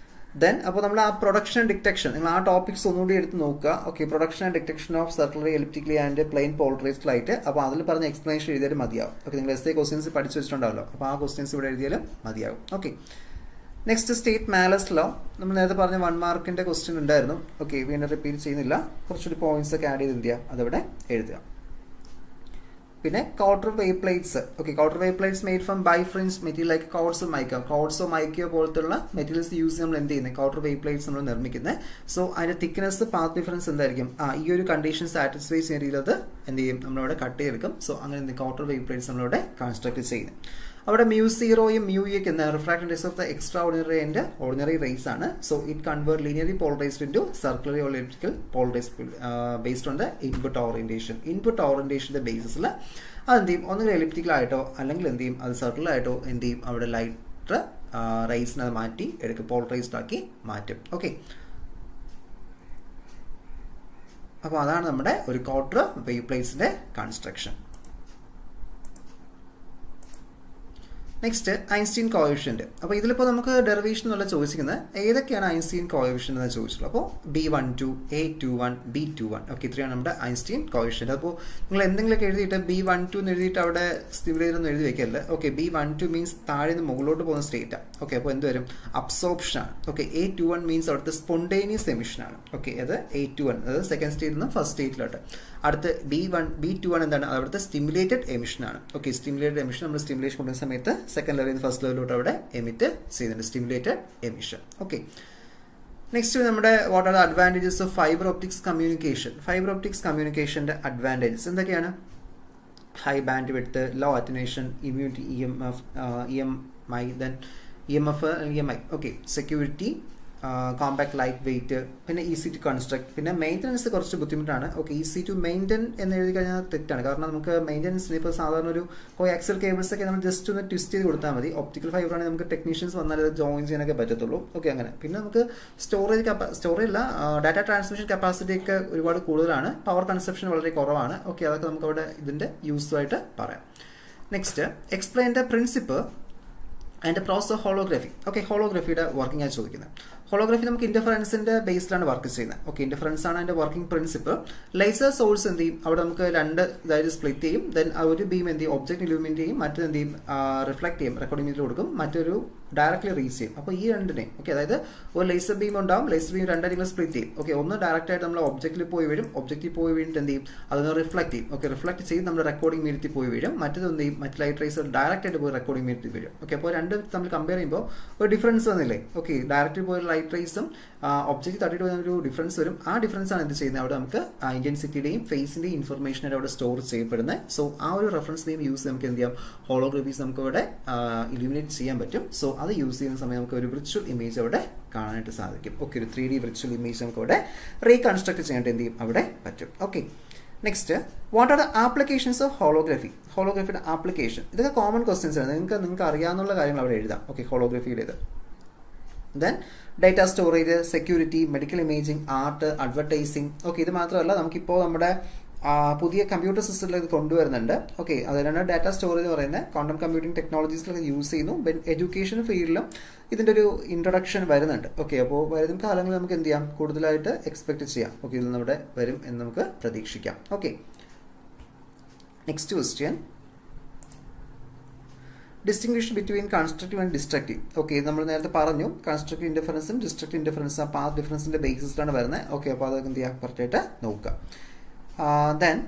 ദെൻ അപ്പോൾ നമ്മൾ ആ പ്രൊഡക്ഷൻ ആൻഡ് ഡിറ്റക്ഷൻ നിങ്ങൾ ആ ടോപ്പിക്സ് ഒന്നുകൂടി എടുത്ത് നോക്കുക. Okay, production and detection of circularly elliptically and plane polarised light. അപ്പോൾ അതിൽ പറഞ്ഞ എക്സ്പ്ലനേഷൻ എഴുതിയാലും മതിയാവും. ഓക്കെ, നിങ്ങൾ എസ് എ ക്വസ്റ്റ്യൻസ് പഠിച്ചു വെച്ചിട്ടുണ്ടാവല്ലോ, അപ്പോൾ ആ ക്വസ്റ്റ്യൻസ് ഇവിടെ എഴുതിയാലും മതിയാവും. Okay, next state Malus law. നമ്മൾ നേരത്തെ പറഞ്ഞ 1 മാർക്കിൻ്റെ ക്വസ്റ്റ്യൻ ഉണ്ടായിരുന്നു. ഓക്കെ, വീണ്ടും റിപ്പീറ്റ് ചെയ്യുന്നില്ല, കുറച്ചുകൂടി പോയിന്റ്സ് ഒക്കെ ആഡ് ചെയ്ത് എന്ത് ചെയ്യുക, അതവിടെ എഴുതുക. പിന്നെ quarter wave plates. Okay, quarter wave plates made from birefringent material like കോഡ്സോ മൈക്ക. കോഡ്സോ മൈക്കയോ പോലത്തുള്ള മെറ്റീരിയൽസ് യൂസ് നമ്മൾ എന്ത് ചെയ്യുന്നത്, കൗട്ടർ വേവ് പ്ലേറ്റ്സ് നമ്മൾ നിർമ്മിക്കുന്നത്. സോ അതിന്റെ തിക്നെസ് പാത്ത് ഡിഫറൻസ് എന്തായിരിക്കും, ഈ ഒരു കണ്ടീഷൻ സാറ്റിസ്ഫൈ ചെയ്യുന്ന രീതിയിൽ അത് എന്ത് ചെയ്യും, നമ്മളിവിടെ കട്ട് ചെയ്തെടുക്കും. സോ അങ്ങനെ കൗട്ടർ വേവ് പ്ലേറ്റ്സ് നമ്മളിവിടെ കൺസ്ട്രക്ട് ചെയ്യുന്നത്. അവിടെ μ0യും μe എന്ന refraction index of the extraordinary and ordinary rays ആണ്. So it convert linearly polarised into circularly or elliptical polarised based on the input orientation. Input ഓറിയന്റേഷന്റെ ബേസിസിൽ അതെന്ത് ചെയ്യും, ഒന്നുകിൽ എലിപ്റ്റിക്കൽ ആയിട്ടോ അല്ലെങ്കിൽ എന്ത് ചെയ്യും, അത് സർക്കുലർ ആയിട്ടോ എന്ത് ചെയ്യും, അവിടെ ലൈറ്റ് റേസിനെ മാറ്റി എടുക്കും, പോളറൈസ്ഡ് ആക്കി മാറ്റും. ഓക്കെ, അപ്പോൾ അതാണ് നമ്മുടെ ഒരു കൗട്ടർ വേവ് പ്ലേറ്റ്സിന്റെ കൺസ്ട്രക്ഷൻ. Next Einstein coefficient. അപ്പോൾ ഇതിലിപ്പോൾ നമുക്ക് ഡെറിവേഷൻ എന്നുള്ള ചോദിച്ചിരിക്കുന്നത് ഏതൊക്കെയാണ് ഐൻസ്റ്റീൻ കോഎഫിഷ്യന്റ് എന്ന് ചോദിച്ചിട്ടുള്ളത്. അപ്പോൾ B12, A21, B21. ഓക്കെ, ഇത്രയാണ് നമ്മുടെ ഐൻസ്റ്റീൻ കോഎഫിഷ്യന്റ്. അപ്പോൾ നിങ്ങൾ എന്തെങ്കിലുമൊക്കെ എഴുതിയിട്ട് B12 എന്ന് എഴുതിയിട്ട് അവിടെ സ്റ്റിമുലേറ്റർ ഒന്നും എഴുതി വെക്കരുത്. ഓക്കെ, B12 മീൻസ് താഴെ നിന്ന് മുകളിലോട്ട് പോകുന്ന സ്റ്റേറ്റാണ്. ഓക്കെ, അപ്പോൾ എന്ത് വരും, അബ്സോർപ്ഷൻ ആണ്. ഓക്കെ, A21 മീൻസ് അവിടുത്തെ സ്പോണ്ടേനിയസ് എമിഷൻ ആണ്. ഓക്കെ, അത് A21 അതായത് സെക്കൻഡ് സ്റ്റേറ്റിൽ നിന്ന് ഫസ്റ്റ് സ്റ്റേറ്റിലോട്ട്. അടുത്ത് B21 എന്താണ്, അവിടുത്തെ സ്റ്റിമുലേറ്റഡ് എമിഷൻ ആണ്. ഓക്കെ, സ്റ്റിമുലേറ്റഡ് എമിഷൻ നമ്മൾ സ്റ്റിമുലേഷൻ കൊണ്ടുവരുന്ന സമയത്ത് സെക്കൻഡ് ലെവലിൽ നിന്ന് ഫസ്റ്റ് ലെവലിലോട്ട് അവിടെ എമിറ്റ് ചെയ്യുന്നുണ്ട്, സ്റ്റിമുലേറ്റഡ് എമിഷൻ. ഓക്കെ, നെക്സ്റ്റ് നമ്മുടെ what are the advantages of fibre optics communication. Fibre optics കമ്മ്യൂണിക്കേഷന്റെ അഡ്വാൻറ്റേജസ് എന്തൊക്കെയാണ്? High bandwidth, low attenuation, immunity, EMF, EMI. Okay, security, compact lightweight, പിന്നെ easy to construct. പിന്നെ maintenance കുറച്ച് ബുദ്ധിമുട്ടാണ്. Okay, easy to maintain എന്ന് എഴുതി കഴിഞ്ഞാൽ തെറ്റാണ്. കാരണം നമുക്ക് മെയിൻ്റനൻസിന് ഇപ്പോൾ സാധാരണ ഒരു കോയാക്സൽ കേബിൾസ് ഒക്കെ നമ്മൾ ജസ്റ്റ് ഒന്ന് ട്വിസ്റ്റ് ചെയ്ത് കൊടുത്താൽ മതി. ഒപ്റ്റിക്കൽ ഫൈബർ ആണെങ്കിൽ നമുക്ക് ടെക്നീഷ്യൻസ് വന്നാൽ അത് ജോയിൻ ചെയ്യാനൊക്കെ പറ്റത്തുള്ളൂ. ഓക്കെ, അങ്ങനെ. പിന്നെ നമുക്ക് സ്റ്റോറേജ് അല്ല, ഡാറ്റ ട്രാൻസ്മിഷൻ കപ്പാസിറ്റി ഒക്കെ ഒരുപാട് കൂടുതലാണ്, പവർ കൺസപ്ഷൻ വളരെ കുറവാണ്. ഓക്കെ, അതൊക്കെ നമുക്ക് അവിടെ ഇതിൻ്റെ യൂസുമായിട്ട് പറയാം. Next explain the principle and process of holography. Okay, ഹോളോഗ്രാഫിയുടെ വർക്കിംഗ് ആണ് ചോദിക്കുന്നത്. ഹോളോഗ്രാഫി നമുക്ക് ഇന്റർഫറൻസിന്റെ ബേസിലാണ് വർക്ക് ചെയ്യുന്നത്. ഓക്കെ, ഇന്റർഫറൻസ് ആണ് അതിന്റെ വർക്കിംഗ് പ്രിൻസിപ്പിൾ. ലേസർ സോഴ്സ് എന്ത് ചെയ്യും, അവിടെ നമുക്ക് രണ്ട് ഇതായത് സ്പ്ലിറ്റ് ചെയ്യും. ദെൻ ഒരു ബീം എന്ത് ചെയ്യും, ഒബ്ജക്റ്റ് ഇലൂമിനേറ്റ് ചെയ്യും, മറ്റൊരു എന്ത് ചെയ്യും, റിഫ്ലക്ട് ചെയ്യും, റെക്കോർഡിംഗ് മീറ്റർ കൊടുക്കും, മറ്റൊരു ഡയറക്ട്ലി റീച്ച് ചെയ്യും. അപ്പോൾ ഈ രണ്ടിനെ ഓക്കെ, അതായത് ഒരു ലേസർ ബീം ഉണ്ടാവും, ലേസർ ബീം രണ്ടായിരിക്കും സ്പ്ലിറ്റ് ചെയ്യും. ഓക്കെ, ഒന്ന് ഡയറക്റ്റ് ആയിട്ട് നമ്മൾ ഒബ്ജക്റ്റിൽ പോയി വീഴും, ഒബ്ജക്റ്റിൽ പോയി വീണിട്ട് എന്ത് ചെയ്യും, അതൊന്ന് റിഫ്ലക്ട് ചെയ്യും. ഓക്കെ, റിഫ്ലക്ട് ചെയ്ത് നമ്മുടെ റെക്കോർഡിംഗ് മീറ്ററിൽ പോയി വീഴും, മറ്റേത് എന്ത് ചെയ്യും, മറ്റ് ലൈറ്റ് റേസർ ഡയറക്റ്റ് ആയിട്ട് പോയി റെക്കോർഡിംഗ് മീറ്ററിൽ വീഴും. ഓക്കെ, അപ്പോൾ രണ്ട് തമ്മിൽ കമ്പയർ ചെയ്യുമ്പോൾ ഒരു ഡിഫറൻസ് വന്നില്ലേ. ഓക്കെ, ഡയറക്റ്റ് പോയ ലൈറ്റ് റേസും ഒബ്ജക്റ്റ് തട്ടിയിട്ട് വരുന്ന ഒരു ഡിഫറൻസ് വരും. ആ ഡിഫറൻസ് ആണ് എന്ത് ചെയ്യുന്നത്, അവിടെ നമുക്ക് ഇന്റൻസിറ്റിയുടെയും ഫേസിന്റെയും ഇൻഫർമേഷൻ അവിടെ സ്റ്റോർ ചെയ്യപ്പെടുന്നത്. സോ ആ ഒരു റെഫറൻസിനെയും യൂസ് നമുക്ക് എന്ത് ചെയ്യാം, ഹോളോഗ്രാഫീസ് നമുക്ക് ഇവിടെ ഇലുമിനേറ്റ് ചെയ്യാൻ പറ്റും. സോ അത് യൂസ് ചെയ്യുന്ന സമയം നമുക്ക് ഒരു വിർച്വൽ ഇമേജ് അവിടെ കാണാനായിട്ട് സാധിക്കും. ഓക്കെ, ഒരു 3D വിർച്വൽ ഇമേജ് നമുക്ക് അവിടെ റീകൺസ്ട്രക്ട് ചെയ്യാനായിട്ട് എന്ത് ചെയ്യും, അവിടെ പറ്റും. Okay, next what are the applications of holography. ഹോളോഗ്രാഫിയുടെ ആപ്ലിക്കേഷൻ ഇതൊക്കെ കോമൺ ക്വസ്റ്റ്യൻസ് ആണ്, നിങ്ങൾക്ക് അറിയാവുന്ന കാര്യങ്ങൾ അവിടെ എഴുതാം. ഓക്കെ, ഹോളോഗ്രാഫിയുടേത്. Then data storage, security, medical imaging, art, advertising. Okay, ഇത് മാത്രമല്ല നമുക്കിപ്പോൾ നമ്മുടെ പുതിയ കമ്പ്യൂട്ടർ സിസ്റ്റത്തിൽ ഇത് കൊണ്ടുവരുന്നുണ്ട്. ഓക്കെ, അതിനാണ് ഡാറ്റ സ്റ്റോറേജ് എന്ന് പറയുന്നത്. ക്വാണ്ടം കമ്പ്യൂട്ടിംഗ് ടെക്നോളജീസിലൊക്കെ യൂസ് ചെയ്യുന്നു. എഡ്യൂക്കേഷൻ ഫീൽഡിലും ഇതിൻ്റെ ഒരു ഇൻട്രൊഡക്ഷൻ വരുന്നുണ്ട്. ഓക്കെ, അപ്പോൾ വരും കാലങ്ങളിൽ നമുക്ക് എന്ത് ചെയ്യാം, കൂടുതലായിട്ട് എക്സ്പെക്ട് ചെയ്യാം. ഓക്കെ, ഇതിൽ നമ്മുടെ വരും എന്ന് നമുക്ക് പ്രതീക്ഷിക്കാം. Okay, next question, distinguish between constructive and destructive. Okay, നമ്മൾ നേരത്തെ പറഞ്ഞു കൺസ്ട്രക്റ്റീവ് ഇൻഡിഫറൻസും ഡിസ്ട്രക്റ്റീവ് ഇൻഡിഫറൻസും ആ പാത്ത് ഡിഫറൻസിന്റെ ബേസിസിലാണ് വരുന്നത്. ഓക്കെ, അപ്പോൾ അതൊക്കെ എന്ത് ചെയ്യാം, കറക്റ്റായിട്ട് നോക്കുക. Then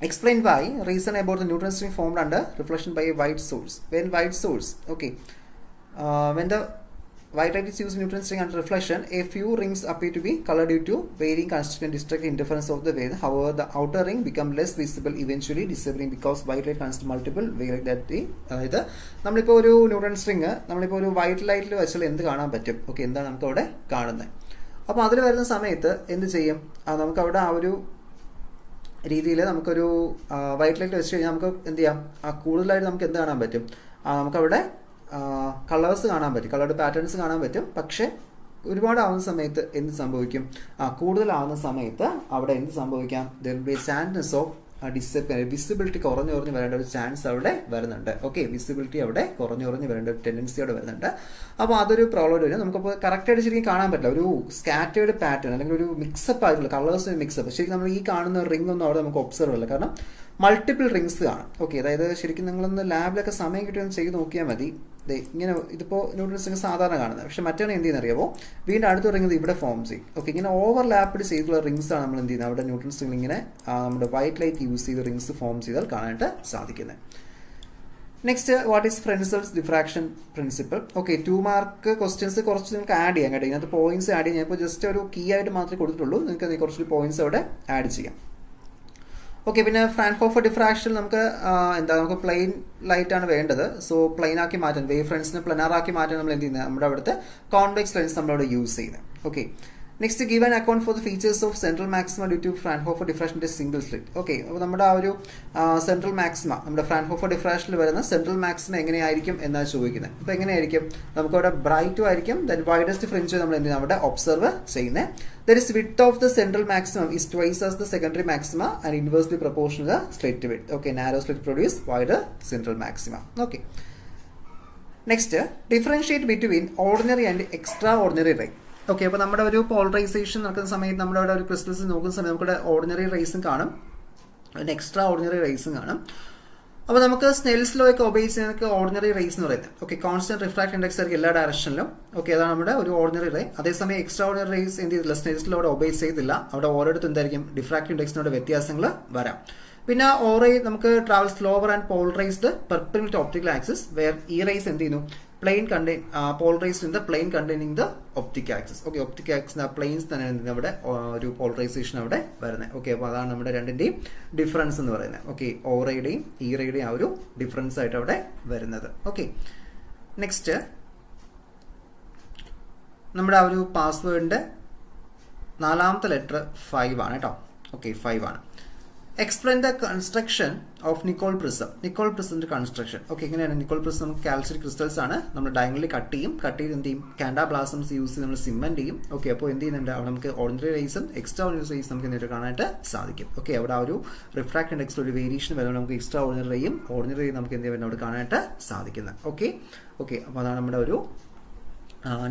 explain why reason about the neutron string formed under reflection by a white source. When white source, okay, when the white light is used in neutron string under reflection, a few rings appear to be colored due to varying constructive and destructive interference of the wave. However, the outer ring become less visible, eventually disappearing because white light constitutes multiple wavelength that the അതായത് നമ്മളിപ്പോൾ ഒരു neutron string നമ്മളിപ്പോൾ ഒരു white ലൈറ്റിൽ വെച്ചാൽ എന്ത് കാണാൻ പറ്റും. ഓക്കെ, എന്താണ് നമുക്ക് അവിടെ കാണുന്നത്. അപ്പോൾ അതിൽ വരുന്ന സമയത്ത് എന്ത് ചെയ്യും, നമുക്കവിടെ ആ ഒരു രീതിയിൽ നമുക്കൊരു വൈറ്റ് ലൈറ്റ് വെച്ച് കഴിഞ്ഞാൽ നമുക്ക് എന്ത് ചെയ്യാം, കൂടുതലായിട്ട് നമുക്ക് എന്ത് കാണാൻ പറ്റും, നമുക്കവിടെ കളേഴ്സ് കാണാൻ പറ്റും, കളർഡ് പാറ്റേൺസ് കാണാൻ പറ്റും. പക്ഷേ ഒരുപാടാവുന്ന സമയത്ത് എന്ത് സംഭവിക്കും, കൂടുതലാവുന്ന സമയത്ത് അവിടെ എന്ത് സംഭവിക്കാം, there will be sadness of visibility കുറഞ്ഞു വരേണ്ട ഒരു ചാൻസ് അവിടെ വരുന്നുണ്ട്. ഓക്കെ, വിസിബിലിറ്റി അവിടെ കുറഞ്ഞു വരേണ്ട ഒരു ടെൻഡൻസി അവിടെ വരുന്നുണ്ട്. അപ്പോൾ അതൊരു പ്രോബ്ലം വരും. നമുക്കപ്പോൾ കറക്റ്റായിട്ട് ശരിക്കും കാണാൻ പറ്റില്ല, ഒരു സ്കാറ്റേർഡ് പാറ്റേൺ അല്ലെങ്കിൽ ഒരു മിക്സപ്പ് ആയിട്ടുള്ള കളേഴ്സിന് മിക്സപ്പ്. ശരിക്കും നമ്മൾ ഈ കാണുന്ന റിംഗ് ഒന്നും അവിടെ നമുക്ക് ഒബ്സർവ് അല്ല, കാരണം മൾട്ടിപ്പിൾ റിംഗ്സ് കാണും. ഓക്കെ, അതായത് ശരിക്കും നിങ്ങളൊന്ന് ലാബിലൊക്കെ സമയം കിട്ടിയൊന്ന് ചെയ്ത് നോക്കിയാൽ മതി. ഇങ്ങനെ ഇതിപ്പോൾ ന്യൂട്രൻസ് റിംഗ് സാധാരണ കാണുന്നത്, പക്ഷെ മറ്റാണ് എന്ത് ചെയ്യുന്നത് അറിയാമോ, വീണ്ടും അടുത്ത റിംഗ് ഇവിടെ ഫോം ചെയ്യും. ഓക്കെ, ഇങ്ങനെ ഓവർലാപ്ഡ് ചെയ്തിട്ടുള്ള റിംഗ്സ് ആണ് നമ്മൾ എന്ത് ചെയ്യുന്നത് അവിടെ ന്യൂട്രൻസ് റിംഗ് ഇങ്ങനെ നമ്മുടെ വൈറ്റ് ലൈറ്റ് യൂസ് ചെയ്ത് റിംഗ്സ് ഫോം ചെയ്താൽ കാണാനായിട്ട് സാധിക്കുന്നത്. Next, what is Fresnel's diffraction principle. Okay, 2 mark questions കുറച്ച് നിങ്ങൾക്ക് ആഡ് ചെയ്യാൻ കേട്ടോ. ഇതിനകത്ത് പോയിന്റ്സ് ആഡ് ചെയ്യാൻ ഇപ്പോൾ ജസ്റ്റ് ഒരു കീ ആയിട്ട് മാത്രമേ കൊടുത്തിട്ടുള്ളൂ. നിങ്ങൾക്ക് കുറച്ച് പോയിന്റ്സ് അവിടെ ആഡ് ചെയ്യാം. ഓക്കെ, പിന്നെ ഫ്രാൻഹോഫർ ഡിഫ്രാക്ഷൻ നമുക്ക് നമുക്ക് പ്ലെയിൻ ലൈറ്റ് ആണ് വേണ്ടത്. സോ പ്ലെയിൻ ആക്കി മാറ്റാൻ, വേവ് ഫ്രണ്ട്സിനെ പ്ലനാർ ആക്കി മാറ്റാൻ നമ്മൾ എന്ത് ചെയ്യുന്നത്, നമ്മുടെ അവിടുത്തെ കോൺവെക്സ് ലെൻസ് നമ്മളവിടെ യൂസ് ചെയ്യുന്നത്. Okay, next, give an account for the features of central maxima due to Fraunhofer diffraction single slit. Okay, അപ്പോൾ നമ്മുടെ ആ ഒരു സെൻട്രൽ മാക്സിമ, നമ്മുടെ ഫ്രാൻഹോഫർ ഡിഫ്രാക്ഷനിൽ വരുന്ന സെൻട്രൽ മാക്സിമ എങ്ങനെയായിരിക്കും എന്നാണ് ചോദിക്കുന്നത്. അപ്പോൾ എങ്ങനെയായിരിക്കും, നമുക്കവിടെ ബ്രൈറ്റും ആയിരിക്കും, ദെൻ വൈഡസ്റ്റ് ഫ്രിഞ്ച് നമ്മൾ എന്ത് ചെയ്യുന്നത് അവിടെ ഒബ്സർവ് ചെയ്യുന്നത്. That is, width of the central maximum is twice as the secondary maxima and inversely proportional to the slit width. Okay, narrow slit produce wider central maxima. Okay. Next, differentiate between ordinary and extraordinary ray. Okay, അപ്പോൾ നമ്മുടെ ഒരു polarisation നടക്കുന്ന സമയത്ത് നമ്മുടെ അവിടെ ഒരു crystals നോക്കുന്ന സമയത്ത് നമുക്കിവിടെ ഓർഡിനറി റേസും കാണും, അതിന് എക്സ്ട്രാ ഓർഡിനറി റേസും കാണും. അപ്പോൾ നമുക്ക് സ്നെൽസ് ലോ ഒക്കെ ഒബേ ചെയ്യുന്നതൊക്കെ ഓർഡിനറി റേസ് എന്ന് പറയുന്നത്. ഓക്കെ, കോൺസ്റ്റന്റ് റിഫ്രാക്ട് ഇൻഡെക്സ് ആയിരിക്കും എല്ലാ ഡയറക്ഷനിലും. ഓക്കെ, അതാണ് നമ്മുടെ ഒരു ഓർഡിനറി റേ. അതേസമയം എക്സ്ട്രാ ഓർഡിനറി റേസ് എന്ത് ചെയ്തില്ല, സ്നെൽസ് ലോ അവിടെ ഒബേ ചെയ്തില്ല. അവിടെ ഓരോരുത്തരും എന്തായിരിക്കും ഡിഫ്രാക്ട് ഇൻഡെക്സിനോട് വ്യത്യാസങ്ങൾ വരാം. പിന്നെ ഓ റേ നമുക്ക് travel slower and polarised perpendicular to optical axis, where ഈ റേസ് എന്ത് ചെയ്യുന്നു, plane polarised in the plane containing the optic axis. Okay, optic axis planes തന്നെ അവിടെ ഒരു പോളറൈസേഷൻ അവിടെ വരുന്നത്. ഓക്കെ, അപ്പോൾ അതാണ് നമ്മുടെ രണ്ടിന്റെയും ഡിഫറൻസ് എന്ന് പറയുന്നത്. ഓക്കെ, ഓ റേയുടെയും ഈ റേയുടെയും ആ ഒരു ഡിഫറൻസ് ആയിട്ട് അവിടെ വരുന്നത്. ഓക്കെ, നെക്സ്റ്റ്, നമ്മുടെ ആ ഒരു പാസ്വേഡിന്റെ 4ാമത്തെ ലെറ്റർ 5 ആണ് കേട്ടോ. ഓക്കെ, 5 ആണ്. Explain the construction of Nicol prism. Nicol prism construction. Okay, എങ്ങനെയാണ് Nicol prism? നമുക്ക് കാൽസ്യം ക്രിസ്റ്റൽസ് ആണ്, നമ്മൾ ഡയഗണലി കട്ട് ചെയ്ത് എന്ത് ചെയ്യും, കാൻഡാബ്ലാസംസ് യൂസ് ചെയ്ത് നമ്മൾ സിമെന്റ് ചെയ്യും. ഓക്കെ, അപ്പോൾ എന്ത് ചെയ്യുന്നുണ്ട് അവിടെ നമുക്ക് ഓർഡിനറി റേസും എക്സ്ട്രാ ഓർഡിനറി റേസും നമുക്ക് നേരിട്ട് കാണാനായിട്ട് സാധിക്കും. ഓക്കെ, അവിടെ ആ ഒരു റിഫ്രാക്ട് ഇൻഡെക്സിൽ ഒരു വേരിയേഷൻ വരുമ്പോൾ നമുക്ക് എക്സ്ട്രാ ഓർഡിനറി റേയും ഓർഡിനറി റേയും നമുക്ക് എന്ത് ചെയ്യുന്നത് അവിടെ കാണാനായിട്ട് സാധിക്കുന്നത്. ഓക്കെ, അപ്പോൾ അതാണ് നമ്മുടെ ഒരു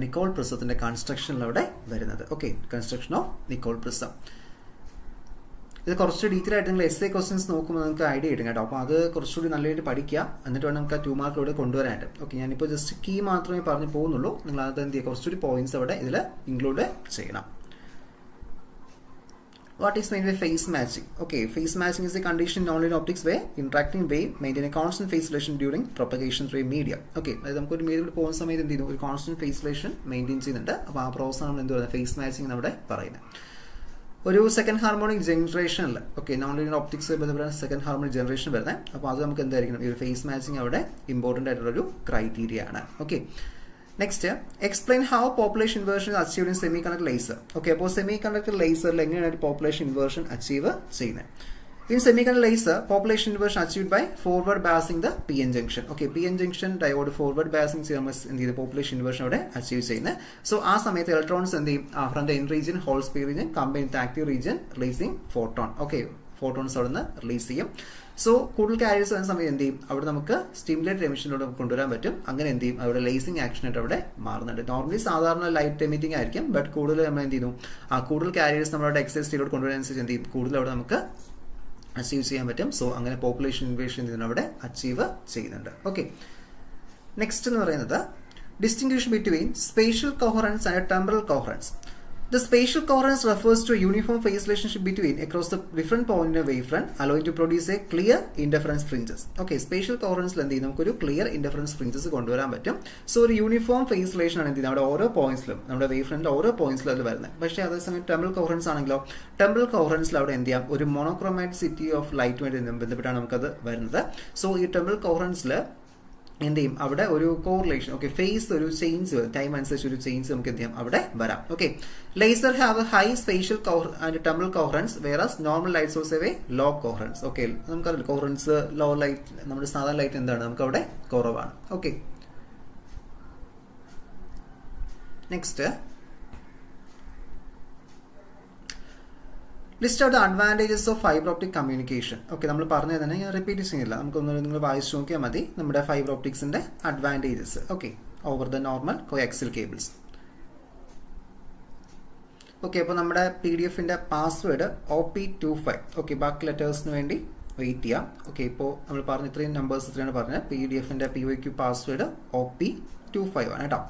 നിക്കോൾ പ്രിസത്തിന്റെ കൺസ്ട്രക്ഷനിൽ അവിടെ വരുന്നത്. Okay, construction of Nicole prism. ഇത് കുറച്ച് ഡീറ്റെയിൽ ആയിട്ട് നിങ്ങൾ എസ് എ ക്വസ്റ്റ്യൻസ് നോക്കുമ്പോൾ നിങ്ങൾക്ക് ഐഡിയ കിട്ടും കേട്ടോ. അപ്പോൾ അത് കുറച്ചുകൂടി നല്ലതായിട്ട് പഠിക്കുക, എന്നിട്ട് വേണം നമുക്ക് ആ 2 മാർക്കിലൂടെ കൊണ്ടുവരാനായിട്ട്. ഓക്കെ, ഞാനിപ്പോൾ ജസ്റ്റ് കീ മാത്രമേ പറഞ്ഞു പോകുന്നുള്ളൂ. നിങ്ങൾ അത് എന്ത് ചെയ്യുക, കുറച്ചുകൂടി പോയിന്റ്സ് അവിടെ ഇതിൽ ഇൻക്ലൂഡ് ചെയ്യണം. What is meant by phase matching? Okay, phase matching is a condition in non-linear optics where interacting wave maintain a constant phase relation during propagation through a medium. Okay, അതായത് നമുക്കൊരു മീഡിയത്തിൽ പോകുന്ന സമയത്ത് എന്ത് ചെയ്യുന്നു, ഒരു കോൺസ്റ്റന്റ് ഫേസ് റിലേഷൻ മെയിൻറ്റെയിൻ ചെയ്യുന്നുണ്ട്. അപ്പോൾ ആ പ്രോസസ് ആണ് എന്ത് പറയുന്നത്, ഫേസ് മാച്ചിങ് നമ്മുടെ പറയുന്നത്. ഒരു സെക്കൻഡ് ഹാർമോണിക് ജനറേഷനിൽ, ഓക്കെ, നോൺ ലീനിയർ ഒപ്റ്റിക്സ് ബന്ധപ്പെട്ട സെക്കൻഡ് ഹാർമോണിക് ജനറേഷൻ വരുന്നത്. അപ്പോൾ അത് നമുക്ക് എന്തായിരിക്കണം, ഈ ഒരു ഫേസ് മാച്ചിങ് അവിടെ ഇമ്പോർട്ടൻ്റ് ആയിട്ടുള്ളൊരു ക്രൈറ്റീരിയ ആണ്. Okay, next, explain how population inversion achieve in semi conductor laser. Okay, അപ്പോൾ സെമി കണ്ടക്ടർ ലേസറിൽ എങ്ങനെയാണ് പോപ്പുലേഷൻ ഇൻവേർഷൻ അച്ചീവ് ചെയ്യുന്നത്? In semiconductor laser, population inversion achieved by forward biasing the PN junction. Okay, PN junction diode forward biasing in the population inversion achieve ചെയ്യുന്നത്. So ആ സമയത്ത് electrons എന്ത് ചെയ്യും, from the in region, whole sphere region, combine with the active region, releasing photon. Okay, photons അവിടെ നിന്ന് release ചെയ്യും. So കൂടുതൽ careers വരുന്ന സമയത്ത് എന്ത് ചെയ്യും, അവിടെ നമുക്ക് സ്റ്റിമുലേറ്റഡ് എമിഷനിലൂടെ കൊണ്ടുവരാൻ പറ്റും. അങ്ങനെ എന്ത് ചെയ്യും, അവിടെ ലേസിംഗ് ആക്ഷൻ ആയിട്ട് അവിടെ മാറുന്നുണ്ട്. നോർമലി സാധാരണ ലൈറ്റ് എമിറ്റിംഗ് ആയിരിക്കും, ബട്ട് കൂടുതൽ നമ്മൾ എന്ത് ചെയ്യുന്നു, ആ കൂടുതൽ കാരിയേഴ്സ് നമ്മളവിടെ എക്സൈസ് സ്റ്റേറ്റിലോട്ട് കൊണ്ടുവരാനനുസരിച്ച് എന്ത് ചെയ്യും, കൂടുതൽ അവിടെ നമുക്ക് അച്ചീവ് ചെയ്യാൻ പറ്റും. സോ അങ്ങനെ പോപ്പുലേഷൻ ഇൻവേഷൻ ഇതിനവിടെ അച്ചീവ് ചെയ്യുന്നുണ്ട്. ഓക്കെ, നെക്സ്റ്റ് എന്ന് പറയുന്നത് distinguish between spatial coherence and temporal coherence. The spatial coherence refers to a uniform phase relationship between across the different point in a wavefront, allowing to produce a clear interference fringes. Okay, spatial coherence എന്ത് ചെയ്യും, നമുക്കൊരു clear interference fringes കൊണ്ടുവരാൻ പറ്റും. So ഒരു uniform face relation ആണ് എന്ത് ചെയ്യുന്നത്, നമ്മുടെ ഓരോ പോയിന്റ്സിലും, നമ്മുടെ വേവ് ഫ്രണ്ടിൽ ഓരോ പോയിന്റ്സിലും അത് വരുന്നത്. പക്ഷേ അതേസമയം ടെമ്പറൽ കോഹറൻസ് ആണെങ്കിലോ, ടെമ്പറൽ കോഹറൻസിൽ അവിടെ എന്ത് ചെയ്യാം, ഒരു മോണോക്രോമാറ്റിസിറ്റി ഓഫ് ലൈറ്റുമായിട്ട് ബന്ധപ്പെട്ടാണ് നമുക്കത് വരുന്നത്. സോ ഈ ടെമ്പറൽ കോഹറൻസിൽ എന്ത് ചെയ്യും, അവിടെ ഒരു കോറിലേഷൻ, ഓക്കെ, ഫേസ് ഒരു ചേഞ്ച് വരും, ടൈം അനുസരിച്ച് ഒരു ചേഞ്ച് നമുക്ക് എന്ത് ചെയ്യാം അവിടെ വരാം. Okay, laser have high spatial and temporal coherence, whereas normal light source have low coherence. Okay, നമുക്കറിയാം കോഹറൻസ് ലോ ലൈറ്റ്, നമ്മുടെ സാധാരണ ലൈറ്റ് എന്താണ്, നമുക്ക് അവിടെ കുറവാണ്. Okay, next list out the advantages of fibre optic communication. Okay, നമ്മൾ പറഞ്ഞത് തന്നെ ഞാൻ റിപ്പീറ്റ് ചെയ്യുന്നില്ല, നമുക്കൊന്നും നിങ്ങൾ വായിച്ചു നോക്കിയാൽ മതി നമ്മുടെ ഫൈബർ ഓപ്റ്റിക്സിന്റെ advantages. Okay, over the normal coaxial cables. Okay, അപ്പോൾ നമ്മുടെ PDF-ന്റെ പാസ്വേഡ് OP25. ഓക്കെ, ബാക്കി ലെറ്റേഴ്സിന് വേണ്ടി വെയിറ്റ് ചെയ്യാം. ഓക്കെ, ഇപ്പോൾ നമ്മൾ പറഞ്ഞ ഇത്രയും നമ്പേഴ്സ് ഇത്രയാണ് പറഞ്ഞത്. PDF-ന്റെ PYQ പാസ്വേഡ് OP25 ആണ് കേട്ടോ.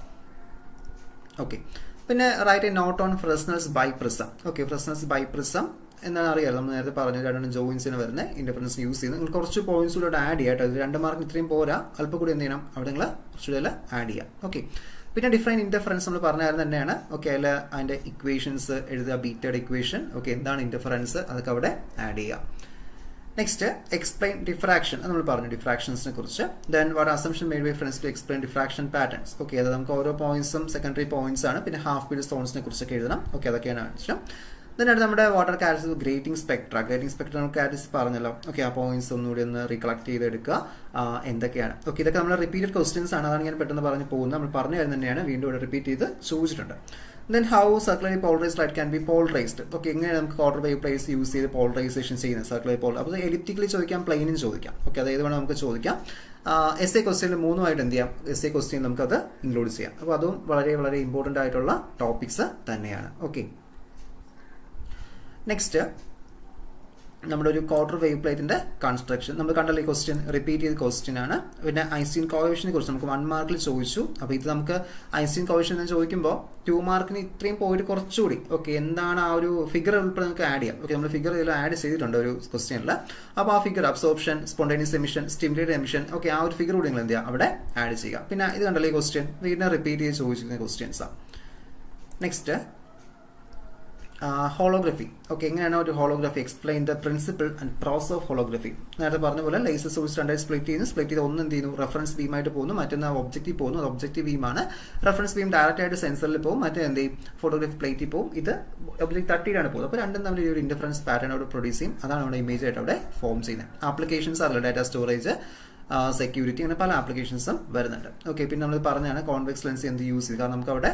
ഓക്കെ, പിന്നെ write a note on Fresnel's biprism. Okay, Fresnel's biprism എന്നാണ് അറിയാലോ, നമ്മൾ നേരത്തെ പറഞ്ഞു രണ്ടും ജോയിൻസിന് വരുന്ന ഇൻഡിഫറൻസ് യൂസ് ചെയ്യുന്നത്. നിങ്ങൾ കുറച്ച് പോയിന്റ്സ് കൂടെ ആഡ് ചെയ്യാം കേട്ടോ. 2 മാർക്കിന് ഇത്രയും പോരാ, അല്പം കൂടി എന്ത് ചെയ്യണം, അവിടെ നിങ്ങൾ കുറച്ചുകൂടെ ആഡ് ചെയ്യാം. ഓക്കെ, പിന്നെ ഡിഫറെൻറ്റ് ഇൻ്റർഫറൻസ് നമ്മൾ പറഞ്ഞായിരുന്നു തന്നെയാണ്. ഓക്കെ, അതിൽ അതിൻ്റെ ഇക്വേഷൻസ് എഴുതുക, ബീറ്റയുടെ ഇക്വേഷൻ. ഓക്കെ, എന്താണ് ഇൻ്റർഫറൻസ്, അതൊക്കെ അവിടെ ആഡ് ചെയ്യാം. നെക്സ്റ്റ് എക്സ്പ്ലെയിൻ ഡിഫ്രാക്ഷൻ, നമ്മൾ പറഞ്ഞു ഡിഫ്രാക്ഷൻസിനെ കുറിച്ച്. Then what assumption made by ഫ്രണ്ട്സ് to explain diffraction patterns. Okay, അത് നമുക്ക് ഓരോ പോയിന്റ്സും സെക്കൻഡറി പോയിന്റ്സ് ആണ്. പിന്നെ ഹാഫ് പീരിയഡ് സ്റ്റോൺസിനെ കുറിച്ചൊക്കെ എഴുതണം. ഓക്കെ, അതൊക്കെയാണ് ആവശ്യം. ദെൻ അടുത്ത് നമ്മുടെ water catalyst grating Spectra. Grating Spectra നമുക്ക് കാറ്റലിസ്റ്റ് പറഞ്ഞല്ലോ. ഓക്കെ, ആ പോയിന്റ്സ് ഒന്നുകൂടി ഒന്ന് റീകളക്ട് ചെയ്തെടുക്കുക, എന്തൊക്കെയാണ്. ഓക്കെ, ഇതൊക്കെ നമ്മൾ റിപ്പീറ്റഡ് ക്വസ്റ്റ്യൻസ് ആണ്, അതാണ് ഞാൻ പെട്ടെന്ന് പറഞ്ഞു പോകുന്നത്. നമ്മൾ പറഞ്ഞു തരുന്നത് തന്നെയാണ്, വീണ്ടും ഇവിടെ റിപ്പീറ്റ് ചെയ്ത് ചോദിച്ചിട്ടുണ്ട്. Then how circularly polarised light can be polarised. Okay, എങ്ങനെയാണ് നമുക്ക് ക്വാർട്ടർ വേവ് പ്ലേസ് യൂസ് ചെയ്ത് പോളറൈസേഷൻ ചെയ്യുന്നത്, സർക്കുലറി പോളർ. അപ്പോൾ എലിപ്റ്റിക്കലി ചോദിക്കാം, പ്ലെയിനും ചോദിക്കാം. ഓക്കെ, അതായത് വേണം നമുക്ക് ചോദിക്കാം. essay ക്വസ്റ്റ്യനിൽ 3 എന്ത് ചെയ്യാം, essay ക്വസ്റ്റ്യൻ നമുക്കത് ഇൻക്ലൂഡ് ചെയ്യാം. അപ്പോൾ അതും വളരെ വളരെ ഇമ്പോർട്ടൻ്റ് ആയിട്ടുള്ള ടോപ്പിക്സ് തന്നെയാണ്. ഓക്കെ, നെക്സ്റ്റ് നമ്മുടെ ഒരു ക്വാർട്ടർ വേവ് പ്ലേറ്റിന്റെ കൺസ്ട്രക്ഷൻ നമ്മൾ കണ്ടല്ലോ. ഈ ക്വസ്റ്റ്യൻ റിപ്പീറ്റ് ചെയ്ത ക്വസ്റ്റ്യൻ ആണ്. പിന്നെ ഐൻസ്റ്റീൻ കോഎഫിഷ്യന്റിനെ കുറിച്ച് നമുക്ക് 1 മാർക്കിൽ ചോദിച്ചു. അപ്പോൾ ഇത് നമുക്ക് ഐൻസ്റ്റീൻ കോഎഫിഷ്യന്റ് എന്ന് ചോദിക്കുമ്പോൾ 2 മാർക്കിന് ഇത്രയും പോയിട്ട് കുറച്ചുകൂടി ഓക്കെ എന്താണ് ആ ഒരു ഫിഗർ ഉൾപ്പെടെ നമുക്ക് ആഡ് ചെയ്യാം. ഓക്കെ, നമ്മൾ ഫിഗർ ഇതിൽ ആഡ് ചെയ്തിട്ടുണ്ട് ഒരു ക്വസ്റ്റ്യനിൽ. അപ്പോൾ ആ figure absorption, spontaneous emission, stimulated emission, okay, ആ ഒരു ഫിഗർ കൂടി നിങ്ങൾ എന്ത് ചെയ്യുക, അവിടെ ആഡ് ചെയ്യുക. പിന്നെ ഇത് കണ്ടല്ലോ, ഈ ക്വസ്റ്റ്യൻ വീണ്ടും റിപ്പീറ്റ് ചെയ്ത് ചോദിച്ചിരിക്കുന്ന ക്വസ്റ്റ്യൻസാണ്. Next holography. ഓക്കെ, എങ്ങനെയാണ് ഒരു holography, explain the principle and process of holography. നേരത്തെ പറഞ്ഞ പോലെ ലേസർ സോഴ്സ് 2 സ്പ്ലിറ്റ് ചെയ്ത് ഒന്ന് എന്ത് ചെയ്യുന്നു, റെഫറൻസ് ബീമായിട്ട് പോകുന്നു, മറ്റൊന്ന് ഒബ്ജക്റ്റീവ് പോകുന്നു. അത് ഒബ്ജക്റ്റീവ് ബീമാണ്. റെഫറൻസ് ബീം ഡയറക്റ്റ് ആയിട്ട് സെൻസറിൽ പോകും, മറ്റേ എന്ത് ചെയ്യും, ഫോട്ടോഗ്രാഫി പ്ലേറ്റിൽ പോകും. ഇത് ഒബ്ജക്റ്റ് തട്ടിയിട്ടാണ് പോകുന്നത്. അപ്പോൾ രണ്ടും തമ്മിൽ ഒരു ഇന്റർഫറൻസ് പാറ്റേൺ അവിടെ പ്രൊഡ്യൂസ് ചെയ്യും. അതാണ് നമ്മുടെ ഇമേജ് ആയിട്ട് അവിടെ ഫോം ചെയ്യുന്നത്. ആപ്ലിക്കേഷൻസ് അറിയില്ല, ഡാറ്റ സ്റ്റോറേജ്, സെക്യൂരിറ്റി, അങ്ങനെ പല ആപ്ലിക്കേഷൻസും വരുന്നുണ്ട്. ഓക്കെ, പിന്നെ നമ്മൾ പറഞ്ഞാണ് കോൺവെക്സ് ലെൻസ് എന്ത് യൂസ് ചെയ്ത്, കാരണം നമുക്ക് അവിടെ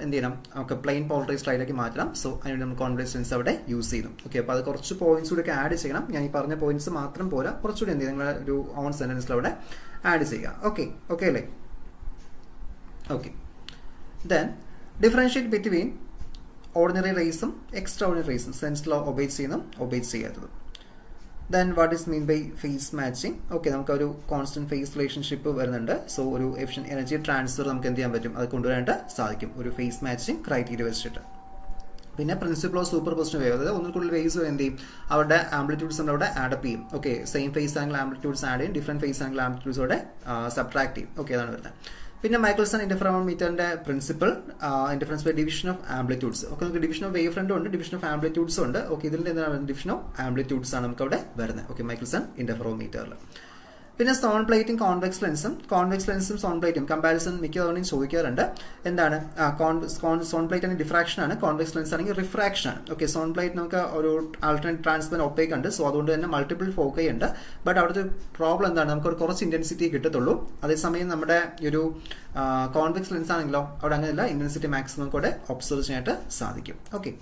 എന്ത് ചെയ്യണം, നമുക്ക് പ്ലെയിൻ പോളറൈസ്ഡ് ലൈറ്റിലേക്ക് മാറ്റണം. സോ അതിനുവേണ്ടി നമ്മൾ കോൺവെക്സ് ലെൻസ് അവിടെ യൂസ് ചെയ്തു. ഓക്കെ, അപ്പോൾ അത് കുറച്ച് പോയിന്റ്സ് കൂടി ആഡ് ചെയ്യണം. ഞാൻ ഈ പറഞ്ഞ പോയിന്റ്സ് മാത്രം പോരാ, കുറച്ചുകൂടി എന്ത് ചെയ്യും, നിങ്ങൾ ഒരു ഓൺ സെന്റൻസിൽ അവിടെ ആഡ് ചെയ്യുക. ഓക്കെ, ഓക്കെ അല്ലേ. Okay, then differentiate between ordinary റേസും എക്സ്ട്രാ ഓർഡിനറി റേസും, സെൻസ് ലോ ഒബേറ്റ് ചെയ്യുന്നതും ഒബേറ്റ് ചെയ്യാത്തതും. Then what is mean by phase matching. Okay, നമുക്ക് ഒരു കോൺസ്റ്റന്റ് ഫേസ് റിലേഷൻഷിപ്പ് വരുന്നുണ്ട്. സോ ഒരു എഫിഷ്യന്റ് എനർജി ട്രാൻസ്ഫർ നമുക്ക് എന്ത് ചെയ്യാൻ പറ്റും, അത് കൊണ്ടുവരാനായിട്ട് സാധിക്കും ഒരു ഫേസ് മാച്ചിങ് ക്രൈറ്റീരിയ വെച്ചിട്ട്. പിന്നെ principle of super position wave, അതായത് ഒന്നിൽ കൂടുതൽ വേവ്സ് എന്ത് ചെയ്യും, അവരുടെ ആംപ്ലിറ്റ്യൂഡ്സ് അവിടെ ആഡപ്പ് ചെയ്യും. Okay, same phase angle amplitudes add ചെയ്യും, ഡിഫറെന്റ് ഫേസ് ആംഗിൾ ആംപ്ലിറ്റ്യൂഡ്സ് അവിടെ സബ്ട്രാക്ട് ചെയ്യും. ഓക്കെ, അതാണ് വരുന്നത്. പിന്നെ മൈക്കിൾസൺ ഇന്റർഫെറോമീറ്ററിന്റെ principle interference by division of amplitudes. Okay, നമുക്ക് ഡിവിഷൻ ഓഫ് വേവ് ഫ്രണ്ടും ഉണ്ട്, ഡിവിഷൻ ഓഫ് ആംപ്ലിറ്റ്യൂഡ്സ് ഉണ്ട്. ഓക്കെ, ഇതിന്റെ എന്താണ് ഡിവിഷൻ ഓഫ് ആംപ്ലിറ്റ്യൂഡ്സ് ആണ് നമുക്ക് അവിടെ വരുന്നത്. ഓക്കെ, മൈക്കിൾസൺ ഇന്റർഫെറോമീറ്ററിൽ. പിന്നെ സോൺ പ്ലേറ്റും കോൺവെക്സ് ലെൻസും സോൺ പ്ലേറ്റും കമ്പാരിസൺ മിക്ക തവണയും ചോദിക്കാറുണ്ട്. എന്താണ് സോൺ പ്ലേറ്റ് ആണെങ്കിൽ ഡിഫ്രാക്ഷൻ ആണ്, കോൺവെക്സ് ലെൻസ് ആണെങ്കിൽ റിഫ്രാക്ഷൻ ആണ്. ഓക്കെ, സോൺ പ്ലേറ്റ് നമുക്ക് ഒരു ആൾട്ടർനേറ്റ് ട്രാൻസ്പെറന്റ് ഒപ്പേക്ക് ഉണ്ട്. സോ അതുകൊണ്ട് തന്നെ മൾട്ടിപ്പിൾ ഫോക്കൈ ഉണ്ട്. ബട്ട് അവിടുത്തെ പ്രോബ്ലം എന്താണ്, നമുക്ക് കുറച്ച് ഇന്റൻസിറ്റി കിട്ടത്തുള്ളൂ. അതേസമയം നമ്മുടെ ഒരു കോൺവെക്സ് ലെൻസ് ആണെങ്കിലോ അവിടെ അങ്ങനെയല്ല, ഇന്റൻസിറ്റി മാക്സിമം നമുക്ക് അവിടെ ഒബ്സർവ് ചെയ്യാനായിട്ട് സാധിക്കും. Okay,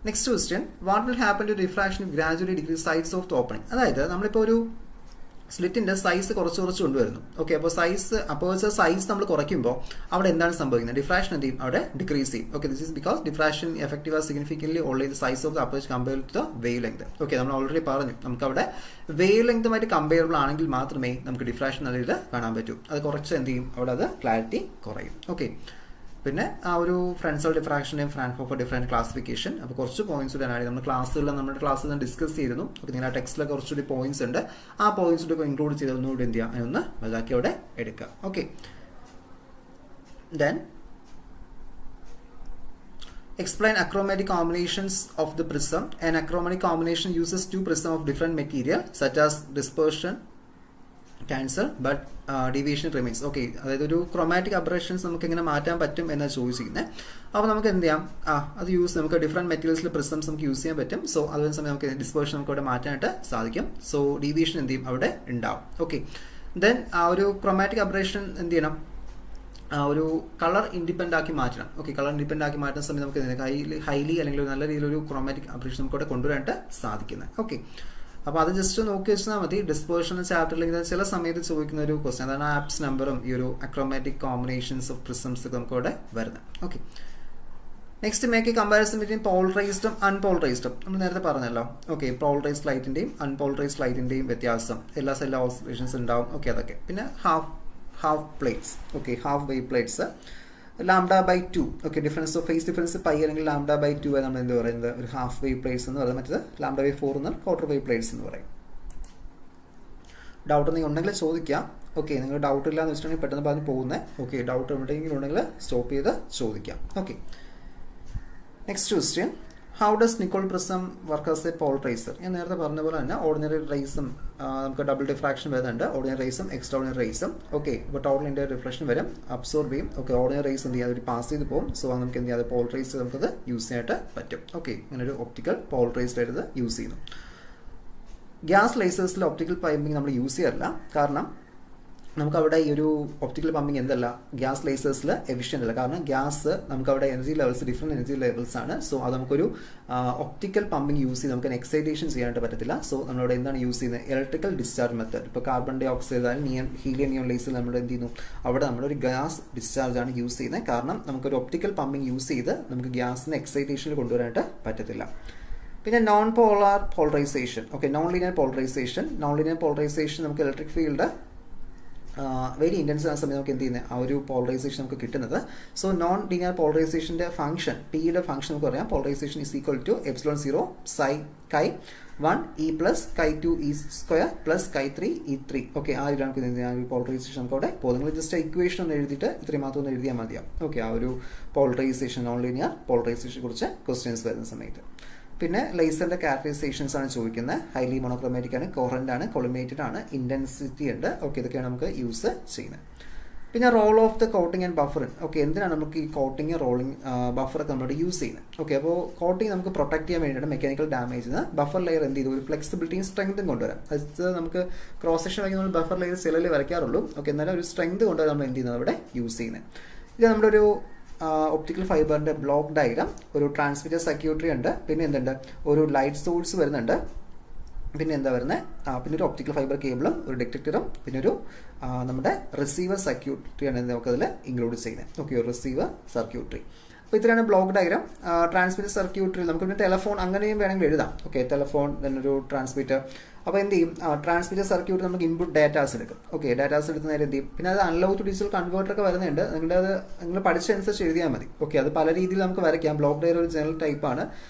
next question, what will happen to diffraction gradually decrease size of the opening. അതായത് നമ്മളിപ്പോൾ ഒരു സ്ലിറ്റിന്റെ സൈസ് കുറച്ച് കൊണ്ടുവരുന്നു. ഓക്കെ, അപ്പോൾ അപ്പേർച്ചർ സൈസ് നമ്മൾ കുറയ്ക്കുമ്പോൾ അവിടെ എന്താണ് സംഭവിക്കുന്നത്, ഡിഫ്രാക്ഷൻ എന്ത് ചെയ്യും, അവിടെ ഡിക്രീസ് ചെയ്യും. Okay, this is because diffraction effective significantly only the size of the aperture compare to the wavelength. Okay, നമ്മൾ ഓൾറെഡി പറഞ്ഞു, നമുക്ക് അവിടെ വേവ് ലെങ്തുമായിട്ട് കമ്പയറബിൾ ആണെങ്കിൽ മാത്രമേ നമുക്ക് ഡിഫ്രാക്ഷൻ നല്ല രീതിയിൽ കാണാൻ പറ്റൂ. അത് കുറച്ച് എന്ത് ചെയ്യും, അവിടെ അത് ക്ലാരിറ്റി കുറയും. ഓക്കെ, പിന്നെ ആ ഒരു ഫ്രണ്ട്സൽ ഡിഫ്രാക്ഷൻ്റെയും ഫ്രാൻക്ഫോർട്ടർ ഡിഫറൻറ്റ് ക്ലാസിഫിക്കേഷൻ. അപ്പോൾ കുറച്ച് പോയിന്റ്സ് കൂടെ ആഡ് നമ്മൾ നമ്മുടെ ക്ലാസ്സിൽ നിന്ന് ഡിസ്കസ് ചെയ്തിരുന്നു. ഓക്കെ, നിങ്ങൾ ആ ടെക്സ്റ്റിലൊക്കെ കുറച്ചുകൂടി പോയിന്റ്സ് ഉണ്ട്, ആ പോയിന്റ്സ് കൂടി ഇൻക്ലൂഡ് ചെയ്തൊന്നുകൂടി എന്ത് ചെയ്യുക, അതിനൊന്ന് വലുതാക്കി അവിടെ എടുക്കുക. Okay, then explain achromatic combinations of the prism. An achromatic combination uses 2 prisms of different material such as dispersion cancel but deviation remains. Okay, അതായത് ഒരു ക്രോമാറ്റിക് അബ്രേഷൻസ് നമുക്ക് എങ്ങനെ മാറ്റാൻ പറ്റും എന്നാണ് ചോദിച്ചിരിക്കുന്നത്. അപ്പോൾ നമുക്ക് എന്ത് ചെയ്യാം, അത് നമുക്ക് ഡിഫറെന്റ് മെറ്റീരിയൽസിൽ പ്രിസംസ് നമുക്ക് യൂസ് ചെയ്യാൻ പറ്റും. സോ അതേ സമയം നമുക്ക് ഡിസ്പേർഷൻ നമുക്ക് അവിടെ മാറ്റാനായിട്ട് സാധിക്കും. സോ ഡീവിയേഷൻ എന്ത് ചെയ്യും, അവിടെ ഉണ്ടാവും. ഓക്കെ, ദെൻ ആ ഒരു ക്രോമാറ്റിക് അബ്രേഷൻ എന്ത് ചെയ്യണം, ഒരു കളർ ഇൻഡിപെൻഡൻ്റ് ആക്കി മാറ്റണം. ഓക്കെ, കളർ ഇൻഡിപെൻഡൻ്റ് ആക്കി മാറ്റുന്ന സമയത്ത് നമുക്ക് ഹൈലി അല്ലെങ്കിൽ ഒരു നല്ല രീതിയിലൊരു ക്രോമാറ്റിക് അപ്രീഷൻ നമുക്ക് ഇവിടെ കൊണ്ടുവരാനായിട്ട് സാധിക്കുന്നത്. ഓക്കെ, അപ്പോൾ അത് ജസ്റ്റ് നോക്കി വെച്ചാൽ മതി. ഡിസ്പേർഷൻ ചാപ്റ്ററിൽ ചില സമയത്ത് ചോദിക്കുന്ന ഒരു ക്വസ്റ്റ്യൻ, അതാണ് ആപ്സ് നമ്പറും ഈ ഒരു അക്രോമാറ്റിക് കോമ്പിനേഷൻസ് ഓഫ് പ്രിസംസ് നമുക്ക് ഇവിടെ വരുന്നത്. Okay, next make a comparison between പോളറൈസ്ഡും അൺപോളറൈസ്ഡും. നമ്മൾ നേരത്തെ പറഞ്ഞല്ലോ. ഓക്കെ, പോളറൈസ്ഡ് ലൈറ്റിന്റെയും അൺപോളറൈസ്ഡ് ലൈറ്റിന്റെയും വ്യത്യാസം, എല്ലാ സെല്ല ഓസിലേഷൻസ് ഉണ്ടാവും. ഓക്കെ, അതൊക്കെ. പിന്നെ half plates. Okay, half wave plates, λ/2. Okay, difference of phase difference pi അല്ലെങ്കിൽ λ/2 നമ്മൾ എന്ത് പറയുന്നത് ഒരു ഹാഫ് വേവ് പ്ലേറ്റ്സ് എന്ന് പറയുന്നത്. മറ്റത് λ/4 എന്നാൽ ക്വാർട്ടർ വേവ് പ്ലേറ്റ്സ് എന്ന് പറയും. ഡൗട്ട് എന്തെങ്കിലും ഉണ്ടെങ്കിൽ ചോദിക്കാം. ഓക്കെ, നിങ്ങൾ ഡൗട്ട് ഇല്ലാന്ന് വെച്ചിട്ടുണ്ടെങ്കിൽ പെട്ടെന്ന് പറഞ്ഞ് പോകുന്നത്. ഓക്കെ, ഡൗട്ട് എവിടെയെങ്കിലും ഉണ്ടെങ്കിൽ സ്റ്റോപ്പ് ചെയ്ത് ചോദിക്കാം. Okay, next question, how does Nicol prism work as a polariser? ഞാൻ നേരത്തെ പറഞ്ഞ പോലെ തന്നെ ഓർഡിനറി റേസും നമുക്ക് ഡബിൾ ഡിഫ്രാക്ഷൻ വരുന്നുണ്ട്. ഓർഡിനറി റേസും എക്സ്ട്രാ ഓർഡിനറി റേസും. ഓക്കെ, ഇപ്പോൾ ടോട്ടൽ ഇന്ത്യ റിഫ്ലക്ഷൻ വരും, അബ്സോർബ് ചെയ്യും. ഓക്കെ, ഓർഡിനറി റേസ് എന്ത് ചെയ്യാം, ഒരു പാസ് ചെയ്ത് പോകും. സോ നമുക്ക് എന്ത് ചെയ്യാം, പോളറൈസ് നമുക്കത് യൂസ് ചെയ്യാനായിട്ട് പറ്റും. ഓക്കെ, ഇങ്ങനെ ഒരു ഒപ്റ്റിക്കൽ പോളറൈസ്ഡ് ആയിട്ട് യൂസ് ചെയ്യുന്നു. ഗ്യാസ് ലേസേഴ്സിൽ ഒപ്റ്റിക്കൽ പൈപ്പിംഗ് നമ്മൾ യൂസ് ചെയ്യാറില്ല. കാരണം നമുക്കവിടെ ഈ ഒരു ഒപ്റ്റിക്കൽ പമ്പിങ് എന്തല്ല, ഗ്യാസ് ലേസേഴ്സിൽ എഫിഷ്യൻ്റ് അല്ല. കാരണം ഗ്യാസ് നമുക്കവിടെ energy levels different energy levels ആണ്. സോ അത് നമുക്കൊരു ഒപ്റ്റിക്കൽ പമ്പിങ് യൂസ് ചെയ്ത് നമുക്ക് എക്സൈറ്റേഷൻ ചെയ്യാനായിട്ട് പറ്റത്തില്ല. സോ നമ്മളവിടെ എന്താണ് യൂസ് ചെയ്യുന്നത്, ഇലക്ട്രിക്കൽ ഡിസ്ചാർജ് മെത്തേഡ്. ഇപ്പോൾ കാർബൺ ഡൈ ഓക്സൈഡ് ആയാലും ഹീലിയം നിയോൺ ലേസിൽ നമ്മൾ എന്ത് ചെയ്യുന്നു, അവിടെ നമ്മളൊരു ഗ്യാസ് ഡിസ്ചാർജ് ആണ് യൂസ് ചെയ്യുന്നത്. കാരണം നമുക്കൊരു ഒപ്റ്റിക്കൽ പമ്പിങ് യൂസ് ചെയ്ത് നമുക്ക് ഗ്യാസിന് എക്സൈറ്റേഷനിൽ കൊണ്ടുവരാനായിട്ട് പറ്റത്തില്ല. പിന്നെ non polar polarisation. Okay, non linear polarisation. നമുക്ക് ഇലക്ട്രിക് ഫീൽഡ് വെരി ഇൻറ്റൻസ് ആയ സമയത്ത് നമുക്ക് എന്ത് ചെയ്യുന്നത്, ആ ഒരു പോളറൈസേഷൻ നമുക്ക് കിട്ടുന്നത്. സോ നോൺ ലീനിയർ പോളറൈസേഷൻ്റെ ഫംഗ്ഷൻ, പിയുടെ ഫംഗ്ഷൻ നമുക്ക് പറയാം. Polarisation is equal to ε0 psi chi1 e plus chi2 e square plus chi3 e3. Okay, ആ ഒരു നമുക്ക് പോളറൈസേഷൻ നമുക്ക് അവിടെ പോകും. നിങ്ങൾ ജസ്റ്റ് ഇക്വേഷൻ ഒന്ന് എഴുതിയിട്ട് ഇത്രയും മാത്രം ഒന്ന് എഴുതിയാൽ മതിയാവും. ഓക്കെ, ആ ഒരു പോളറൈസേഷൻ, നോൺ ലീനിയർ പോളറൈസേഷനെ കുറിച്ച് ക്വസ്റ്റ്യൻസ് വരുന്ന സമയത്ത്. പിന്നെ ലേസറിന്റെ ക്യാരക്ടറൈസേഷൻസ് ആണ് ചോദിക്കുന്നത്. ഹൈലി മോണോക്രോമാറ്റിക് ആണ്, കോറന്റ് ആണ്, കൊളിമേറ്റഡ് ആണ്, ഇന്റൻസിറ്റി ഉണ്ട്. ഓക്കെ, ഇതൊക്കെയാണ് നമുക്ക് യൂസ് ചെയ്യുന്നത്. പിന്നെ role of the coating and buffering. Okay, എന്തിനാണ് നമുക്ക് ഈ കോട്ടിങ് റോളിംഗ് ബഫറൊക്കെ നമ്മളോട് യൂസ് ചെയ്യുന്നത്? ഓക്കെ, അപ്പോൾ കോട്ടിങ് നമുക്ക് പ്രൊട്ടക്ട് ചെയ്യാൻ വേണ്ടിയിട്ട് മെക്കാനിക്കൽ ഡാമേജ് ബഫർ ലെയർ എന്ത് ചെയ്തു, ഒരു ഫ്ലെക്സിബിലിറ്റിയും സ്ട്രെങ്തും കൊണ്ടുവരാം. അത് നമുക്ക് ക്രോസ് സെക്ഷൻ വയ്ക്കുന്ന ബഫർ ലെയർ ചിലയിൽ വരയ്ക്കാറുള്ളൂ. ഓക്കെ, എന്നാലും ഒരു സ്ട്രെങ്ത് കൊണ്ടുവരാൻ നമ്മൾ എന്ത് ചെയ്യുന്നത് അവിടെ യൂസ് ചെയ്യുന്നത്. ഇത് നമ്മുടെ ഒരു ഒപ്റ്റിക്കൽ ഫൈബറിന്റെ ബ്ലോക്ക് ഡയഗ്രാം, ഒരു ട്രാൻസ്മിറ്റർ സർക്യൂട്ടറി ഉണ്ട്, പിന്നെ എന്തുണ്ട്, ഒരു ലൈറ്റ് സോഴ്സ് വരുന്നുണ്ട്, പിന്നെ എന്താ വരുന്നത്, പിന്നെ ഒരു ഒപ്റ്റിക്കൽ ഫൈബർ കേബിളും ഒരു ഡിറ്റക്ടറും പിന്നെ ഒരു നമ്മുടെ റിസീവർ സർക്യൂട്ടറിയാണ് നമുക്കതിൽ ഇൻക്ലൂഡ് ചെയ്യുന്നത്. ഓക്കെ, ഒരു റിസീവർ സർക്യൂട്ടറി. അപ്പോൾ ഇത്രയാണ് ബ്ലോക്ക് ഡയഗ്രാം. ട്രാൻസ്മിറ്റർ സർക്യൂട്ടറി നമുക്ക് പിന്നെ ടെലഫോൺ അങ്ങനെയും വേണമെങ്കിൽ എഴുതാം. ഓക്കെ, ടെലഫോൺ ഒരു ട്രാൻസ്മിറ്റർ. അപ്പോൾ എന്ത് ചെയ്യും, ട്രാൻസ്മിറ്റർ സർക്യൂട്ട് നമുക്ക് ഇൻപുട്ട് ഡാറ്റാസ് എടുക്കും. ഓക്കെ, ഡാറ്റാസ് എടുത്ത് നേരെ എന്ത് ചെയ്യും, പിന്നെ അത് അൺലോക്ക് ടു ഡിജിറ്റൽ കൺവേർട്ടർ ഒക്കെ വരുന്നുണ്ട്. നിങ്ങൾ പഠിച്ചനുസരിച്ച് എഴുതിയാൽ മതി. ഓക്കെ, അത് പല രീതിയിൽ നമുക്ക് വരയ്ക്കാം. ബ്ലോക്ക് ഡയഗ്രാം ഒരു ജനറൽ ടൈപ്പാണ്.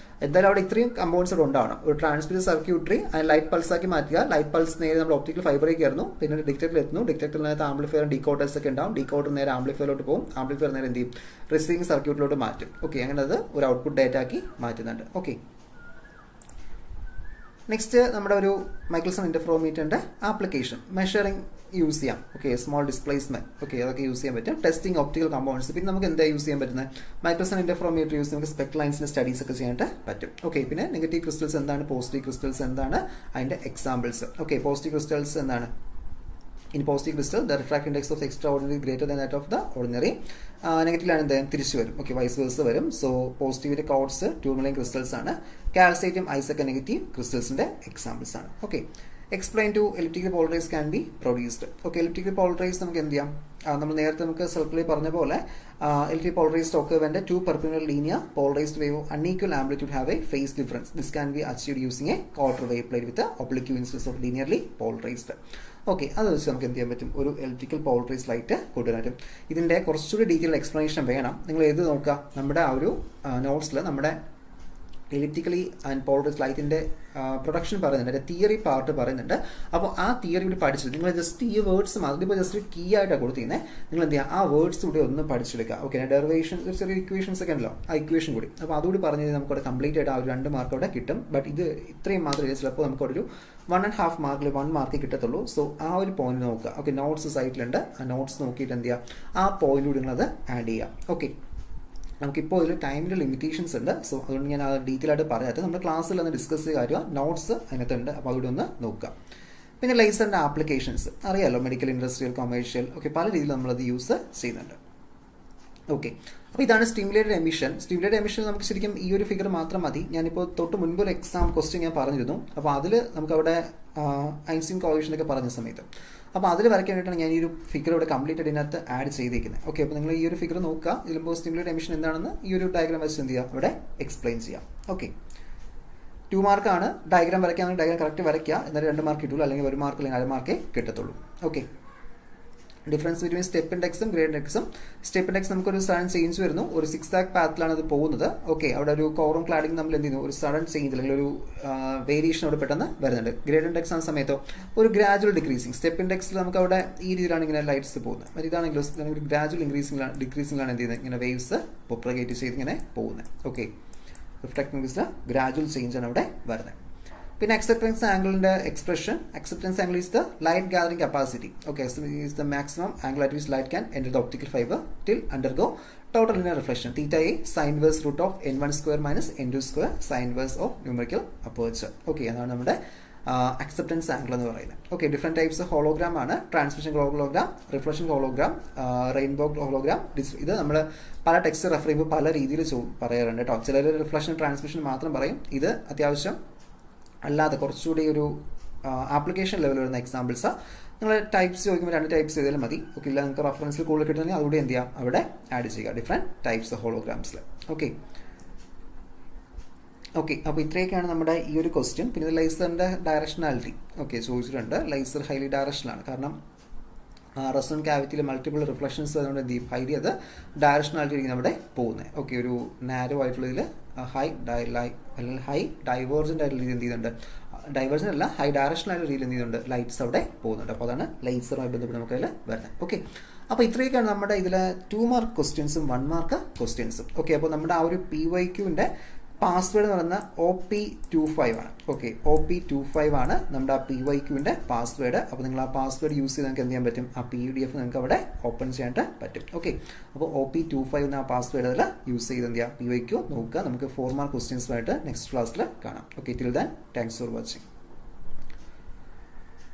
എന്തായാലും അവിടെ ഇത്രയും കമ്പൗണ്ട്സ് അവിടെ ഉണ്ടാവണം. ഒരു ട്രാൻസ്മിറ്റർ സർക്യൂട്ടറി ലൈറ്റ് പൾസ് ആക്കി മാറ്റുക. ലൈറ്റ് പൾസ് നേരെ നമ്മൾ ഒപ്റ്റിക്കൽ ഫൈബറിലേക്ക് കയറുന്നു, പിന്നെ ഡിറ്റക്ടറിൽ എത്തുന്നു. ഡിറ്റക്ടറിനകത്ത് ആംപ്ലിഫയർ ഡീകോഡേഴ്സ് ഒക്കെ ഉണ്ടാവും. ഡീകോഡർ നേരെ ആംപ്ലിഫയറിലോട്ട് പോകും. ആംപ്ലിഫയർ നേരെ എന്ത് ചെയ്യും, റിസീവിംഗ് സർക്യൂട്ടിലോട്ട് മാറ്റും. ഓക്കെ, അങ്ങനെ അത് ഒരു ഔട്ട്പുട്ട് ഡാറ്റ ആക്കി മാറ്റുന്നുണ്ട്. ഓക്കെ, നെക്സ്റ്റ് നമ്മുടെ ഒരു മൈക്കിൾസൺ ഇന്റർഫെറോമീറ്ററിന്റെ ആപ്ലിക്കേഷൻ, മെഷറിംഗ് യൂസ് ചെയ്യാം. Okay, small displacement. ഓക്കെ, അതൊക്കെ യൂസ് ചെയ്യാൻ പറ്റും. Testing optical compounds. പിന്നെ നമുക്ക് എന്താ യൂസ് ചെയ്യാൻ പറ്റുന്നത്, മൈക്കിൾസൺ ഇന്റർഫെറോമീറ്റർ യൂസ് നമുക്ക് സ്പെക് ലൈൻസിന്റെ സ്റ്റഡീസ് ഒക്കെ ചെയ്യാനായിട്ട് പറ്റും. ഓക്കെ, പിന്നെ നെഗറ്റീവ് ക്രിസ്റ്റൽസ് എന്താണ്, പോസിറ്റീവ് ക്രിസ്റ്റൽസ് എന്താണ്, അതിന്റെ എക്സാമ്പിൾസ്. ഓക്കെ, പോസിറ്റീവ് ക്രിസ്റ്റൽസ് എന്താണ്, in positive crystal the refractive index of the extraordinary greater than that of the ordinary. നെഗറ്റീവിലാണ് എന്ത് തിരിച്ചു വരും. ഓക്കെ, വൈസ് വേഴ്സ വരും. സോ പോസിറ്റീവിന്റെ കോഡ്സ് ടൂർമലൈൻ ക്രിസ്റ്റൽസ് ആണ്. കാൽസൈറ്റും ഐസൊക്കെ നെഗറ്റീവ് ക്രിസ്റ്റൽസിന്റെ എക്സാമ്പിൾസ് ആണ്. Okay, explain to elliptical polarise can be produced. Okay, elliptical polarise നമുക്ക് എന്ത് ചെയ്യാം, നമ്മൾ നേരത്തെ നമുക്ക് സർക്കിളിൽ പറഞ്ഞ പോലെ elliptical polarised occur when the two perpendicular linear polarized wave of unequal amplitude have a phase difference. This can be achieved using a quarter wave plate with a oblique instance of linearly polarized. Okay, അത് വെച്ച് നമുക്ക് എന്ത് ചെയ്യാൻ പറ്റും, ഒരു electrical polarised light കൊണ്ടുവരാൻ പറ്റും. ഇതിൻ്റെ കുറച്ചുകൂടി ഡീറ്റെയിൽ എക്സ്പ്ലനേഷൻ വേണം. നിങ്ങൾ ഏത് നോക്കുക, നമ്മുടെ ആ ഒരു നോട്ട്സിൽ നമ്മുടെ എലിപ്റ്റിക്കലി ആൻഡ് പോളറൈസ്ഡ് ലൈറ്റിൻ്റെ പ്രൊഡക്ഷൻ പറയുന്നുണ്ട്, അതിൻ്റെ തിയറി പാർട്ട് പറയുന്നുണ്ട്. അപ്പോൾ ആ തിയറി കൂടി പഠിച്ചിട്ട് നിങ്ങൾ ജസ്റ്റ് ഈ വേർഡ്സ് അതിപ്പോൾ ജസ്റ്റ് കീ ആയിട്ടാണ് കൊടുത്തിരുന്നത്. നിങ്ങൾ എന്ത് ചെയ്യുക, ആ വേർഡ്സ് കൂടി ഒന്ന് പഠിച്ചെടുക്കുക. ഓക്കെ, ഡെറിവേഷൻ ചെറിയ ഇക്വേഷൻസ് ഒക്കെ ഉണ്ടല്ലോ, ആ ഇക്വേഷൻ കൂടി. അപ്പോൾ അതുകൂടി പറഞ്ഞു കഴിഞ്ഞാൽ നമുക്കവിടെ കംപ്ലീറ്റ് ആയിട്ട് ആ ഒരു 2 മാർക്ക് അവിടെ കിട്ടും. ബട്ട് ഇത് ഇത്രയും മാത്രമേ ചിലപ്പോൾ നമുക്കവിടെ ഒരു 1.5 മാർക്കിൽ 1 മാർക്ക് കിട്ടത്തുള്ളൂ. സോ ആ ഒരു പോയിന്റ് നോക്കുക. ഓക്കെ, നോട്ട്സ് സൈറ്റിലുണ്ട്. ആ നോട്ട്സ് നോക്കിയിട്ട് എന്ത് ചെയ്യുക, ആ പോയിന്റ് കൂടി നിങ്ങളത് ആഡ് ചെയ്യുക. ഓക്കെ, നമുക്കിപ്പോൾ ഇതിൽ ടൈമിൻ്റെ ലിമിറ്റേഷൻസ് ഉണ്ട്. സോ അതുകൊണ്ട് ഞാൻ അത് ഡീറ്റെയിൽ ആയിട്ട് പറയാത്ത നമ്മുടെ ക്ലാസ്സിൽ ഒന്ന് ഡിസ്കസ് ചെയ്ത കാര്യം നോട്ട്സ് അതിനകത്തുണ്ട്. അപ്പോൾ അവിടെ ഒന്ന് നോക്കുക. പിന്നെ ലേസറിൻ്റെ ആപ്ലിക്കേഷൻസ് അറിയാമല്ലോ, മെഡിക്കൽ, ഇൻഡസ്ട്രിയൽ, കൊമേഴ്ഷ്യൽ. ഓക്കെ, പല രീതിയിൽ നമ്മളത് യൂസ് ചെയ്യുന്നുണ്ട്. ഓക്കെ, അപ്പോൾ ഇതാണ് സ്റ്റിമുലേറ്റഡ് എമിഷൻ. സ്റ്റിമുലേറ്റഡ് എമിഷൻ നമുക്ക് ശരിക്കും ഈ ഒരു ഫിഗർ മാത്രം മതി. ഞാനിപ്പോൾ തൊട്ട് മുൻപ് ഒരു എക്സാം ക്വസ്റ്റ്യൻ ഞാൻ പറഞ്ഞിരുന്നു. അപ്പോൾ അതിൽ നമുക്കവിടെ ഐൻസ്റ്റീൻ കോഎഫിഷ്യന്റ് ഒക്കെ പറഞ്ഞ സമയത്ത് അപ്പോൾ അതിൽ വരയ്ക്കാൻ വേണ്ടിയിട്ടാണ് ഞാൻ ഈ ഒരു ഫിഗർ ഇവിടെ കംപ്ലീറ്റ് ഇതിനകത്ത് ആഡ് ചെയ്തിരിക്കുന്നത്. ഓക്കെ, അപ്പോൾ നിങ്ങൾ ഈ ഒരു ഫിഗർ നോക്കുക. ഇതിലുമ്പോൾ സ്റ്റിമുലേറ്റഡ് എമിഷൻ എന്താണെന്ന് ഈ ഒരു ഡയഗ്രാം വെച്ച് എന്ത് ചെയ്യുക, ഇവിടെ എക്സ്പ്ലെയിൻ ചെയ്യാം. ഓക്കെ, 2 മാർക്കാണ്. ഡയഗ്രാം വരയ്ക്കുകയാണെങ്കിൽ ഡയഗ്രാം കറക്റ്റ് വരയ്ക്കുക, എന്നാൽ 2 മാർക്ക് കിട്ടുള്ളൂ, അല്ലെങ്കിൽ 1 മാർക്ക് അല്ലെങ്കിൽ 1/2 മാർക്കേ കിട്ടത്തുള്ളൂ. ഓക്കെ, ഡിഫറൻസ് ബിറ്റ്വീൻ സ്റ്റെപ്പ് ഇൻഡെക്സും ഗ്രേഡ് ഇൻഡെക്സും. സ്റ്റെപ്പ് ഇൻഡെക്സ് നമുക്കൊരു സഡൻ ചേഞ്ച് വരുന്നു, ഒരു 6-ആക് പാത്തിലാണ് അത് പോകുന്നത്. ഓക്കെ, അവിടെ ഒരു കോറും ക്ലാഡിങ് നമ്മൾ എന്ത് ചെയ്യുന്നു, ഒരു സഡൻ ചേഞ്ച് അല്ലെങ്കിൽ ഒരു വേരിയേഷൻ അവിടെ പെട്ടെന്ന് വരുന്നുണ്ട്. ഗ്രേഡ് ഇൻഡെക്സ് ആകുന്ന സമയത്തോ ഒരു ഗ്രാജുവൽ ഡിക്രീസിങ്. സ്റ്റെപ്പ് ഇൻഡെക്സിൽ നമുക്ക് അവിടെ ഈ രീതിയിലാണ് ഇങ്ങനെ ലൈറ്റ്സ് പോകുന്നത്. മറ്റേ ഇതാണെങ്കിലും ഒരു ഗ്രാജുവൽ ഡിക്രീസിംഗിലാണ് എന്ത് ചെയ്യുന്നത്, ഇങ്ങനെ വേവ്സ് പ്രൊപ്പഗേറ്റ് ചെയ്ത് ഇങ്ങനെ പോകുന്നത്. ഓക്കെ, റിഫ്ലക്റ്റിംഗ് വേവ്സിന് ഗ്രാജുവൽ ചേഞ്ച് ആണ് അവിടെ വരുന്നത്. പിന്നെ അക്സെപ്റ്റൻസ് ആംഗിളിന്റെ expression. Acceptance angle is the light gathering capacity. Okay, is the maximum angle at which light can enter the optical fibre till undergo total linear reflection. Theta a sine verse root of n1² minus n2² sine verse of numerical aperture. Okay, അതാണ് നമ്മുടെ acceptance angle എന്ന് പറയുന്നത്. Okay, different types hologram ആണ്. Transmission hologram, reflection hologram, rainbow hologram. ഇത് നമ്മൾ പല text refer ചെയ്യുമ്പോൾ പല രീതിയിൽ പറയാറുണ്ട് കേട്ടോ. ചിലർ റിഫ്ലക്ഷൻ ട്രാൻസ്മിഷൻ മാത്രം പറയും. ഇത് അത്യാവശ്യം അല്ലാതെ കുറച്ചുകൂടി ഒരു ആപ്ലിക്കേഷൻ ലെവൽ വരുന്ന എക്സാമ്പിൾസ്. നിങ്ങൾ ടൈപ്സ് ചോദിക്കുമ്പോൾ 2 ടൈപ്സ് ചെയ്താലും മതി. ഓക്കെ, ഇല്ല നിങ്ങൾക്ക് റെഫറൻസിൽ കൂടുതൽ കിട്ടുന്നെങ്കിൽ അതുകൂടി എന്ത് ചെയ്യാം, അവിടെ ആഡ് ചെയ്യുക ഡിഫറെൻറ്റ് ടൈപ്സ് ഹോളോഗ്രാംസിൽ. ഓക്കെ, അപ്പോൾ ഇത്രയൊക്കെയാണ് നമ്മുടെ ഈ ഒരു ക്വസ്റ്റ്യൻ. പിന്നെ ലൈസറിൻ്റെ ഡയറക്ഷനാലിറ്റി ഓക്കെ ചോദിച്ചിട്ടുണ്ട്. ലൈസർ ഹൈലി ഡയറക്ഷനാണ്, കാരണം റെസൊണന്റ് ക്യാവിറ്റിയിൽ മൾട്ടിപ്പിൾ റിഫ്ലക്ഷൻസ് അതുകൊണ്ട് എന്ത് ചെയ്യും, ഹൈലി അത് ഡയറക്ഷനാലിറ്റി ആയിരിക്കും അവിടെ പോകുന്നത്. ഓക്കെ, ഒരു നാരോ ആയിട്ടുള്ളതിൽ ഹൈ ഡൈവേർജൻ്റ് ആയിട്ടുള്ള രീതി എന്ത് ചെയ്യുന്നുണ്ട്, ഡൈവേർജൻ്റ് അല്ല ഹൈ ഡയറക്ഷൻ ആയിട്ടുള്ള രീതിയിൽ എന്ത് ചെയ്യുന്നുണ്ട്, ലൈറ്റ്സ് അവിടെ പോകുന്നുണ്ട്. അപ്പോൾ അതാണ് ലൈസറുമായി ബന്ധപ്പെട്ട് നമുക്ക് അതിൽ വരുന്നത്. ഓക്കെ, അപ്പോൾ ഇത്രയൊക്കെയാണ് നമ്മുടെ ഇതിൽ 2 മാർക്ക് ക്വസ്റ്റ്യൻസും 1 മാർക്ക് ക്വസ്റ്റ്യൻസും. ഓക്കെ, അപ്പോൾ നമ്മുടെ ആ ഒരു PYQൻ്റെ പാസ്വേഡ് എന്ന് പറയുന്ന OP25 ആണ്. ഓക്കെ, OP25 ആണ് നമ്മുടെ ആ PYQൻ്റെ പാസ്വേഡ്. അപ്പോൾ നിങ്ങൾ ആ പാസ്വേഡ് യൂസ് ചെയ്ത് നിങ്ങൾക്ക് എന്ത് ചെയ്യാൻ പറ്റും, ആ PDF നിങ്ങൾക്ക് അവിടെ ഓപ്പൺ ചെയ്യാനായിട്ട് പറ്റും. ഓക്കെ, അപ്പോൾ OP25 എന്ന ആ പാസ്വേഡ് അതിൽ യൂസ് ചെയ്ത് എന്ത് ചെയ്യുക, PYQ നോക്കുക. നമുക്ക് 4 മാർക്ക് ക്വസ്റ്റ്യൻസുമായിട്ട് നെക്സ്റ്റ് ക്ലാസ്സിൽ കാണാം. Okay, till than thanks for watching.